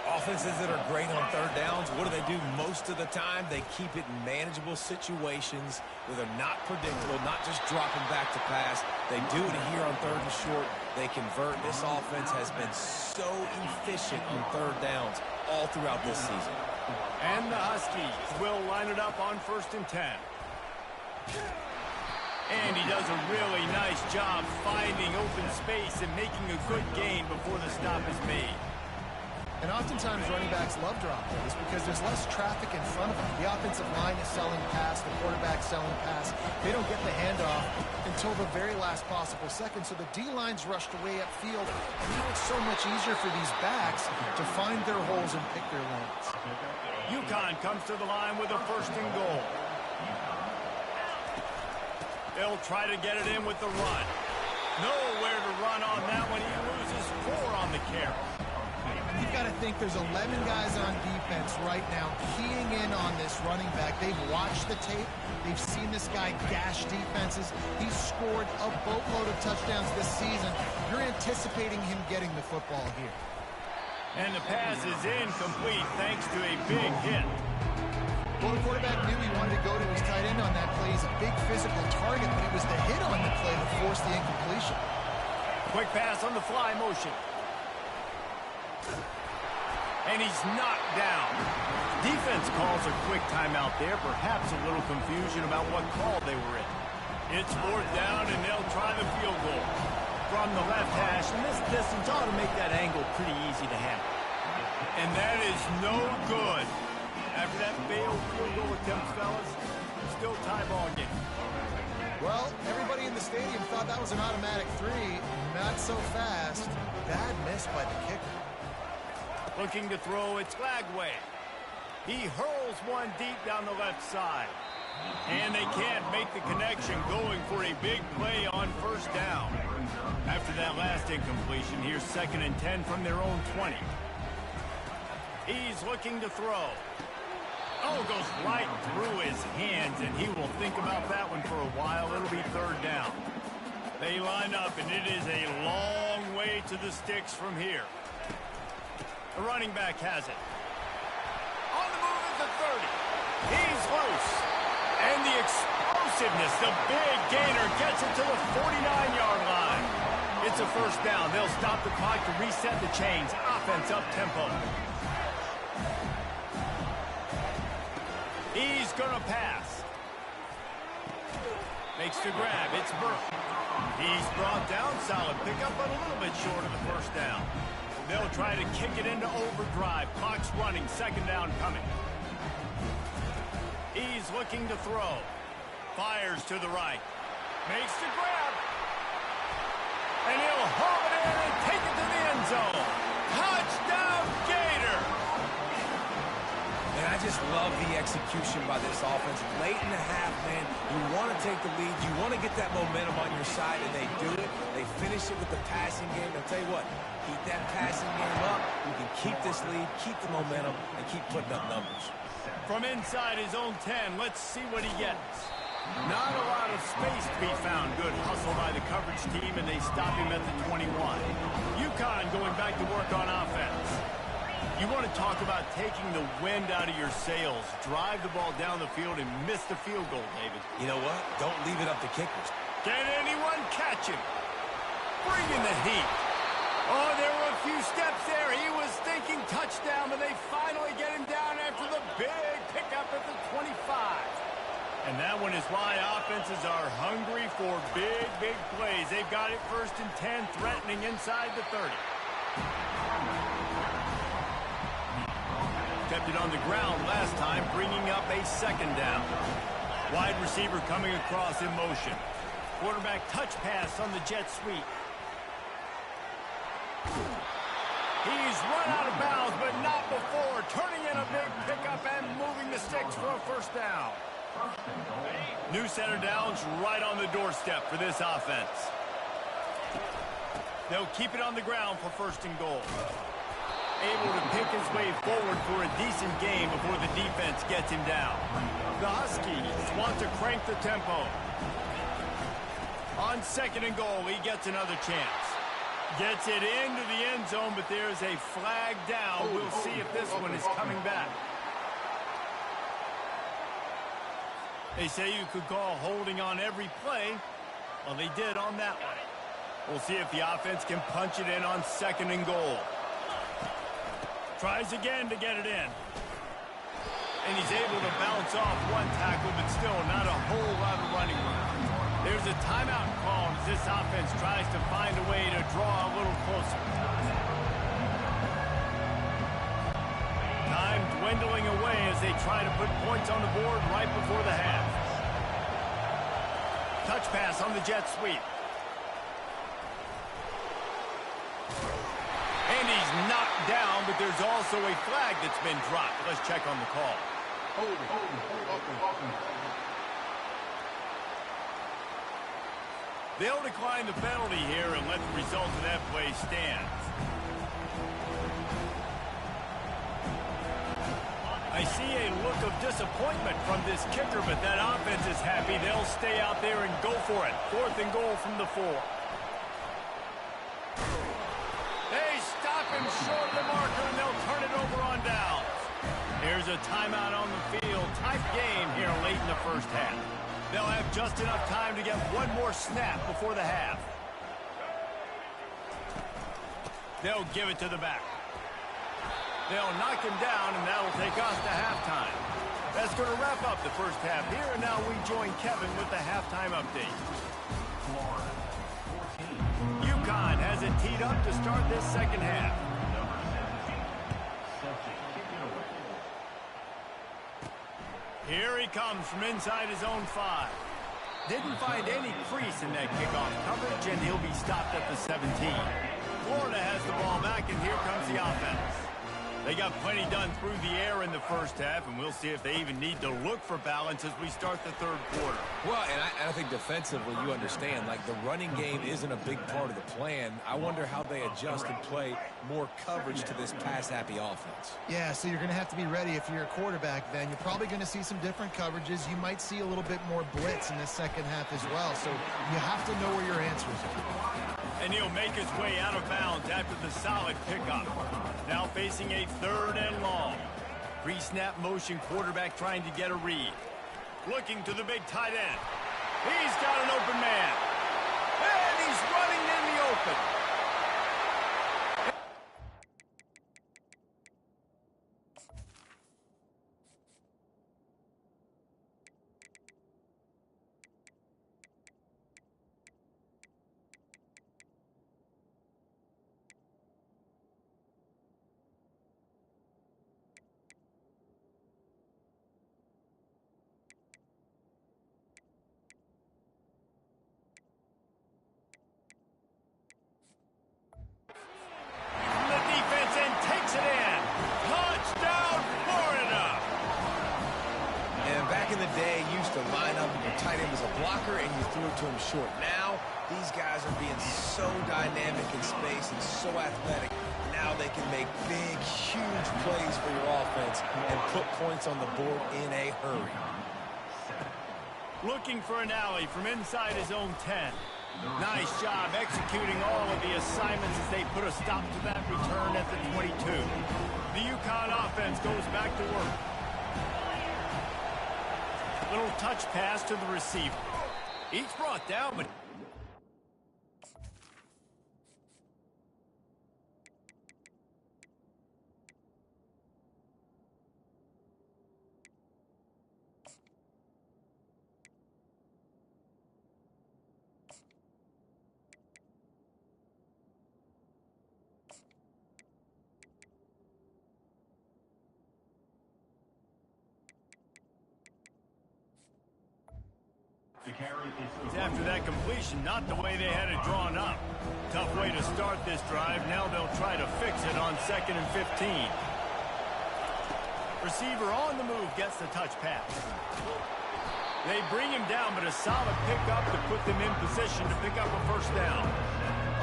Offenses that are great on 3rd downs, what do they do most of the time? They keep it in manageable situations where they're not predictable, not just dropping back to pass. They do it here on 3rd and short. They convert. This offense has been so efficient on 3rd downs all throughout this season. And the Huskies will line it up on 1st and 10. And he does a really nice job finding open space and making a good gain before the stop is made. And oftentimes running backs love drop plays because there's less traffic in front of them. The offensive line is selling pass, the quarterback's selling pass. They don't get the handoff until the very last possible second. So the D-line's rushed away upfield. And now it's so much easier for these backs to find their holes and pick their lanes. UConn comes to the line with a 1st and goal. They'll try to get it in with the run. Nowhere to run on that one. He loses 4 on the carry. You've got to think there's 11 guys on defense right now keying in on this running back. They've watched the tape. They've seen this guy gash defenses. He's scored a boatload of touchdowns this season. You're anticipating him getting the football here. And the pass is incomplete thanks to a big hit. Well, the quarterback knew he wanted to go to his tight end on that play. He's a big physical target, but it was the hit on the play that forced the incompletion. Quick pass on the fly motion. And he's knocked down. Defense calls a quick timeout there. Perhaps a little confusion about what call they were in. It's 4th down, and they'll try the field goal. From the left hash, and this distance ought to make that angle pretty easy to handle. And that is no good. After that failed field goal attempt, fellas, still tie ball game. Well, everybody in the stadium thought that was an automatic 3. Not so fast. Bad miss by the kicker. Looking to throw, it's Lagway. He hurls one deep down the left side. And they can't make the connection, going for a big play on 1st down. After that last incompletion, here's 2nd and 10 from their own 20. He's looking to throw. Oh, goes right through his hands, and he will think about that one for a while. It'll be 3rd down. They line up, and it is a long way to the sticks from here. The running back has it. On the move at the 30. He's loose. And the explosiveness, the big gainer, gets it to the 49-yard line. It's a 1st down. They'll stop the clock to reset the chains. Offense up tempo. He's going to pass. Makes the grab. It's Burke. He's brought down. Solid pickup, but a little bit short of the 1st down. They'll try to kick it into overdrive. Clock's running. 2nd down coming. He's looking to throw. Fires to the right. Makes the grab. And he'll haul it in and take it to the end zone. Touchdown, Gator! And I just love the execution by this offense. Late in the half, man, you want to take the lead. You want to get that momentum on your side, and they do it. They finish it with the passing game. I'll tell you what, keep that passing game up. You can keep this lead, keep the momentum, and keep putting up numbers. From inside his own 10, let's see what he gets. Not a lot of space to be found. Good hustle by the coverage team, and they stop him at the 21. UConn going back to work on offense. You want to talk about taking the wind out of your sails. Drive the ball down the field and miss the field goal, David. You know what? Don't leave it up to kickers. Can anyone catch him? Bring in the heat. Oh, there were a few steps there. He was thinking touchdown, but they finally get him down after the big pickup at the 25. And that one is why offenses are hungry for big, big plays. They've got it 1st and 10, threatening inside the 30. Kept it on the ground last time, bringing up a 2nd down. Wide receiver coming across in motion. Quarterback touch pass on the jet sweep. He's run out of bounds, but not before. Turning in a big pickup and moving the sticks for a 1st down. New center downs right on the doorstep for this offense. They'll keep it on the ground for 1st and goal. Able to pick his way forward for a decent game before the defense gets him down. The Huskies want to crank the tempo. On 2nd and goal, he gets another chance. Gets it into the end zone, but there's a flag down. We'll see if this one is coming back. They say you could call holding on every play. Well, they did on that one. We'll see if the offense can punch it in on 2nd and goal. Tries again to get it in. And he's able to bounce off one tackle, but still not a whole lot of running room. There's a timeout called as this offense tries to find a way to draw a little closer. Time dwindling away as they try to put points on the board right before the half. Touch pass on the jet sweep. And he's knocked down, but there's also a flag that's been dropped. Let's check on the call. They'll decline the penalty here and let the result of that play stand. I see a look of disappointment from this kicker, but that offense is happy. They'll stay out there and go for it. 4th and goal from the 4. They stop him short of the marker, and they'll turn it over on downs. Here's a timeout on the field. Tight game here late in the 1st half. They'll have just enough time to get one more snap before the half. They'll give it to the back. They'll knock him down, and that'll take us to halftime. That's going to wrap up the 1st half here, and now we join Kevin with the halftime update. UConn has it teed up to start this 2nd half. Here he comes from inside his own 5. Didn't find any crease in that kickoff coverage, and he'll be stopped at the 17. Florida has the ball back, and here comes the offense. They got plenty done through the air in the 1st half, and we'll see if they even need to look for balance as we start the 3rd quarter. Well, and I think defensively, you understand, like the running game isn't a big part of the plan. I wonder how they adjust and play more coverage to this pass-happy offense. Yeah, so you're going to have to be ready if you're a quarterback then. You're probably going to see some different coverages. You might see a little bit more blitz in the 2nd half as well, so you have to know where your answers are. And he'll make his way out of bounds after the solid pickup. Now facing a 3rd and long. Pre-snap motion, quarterback trying to get a read. Looking to the big tight end. He's got an open man. And he's running in the open. the day, you used to line up with your tight end as a blocker and you threw it to him short. Now, these guys are being so dynamic in space and so athletic. Now they can make big, huge plays for your offense and put points on the board in a hurry. Looking for an alley from inside his own 10. Nice job executing all of the assignments as they put a stop to that return at the 22. The UConn offense goes back to work. Little touch pass to the receiver. Each brought down, but... After that completion, not the way they had it drawn up. Tough way to start this drive. Now they'll try to fix it on 2nd and 15. Receiver on the move gets the touch pass. They bring him down, but a solid pickup to put them in position to pick up a first down.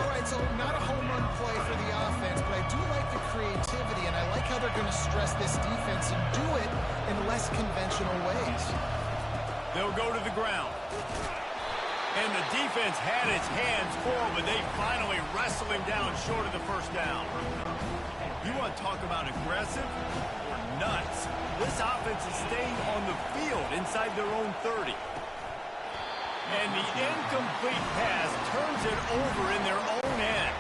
All right, so not a home run play for the offense, but I do like the creativity, and I like how they're going to stress this defense and do it in less conventional ways. They'll go to the ground. And the defense had its hands full, but they finally wrestle him down short of the first down. You want to talk about aggressive or nuts? This offense is staying on the field inside their own 30. And the incomplete pass turns it over in their own end.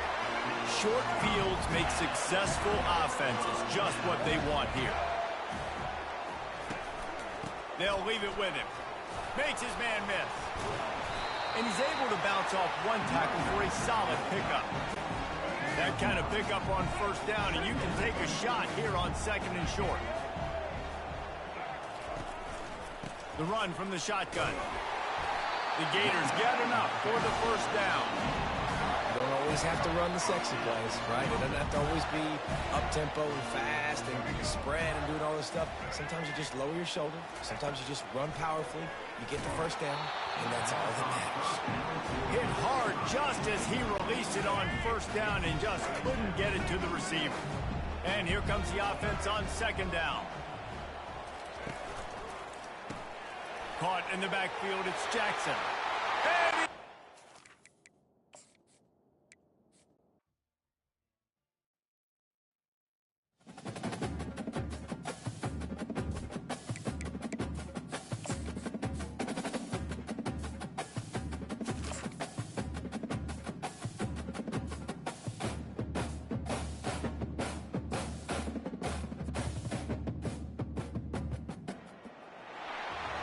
Short fields make successful offenses just what they want here. They'll leave it with him. Makes his man miss. And he's able to bounce off one tackle for a solid pickup. That kind of pickup on first down, and you can take a shot here on 2nd and short. The run from the shotgun. The Gators get enough for the first down. You don't always have to run the sexy plays, right? It doesn't have to always be up-tempo and fast and spread and doing all this stuff. Sometimes you just lower your shoulder. Sometimes you just run powerfully. You get the first down, and that's all that matters. Hit hard just as he released it on first down and just couldn't get it to the receiver. And here comes the offense on 2nd down. Caught in the backfield, it's Jackson. And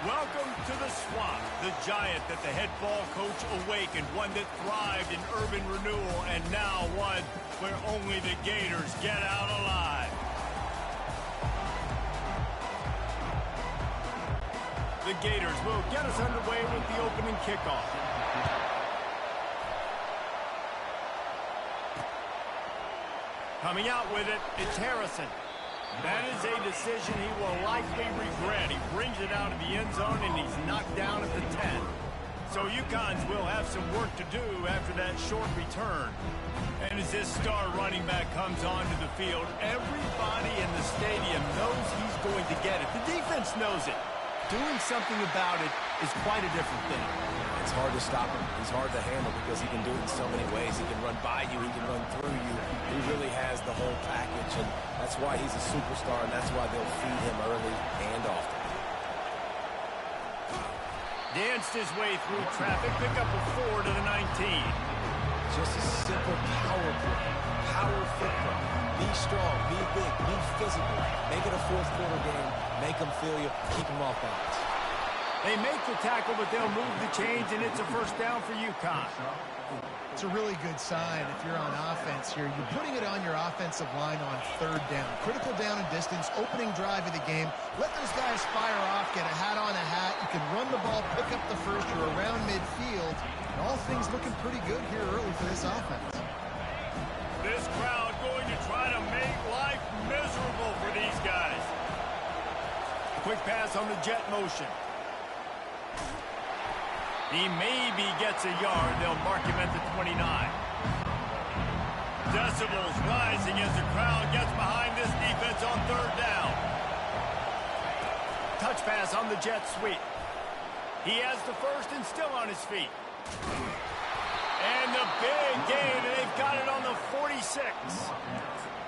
welcome to the swamp, the giant that the head ball coach awakened, one that thrived in urban renewal, and now one where only the Gators get out alive. The Gators will get us underway with the opening kickoff. Coming out with it, it's Harrison. That is a decision he will likely regret. He brings it out of the end zone, and he's knocked down at the 10. So UConn's will have some work to do after that short return. And as this star running back comes onto the field, everybody in the stadium knows he's going to get it. The defense knows it. Doing something about it is quite a different thing. It's hard to stop him. He's hard to handle because he can do it in so many ways. He can run by you. He can run through you. He really has the whole package, and that's why he's a superstar, and that's why they'll feed him early and often. Danced his way through traffic, pick up a 4 to the 19. Just a simple power play. Power football. Be strong, be big, be physical. Make it a fourth quarter game. Make them feel you. Keep them off balance. They make the tackle, but they'll move the chains, and it's a first down for UConn. It's a really good sign if you're on offense here. You're putting it on your offensive line on 3rd down. Critical down and distance, opening drive of the game. Let those guys fire off, get a hat on a hat. You can run the ball, pick up the first. You're around midfield. And all things looking pretty good here early for this offense. This crowd going to try to make life miserable for these guys. Quick pass on the jet motion. He maybe gets a yard. They'll mark him at the 29. Decibels rising as the crowd gets behind this defense on third down. Touch pass on the jet sweep. He has the first and still on his feet. And the big gain, and they've got it on the 46.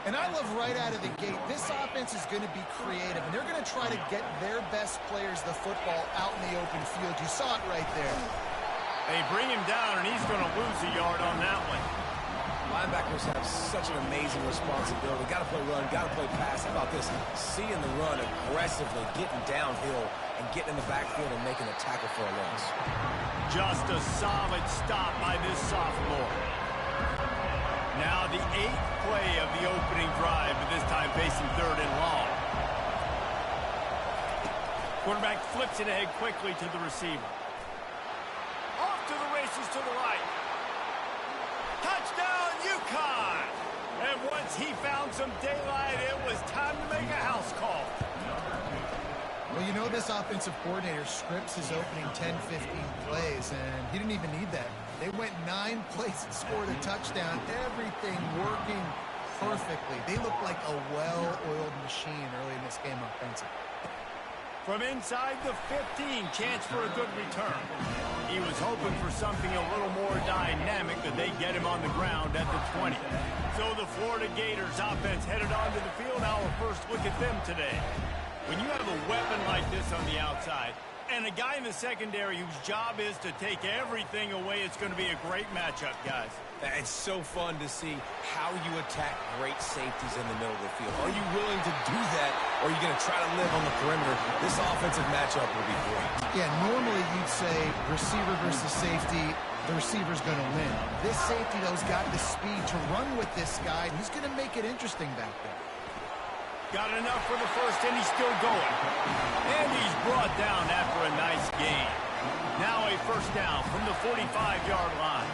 And I love right out of the gate, this offense is going to be creative, and they're going to try to get their best players the football out in the open field. You saw it right there. They bring him down, and he's going to lose a yard on that one. Linebackers have such an amazing responsibility. Got to play run, got to play pass. How about this? Seeing the run aggressively, getting downhill, and getting in the backfield and making a tackle for a loss. Just a solid stop by this sophomore. Now the 8th play of the opening drive, but this time facing third and long. Quarterback flips it ahead quickly to the receiver. Off to the races to the right. Touchdown, UConn! And once he found some daylight, it was time to make a house call. Well, you know this offensive coordinator scripts his opening 10, 15 plays, and he didn't even need that. They went 9 plays and scored a touchdown. Everything working perfectly. They look like a well-oiled machine early in this game offensively. From inside the 15, chance for a good return. He was hoping for something a little more dynamic, but they get him on the ground at the 20. So the Florida Gators offense headed onto the field. Our first look at them today. When you have a weapon like this on the outside, and a guy in the secondary whose job is to take everything away, it's going to be a great matchup, guys. It's so fun to see how you attack great safeties in the middle of the field. Are you willing to do that, or are you going to try to live on the perimeter? This offensive matchup will be great. Yeah, normally you'd say receiver versus safety, the receiver's going to win. This safety, though, has got the speed to run with this guy, and he's going to make it interesting back there. Got enough for the first, and he's still going. And he's brought down after a nice gain. Now a first down from the 45-yard line.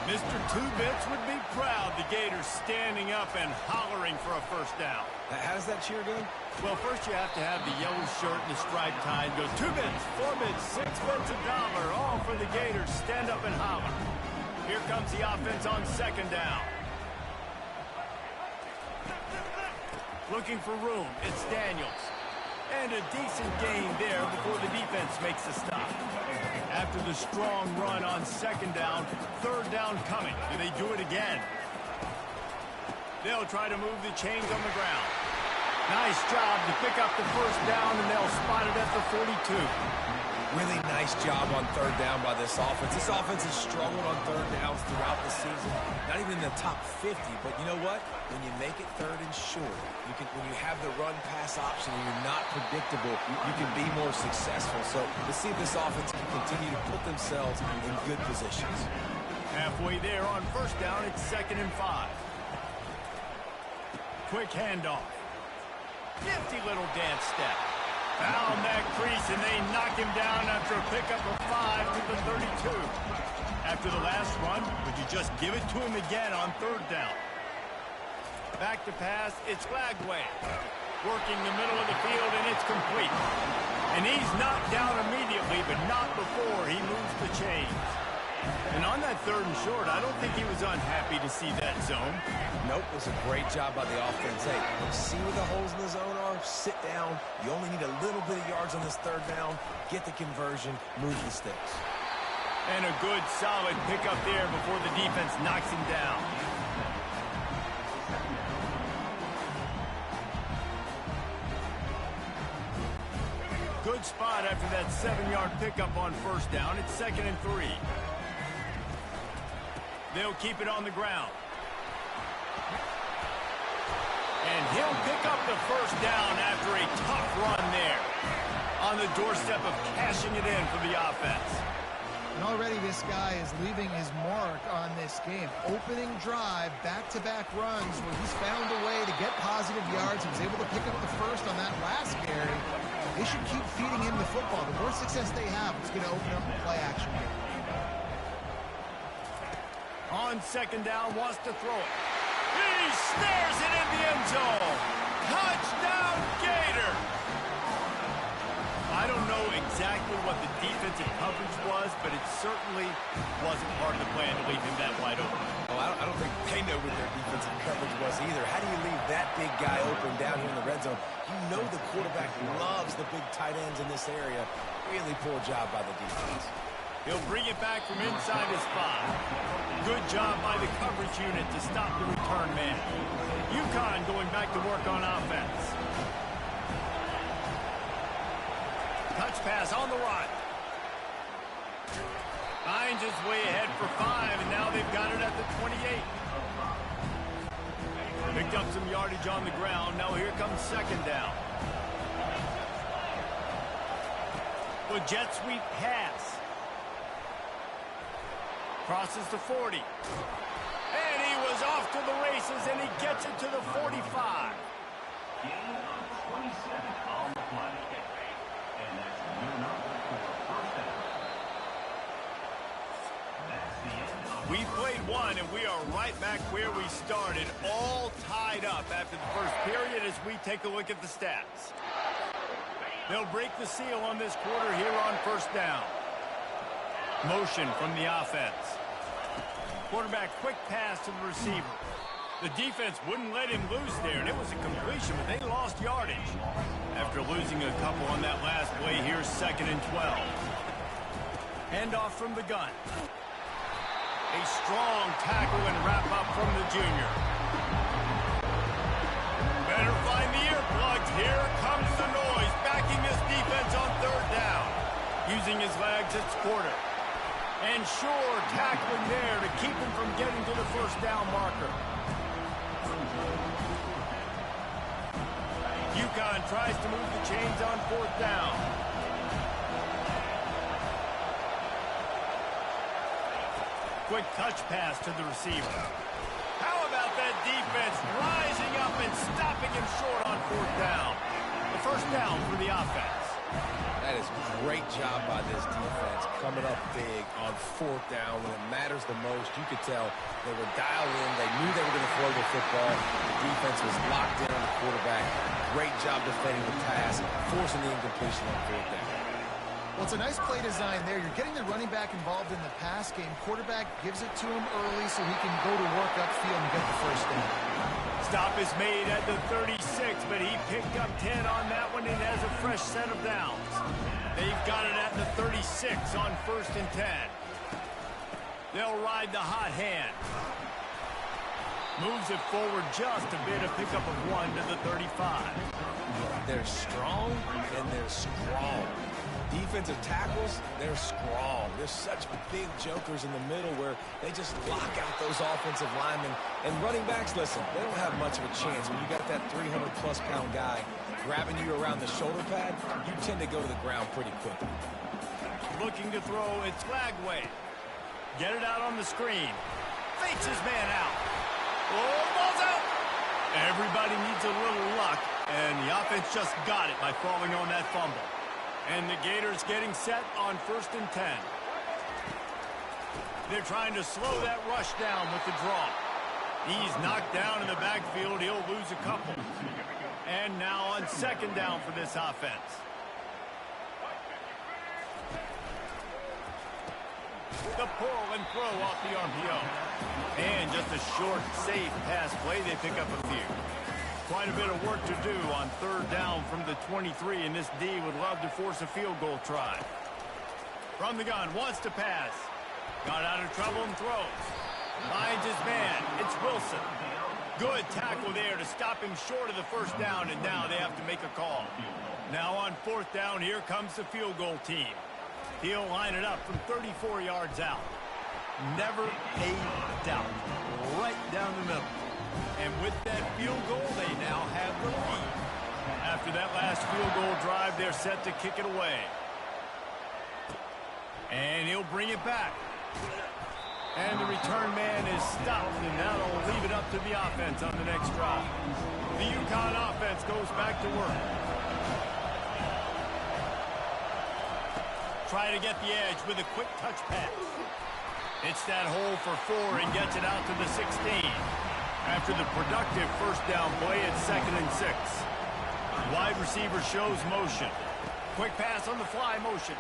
Mr. Two-Bits would be proud. The Gators standing up and hollering for a first down. How does that cheer go? Well, first you have to have the yellow shirt and the striped tie. It goes 2 bits, 4 bits, 6 bits, $1, all for the Gators. Stand up and holler. Here comes the offense on second down. Looking for room, it's Daniels. And a decent gain there before the defense makes a stop. After the strong run on second down, third down coming. Do they do it again? They'll try to move the chains on the ground. Nice job to pick up the first down, and they'll spot it at the 42. Really nice job on third down by this offense. This offense has struggled on third downs throughout the season. Not even in the top 50, but you know what? When you make it third and short, when you have the run-pass option and you're not predictable, you can be more successful. So to see if this offense can continue to put themselves in good positions. Halfway there on first down, it's 2nd and 5. Quick handoff. Nifty little dance step. Found that crease, and they knock him down after a pickup of 5 to the 32. After the last run, would you just give it to him again on third down? Back to pass, it's Lagway. Working the middle of the field, and it's complete. And he's knocked down immediately, but not before he moves the chains. And on that third and short, I don't think he was unhappy to see that zone. Nope, it was a great job by the offense. Hey, see where the holes in the zone are, sit down. You only need a little bit of yards on this third down. Get the conversion, move the sticks. And a good, solid pickup there before the defense knocks him down. Good spot after that 7-yard pickup on first down. It's 2nd and 3. They'll keep it on the ground. And he'll pick up the first down after a tough run there. On the doorstep of cashing it in for the offense. And already this guy is leaving his mark on this game. Opening drive, back-to-back runs where he's found a way to get positive yards. He was able to pick up the first on that last carry. They should keep feeding him the football. The more success they have, it's going to open up the play action here. On second down, wants to throw it. He snares it in the end zone. Touchdown, Gator! I don't know exactly exactly what the defensive coverage was, but it certainly wasn't part of the plan to leave him that wide open. Well, I don't think they know what their defensive coverage was either. How do you leave that big guy open down here in the red zone? You know the quarterback loves the big tight ends in this area. Really poor job by the defense. He'll bring it back from inside his 5. Good job by the coverage unit to stop the return man. UConn going back to work on offense. Touch pass on the run. Finds his way ahead for 5, and now they've got it at the 28. Picked up some yardage on the ground. Now here comes second down. With jet sweep pass. Crosses the 40. And he was off to the races, and he gets it to the 45. Gain of 27 on the play. And that's good enough for a first down. That's the end of We played one, and we are right back where we started, all tied up after the first period as we take a look at the stats. They'll break the seal on this quarter here on first down. Motion from the offense. Quarterback quick pass to the receiver. The defense wouldn't let him loose there, and it was a completion, but they lost yardage. After losing a couple on that last play, here's 2nd and 12. Handoff from the gun. A strong tackle and wrap up from the junior. Better find the earplugs. Here comes the noise, backing this defense on 3rd down. Using his legs, it's Porter. And sure, tackling there to keep him from getting to the first down marker. UConn tries to move the chains on 4th down. Quick touch pass to the receiver. How about that defense rising up and stopping him short on 4th down? The first down for the offense. That is a great job by this defense, coming up big on 4th down when it matters the most. You could tell they were dialed in. They knew they were going to throw the football. The defense was locked in on the quarterback. Great job defending the pass, forcing the incompletion on 4th down. Well, it's a nice play design there. You're getting the running back involved in the pass game. Quarterback gives it to him early so he can go to work upfield and get the first down. Stop is made at the 36, but he picked up 10 on that one and has a fresh set of downs. They've got it at the 36 on 1st and 10. They'll ride the hot hand. Moves it forward just a bit, a pickup of 1 to the 35. They're strong and they're strong. Defensive tackles, they're strong. They're such big jokers in the middle where they just lock out those offensive linemen. And running backs, listen, they don't have much of a chance. When you got that 300-plus pound guy grabbing you around the shoulder pad, you tend to go to the ground pretty quickly. Looking to throw, it's Lagway. Get it out on the screen. Fakes his man out. Oh, ball's out. Everybody needs a little luck, and the offense just got it by falling on that fumble. And the Gators getting set on 1st and 10. They're trying to slow that rush down with the draw. He's knocked down in the backfield. He'll lose a couple. And now on 2nd down for this offense. The pull and throw off the RPO. And just a short, safe pass play. They pick up a few. Quite a bit of work to do on 3rd down from the 23, and this D would love to force a field goal try. From the gun, wants to pass. Got out of trouble and throws. Finds his man. It's Wilson. Good tackle there to stop him short of the first down, and now they have to make a call. Now on 4th down, here comes the field goal team. He'll line it up from 34 yards out. Never a doubt. Right down the middle. And with that field goal, they now have the lead. After that last field goal drive, they're set to kick it away. And he'll bring it back. And the return man is stopped, and that'll leave it up to the offense on the next drive. The UConn offense goes back to work. Try to get the edge with a quick touch pass. It's that hole for 4 and gets it out to the 16. After the productive first down play, it's 2nd and 6. Wide receiver shows motion. Quick pass on the fly motion.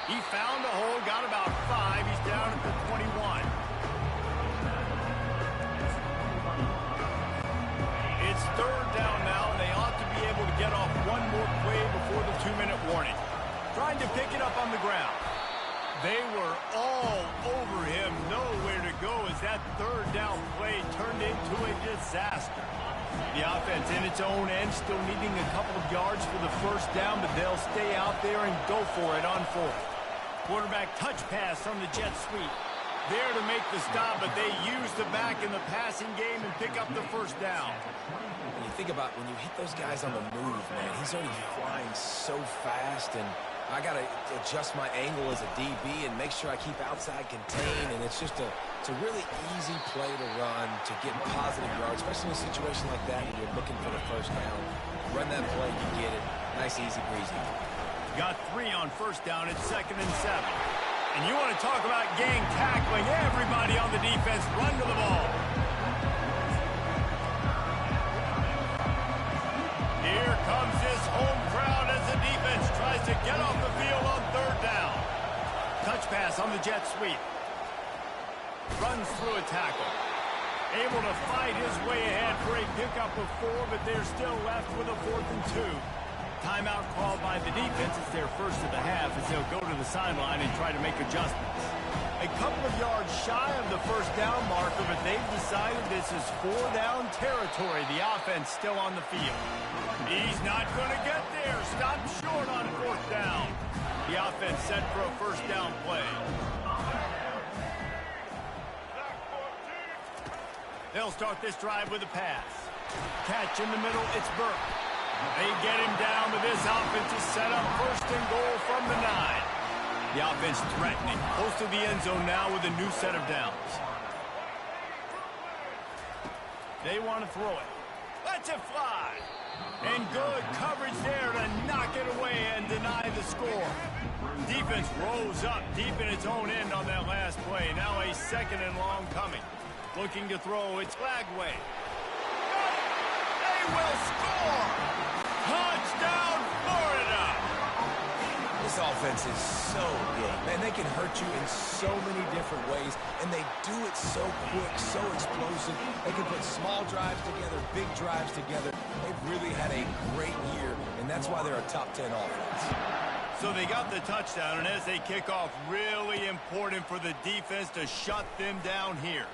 He found a hole, got about 5. He's down at the 21. It's third down now, and they ought to be able to get off one more play before the 2-minute warning. Trying to pick it up on the ground. They were all over him, nowhere to go as that third down play turned into a disaster. The offense in its own end still needing a couple of yards for the first down, but they'll stay out there and go for it on 4th. Quarterback touch pass on the jet sweep. There to make the stop, but they use the back in the passing game and pick up the first down. When you think about when you hit those guys on the move, man, he's already flying so fast, and I got to adjust my angle as a DB and make sure I keep outside contained, and it's just it's a really easy play to run to get positive yards, especially in a situation like that when you're looking for the first down. Run that play, you get it. Nice, easy breezy. Got 3 on first down at 2nd and 7. And you want to talk about gang tackling. Everybody on the defense run to the ball. Here comes this home crowd as the defense tries to get off the field on 3rd down. Touch pass on the jet sweep. Runs through a tackle. Able to fight his way ahead for a pickup of 4, but they're still left with a 4th and 2. Timeout called by the defense. It's their first of the half as they'll go to the sideline and try to make adjustments. A couple of yards shy of the first down marker, but they've decided this is 4-down territory. The offense still on the field. He's not going to get there. Stopped short on 4th down. The offense set for a first down play. They'll start this drive with a pass. Catch in the middle, it's Burke. They get him down, but this offense is set up 1st and goal from the 9. The offense threatening, close to the end zone now with a new set of downs. They want to throw it. Lets it fly. And good coverage there to knock it away and deny the score. Defense rose up deep in its own end on that last play. Now a 2nd and long coming. Looking to throw, it's Lagway. They will score! Touchdown, Florida! This offense is so good. Man, they can hurt you in so many different ways, and they do it so quick, so explosive. They can put small drives together, big drives together. They've really had a great year, and that's why they're a top 10 offense. So they got the touchdown, and as they kick off, really important for the defense to shut them down here.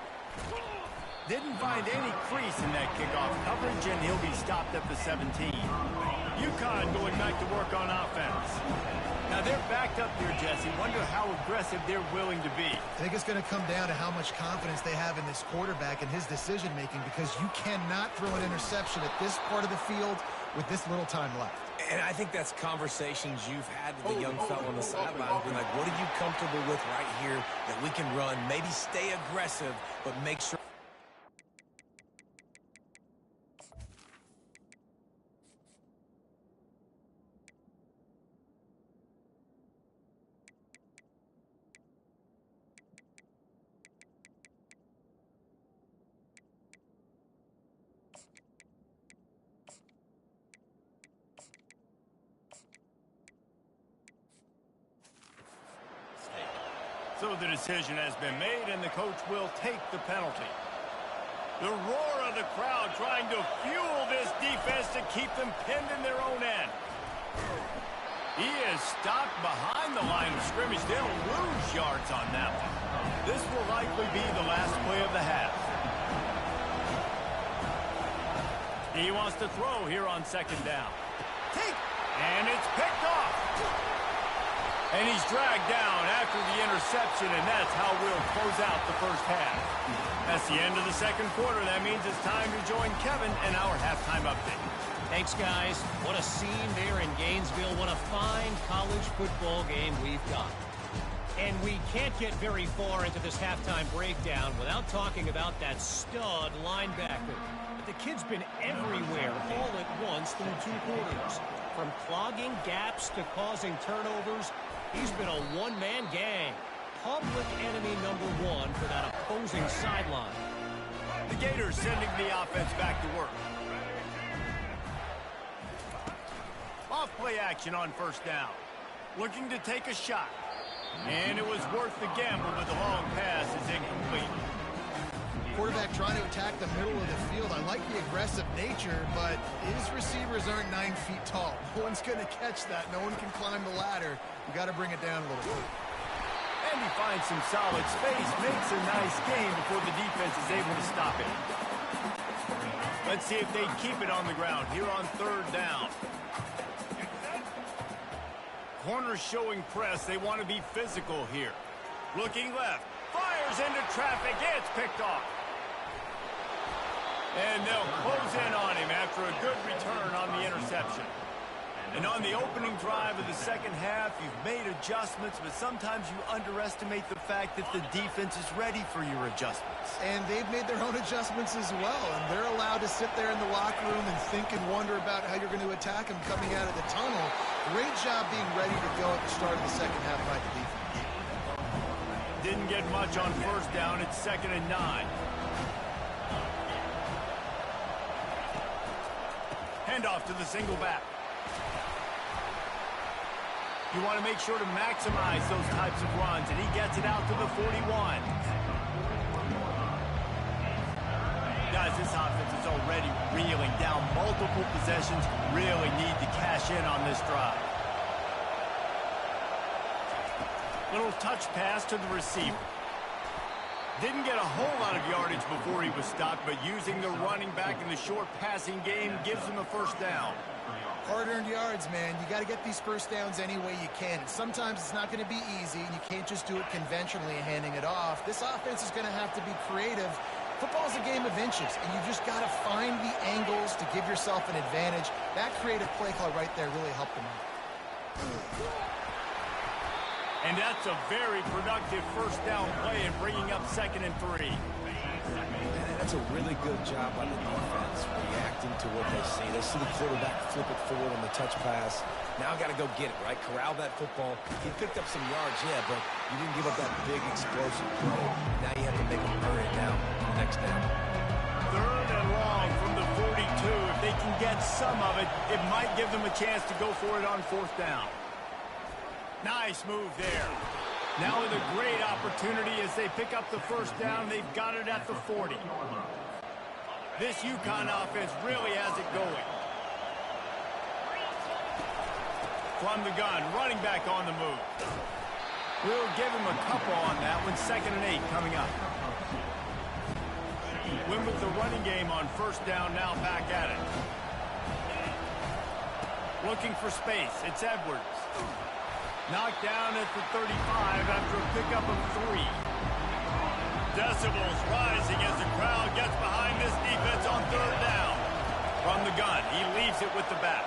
Didn't find any crease in that kickoff coverage, and he'll be stopped at the 17. UConn going back to work on offense. Now they're backed up here, Jesse. Wonder how aggressive they're willing to be. I think it's going to come down to how much confidence they have in this quarterback and his decision-making, because you cannot throw an interception at this part of the field with this little time left. And I think that's conversations you've had with the young fellow on the sideline. Being like, what are you comfortable with right here that we can run? Maybe stay aggressive, but make sure. So the decision has been made, and the coach will take the penalty. The roar of the crowd trying to fuel this defense to keep them pinned in their own end. He is stopped behind the line of scrimmage. They'll lose yards on that one. This will likely be the last play of the half. He wants to throw here on 2nd down. And it's picked off. And he's dragged down after the interception, and that's how we'll close out the first half. That's the end of the 2nd quarter. That means it's time to join Kevin in our halftime update. Thanks, guys. What a scene there in Gainesville. What a fine college football game we've got. And we can't get very far into this halftime breakdown without talking about that stud linebacker. But the kid's been everywhere all at once through 2 quarters. From clogging gaps to causing turnovers, he's been a one-man gang. Public enemy #1 for that opposing sideline. The Gators sending the offense back to work. Off play action on first down. Looking to take a shot. And it was worth the gamble, but the long pass is incomplete. Quarterback trying to attack the middle of the field. I like the aggressive nature, but his receivers aren't 9 feet tall. No one's going to catch that. No one can climb the ladder. You got to bring it down a little bit. And he finds some solid space, makes a nice gain before the defense is able to stop it. Let's see if they keep it on the ground here on third down. Corners showing press. They want to be physical here. Looking left. Fires into traffic. It's picked off. And they'll close in on him after a good return on the interception. And on the opening drive of the second half, you've made adjustments, but sometimes you underestimate the fact that the defense is ready for your adjustments. And they've made their own adjustments as well, and they're allowed to sit there in the locker room and think and wonder about how you're going to attack them coming out of the tunnel. Great job being ready to go at the start of the second half by the defense. Didn't get much on first down. It's 2nd and 9. Handoff to the single back. You want to make sure to maximize those types of runs, and he gets it out to the 41. Guys, this offense is already reeling down multiple possessions. Really need to cash in on this drive. Little touch pass to the receiver. Didn't get a whole lot of yardage before he was stopped, but using the running back in the short passing game gives him a first down. Hard-earned yards, man. You got to get these first downs any way you can. And sometimes it's not going to be easy, and you can't just do it conventionally handing it off. This offense is going to have to be creative. Football's a game of inches, and you just got to find the angles to give yourself an advantage. That creative play call right there really helped them out. And that's a very productive first down play in bringing up 2nd and 3. That's a really good job by the defense, reacting to what they see. They see the quarterback flip it forward on the touch pass. Now got to go get it, right? Corral that football. He picked up some yards, yeah, but you didn't give up that big explosive play. Now you have to make him earn it down on the next down. 3rd and long from the 42. If they can get some of it, it might give them a chance to go for it on 4th down. Nice move there. Now with a great opportunity as they pick up the first down. They've got it at the 40. This UConn offense really has it going. From the gun, running back on the move. We'll give him a couple on that one. 2nd and 8 coming up. Win with the running game on first down, now back at it. Looking for space. It's Edwards. Knocked down at the 35 after a pickup of 3. Decibels rising as the crowd gets behind this defense on 3rd down. From the gun, he leaves it with the back.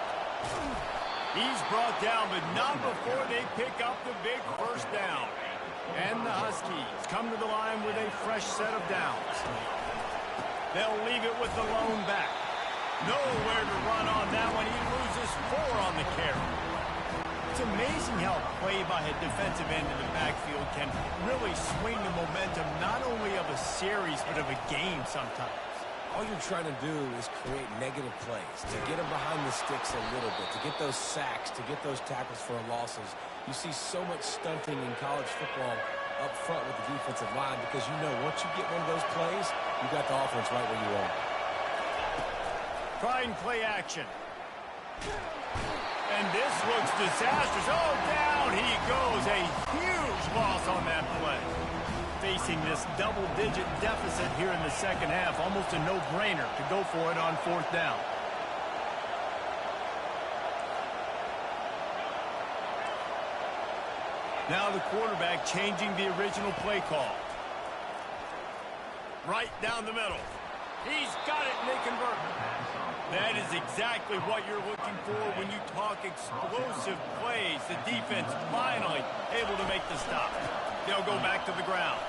He's brought down, but not before they pick up the big first down. And the Huskies come to the line with a fresh set of downs. They'll leave it with the lone back. Nowhere to run on that one. He loses 4 on the carry. It's amazing how play by a defensive end in the backfield can really swing the momentum not only of a series but of a game sometimes. All you're trying to do is create negative plays, to get them behind the sticks a little bit, to get those sacks, to get those tackles for losses. You see so much stunting in college football up front with the defensive line because you know once you get one of those plays, you got the offense right where you are. Try and play action. And this looks disastrous. Oh, down he goes. A huge loss on that play. Facing this double-digit deficit here in the second half. Almost a no-brainer to go for it on 4th down. Now the quarterback changing the original play call. Right down the middle. He's got it, and they convert. That is exactly what you're looking for when you talk explosive plays. The defense finally able to make the stop. They'll go back to the ground.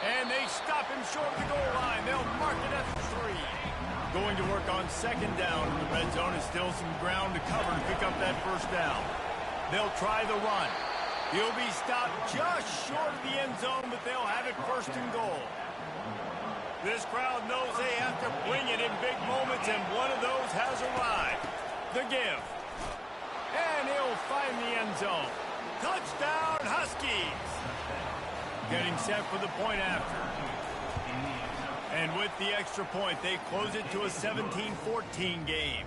And they stop him short of the goal line. They'll mark it at the 3. Going to work on 2nd down in the red zone. Is still some ground to cover to pick up that first down. They'll try the run. He'll be stopped just short of the end zone, but they'll have it 1st and goal. This crowd knows they have to bring it in big moments, and one of those has arrived. The give. zone. Touchdown, Huskies. Getting set for the point after. And with the extra point, they close it to a 17-14 game.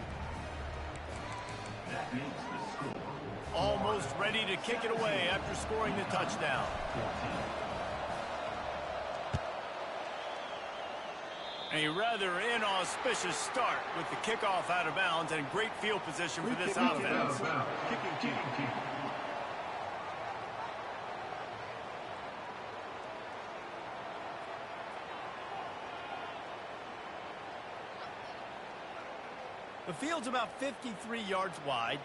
Almost ready to kick it away after scoring the touchdown. A rather inauspicious start with the kickoff out of bounds and great field position for this offense. Kicking team. The field's about 53 yards wide.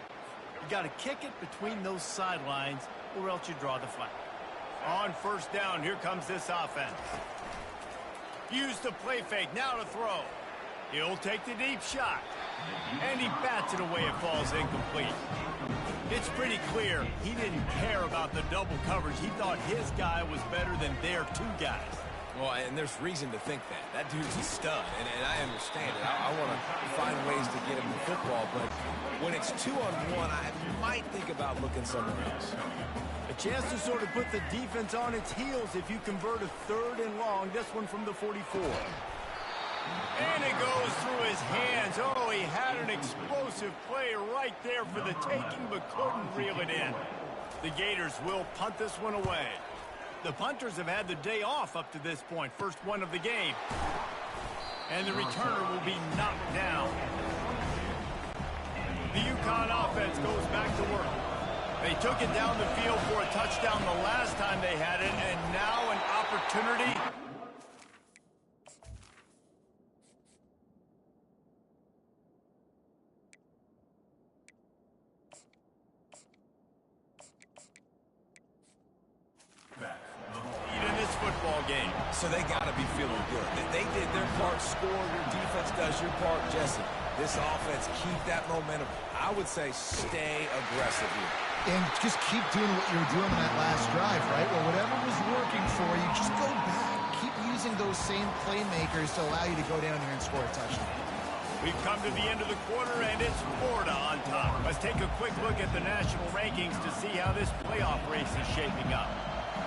You got to kick it between those sidelines or else you draw the flag. On first down, here comes this offense. Use the play fake, now to throw. He'll take the deep shot. And he bats it away, it falls incomplete. It's pretty clear he didn't care about the double coverage. He thought his guy was better than their two guys. Well, and there's reason to think that. That dude's a stud, and I understand it. I want to find ways to get him the football, but when it's 2-on-1, I might think about looking somewhere else. A chance to sort of put the defense on its heels if you convert a 3rd and long. This one from the 44. And it goes through his hands. Oh, he had an explosive play right there for the taking, but couldn't reel it in. The Gators will punt this one away. The punters have had the day off up to this point. First one of the game. And the returner will be knocked down. The UConn offense goes back to work. They took it down the field for a touchdown the last time they had it, and now an opportunity. In this football game. So they got to be feeling good. They did their part, score. Your defense does your part, Jesse. This offense, keep that momentum. I would say stay aggressive here. And just keep doing what you were doing in that last drive, right? Well, whatever was working for you, just go back. Keep using those same playmakers to allow you to go down here and score a touchdown. We've come to the end of the quarter, and it's Florida on top. Let's take a quick look at the national rankings to see how this playoff race is shaping up.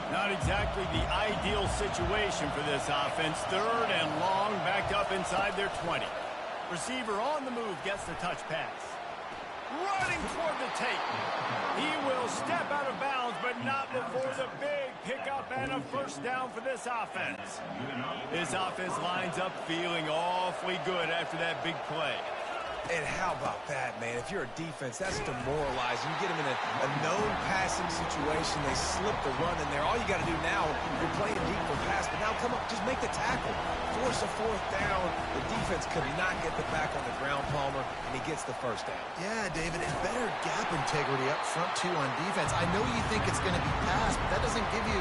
Not exactly the ideal situation for this offense. 3rd and long, backed up inside their 20. Receiver on the move gets the touch pass. Running toward the tape. He will step out of bounds, but not before the big pickup and a first down for this offense. This offense lines up feeling awfully good after that big play. And how about that, man? If you're a defense, that's demoralizing. You get them in a known passing situation. They slip the run in there. All you got to do now, you're playing deep for pass, but now come up, just make the tackle. Force a 4th down. The defense could not get the back on the ground, Palmer, and he gets the first down. Yeah, David, and better gap integrity up front, too, on defense. I know you think it's going to be passed, but that doesn't give you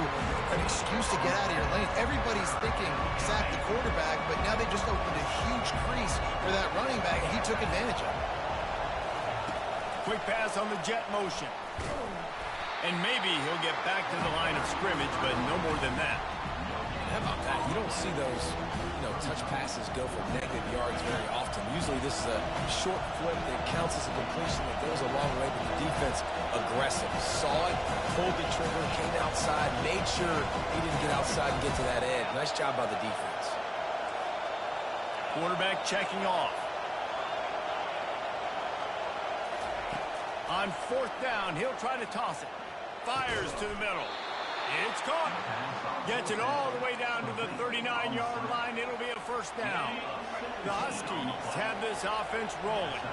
an excuse to get out of your lane. Everybody's thinking sack the quarterback, but now they just opened a huge crease for that running back, and he took advantage of it. Quick pass on the jet motion. And maybe he'll get back to the line of scrimmage, but no more than that. How about that? You don't see those, touch passes go for negative yards very often. Usually this is a short flip that counts as a completion that goes a long way, but the defense aggressive. Saw it, pulled the trigger, came outside, made sure he didn't get outside and get to that edge. Nice job by the defense. Quarterback checking off. On 4th down, he'll try to toss it. Fires to the middle. It's caught. Gets it all the way down to the 39-yard line. It'll be a first down. The Huskies have this offense rolling.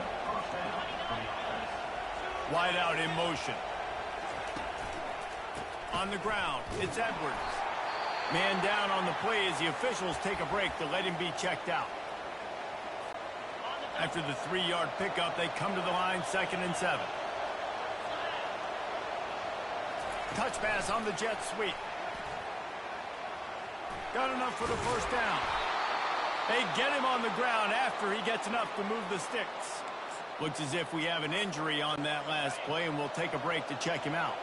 Wide out in motion. On the ground, it's Edwards. Man down on the play as the officials take a break to let him be checked out. After the 3-yard pickup, they come to the line, 2nd and 7. Touch pass on the jet sweep. Got enough for the first down. They get him on the ground after he gets enough to move the sticks. Looks as if we have an injury on that last play, and we'll take a break to check him out.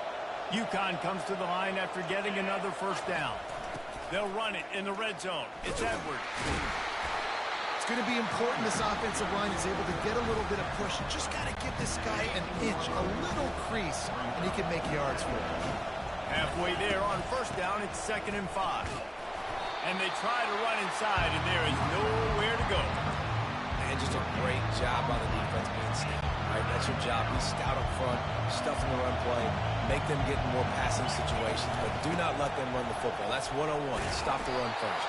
UConn comes to the line after getting another first down. They'll run it in the red zone. It's Edwards. It's going to be important this offensive line is able to get a little bit of push. You just got to give this guy an inch, a little crease, and he can make yards for it. Halfway there on first down, it's 2nd and 5. And they try to run inside, and there is nowhere to go. And just a great job on the defense being stout. Right, that's your job. Be stout up front, stuff in the run play, make them get in more passing situations, but do not let them run the football. That's 101. Stop the run first.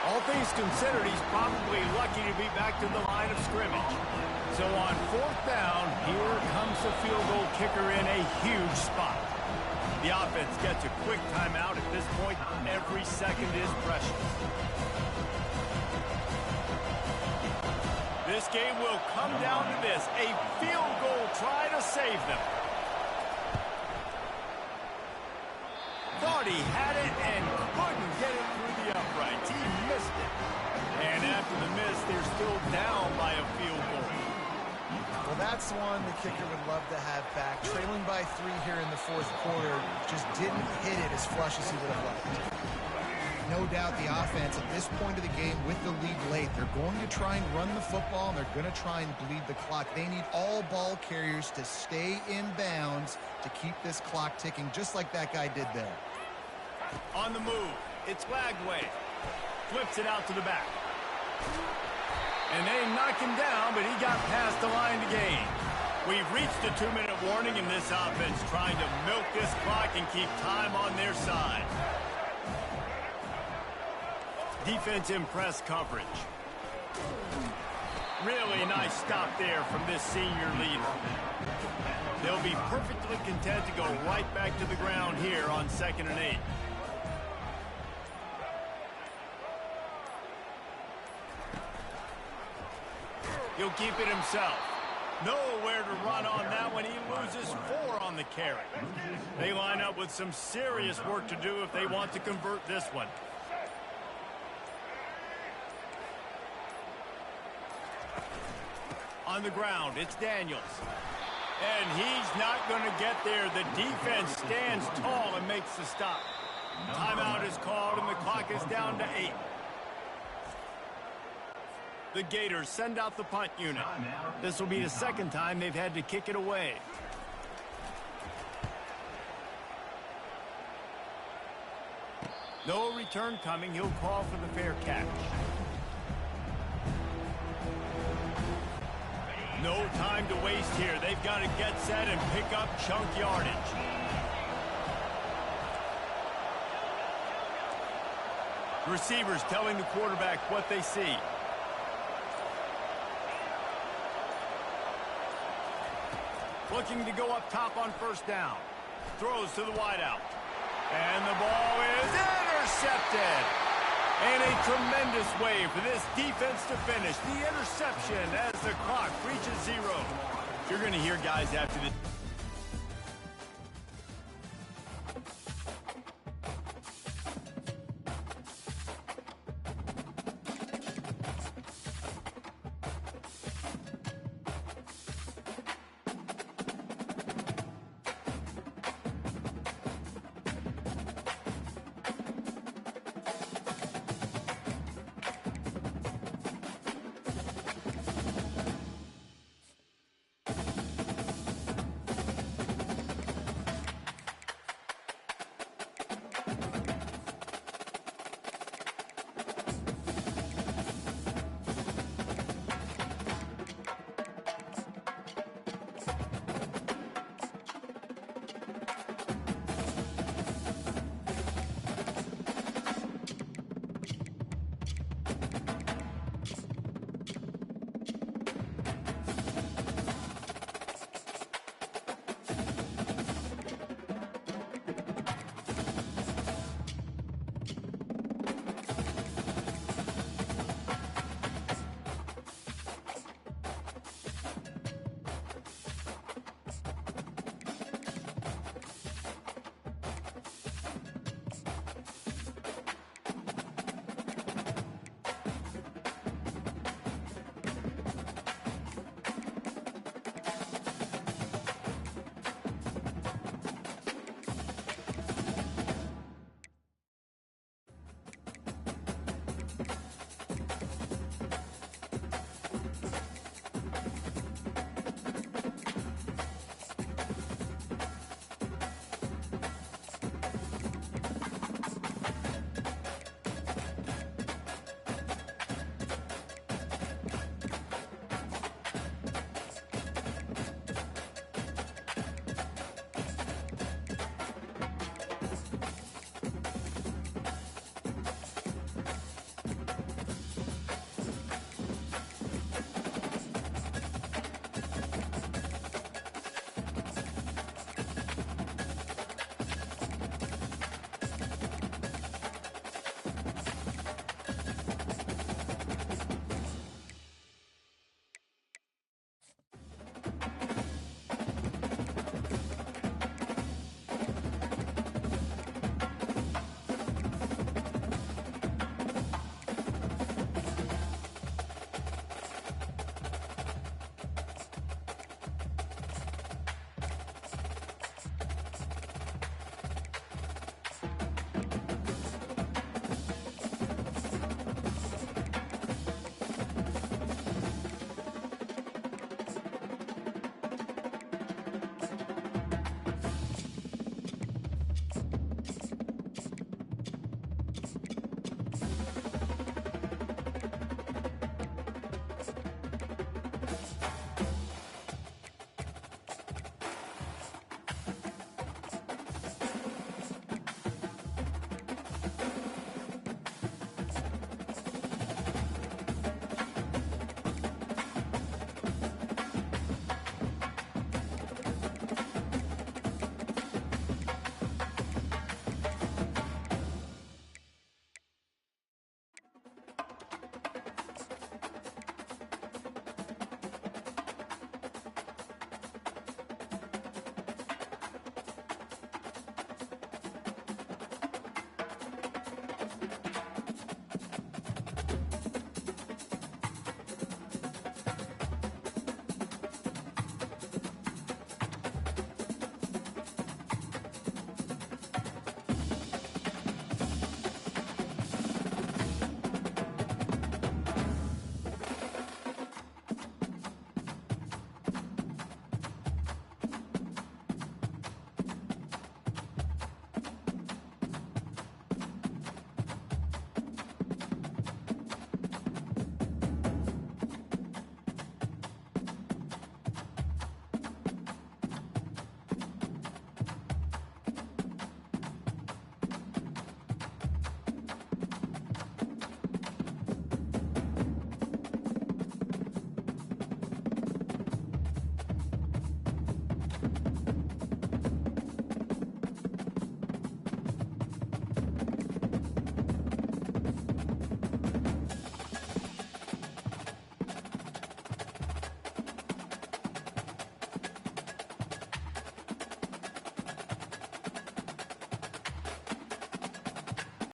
All things considered, he's probably lucky to be back to the line of scrimmage. So on 4th down, here comes the field goal kicker in a huge spot. The offense gets a quick timeout. At this point, every second is precious. This game will come down to this, a field goal try to save them. Thought he had it and couldn't get it through the uprights. He missed it. And after the miss, they're still down by a field goal. Well, that's one the kicker would love to have back. Trailing by 3 here in the 4th quarter, just didn't hit it as flush as he would have liked. No doubt the offense at this point of the game with the lead late, they're going to try and run the football, and they're going to try and bleed the clock. They need all ball carriers to stay in bounds to keep this clock ticking, just like that guy did there. On the move, it's Lagway. Flips it out to the back. And they knock him down, but he got past the line to gain. We've reached the 2-minute warning, and this offense trying to milk this clock and keep time on their side. Defense in press coverage. Really nice stop there from this senior leader. They'll be perfectly content to go right back to the ground here on 2nd and 8. He'll keep it himself. Nowhere to run on that one. He loses 4 on the carry. They line up with some serious work to do if they want to convert this one. On the ground, it's Daniels. And he's not going to get there. The defense stands tall and makes the stop. Timeout is called, and the clock is down to 8. The Gators send out the punt unit. This will be the 2nd time they've had to kick it away. No return coming. He'll call for the fair catch. No time to waste here. They've got to get set and pick up chunk yardage. Receivers telling the quarterback what they see. Looking to go up top on 1st down. Throws to the wideout. And the ball is intercepted. And a tremendous way for this defense to finish. The interception as the clock reaches 0. You're going to hear guys after this.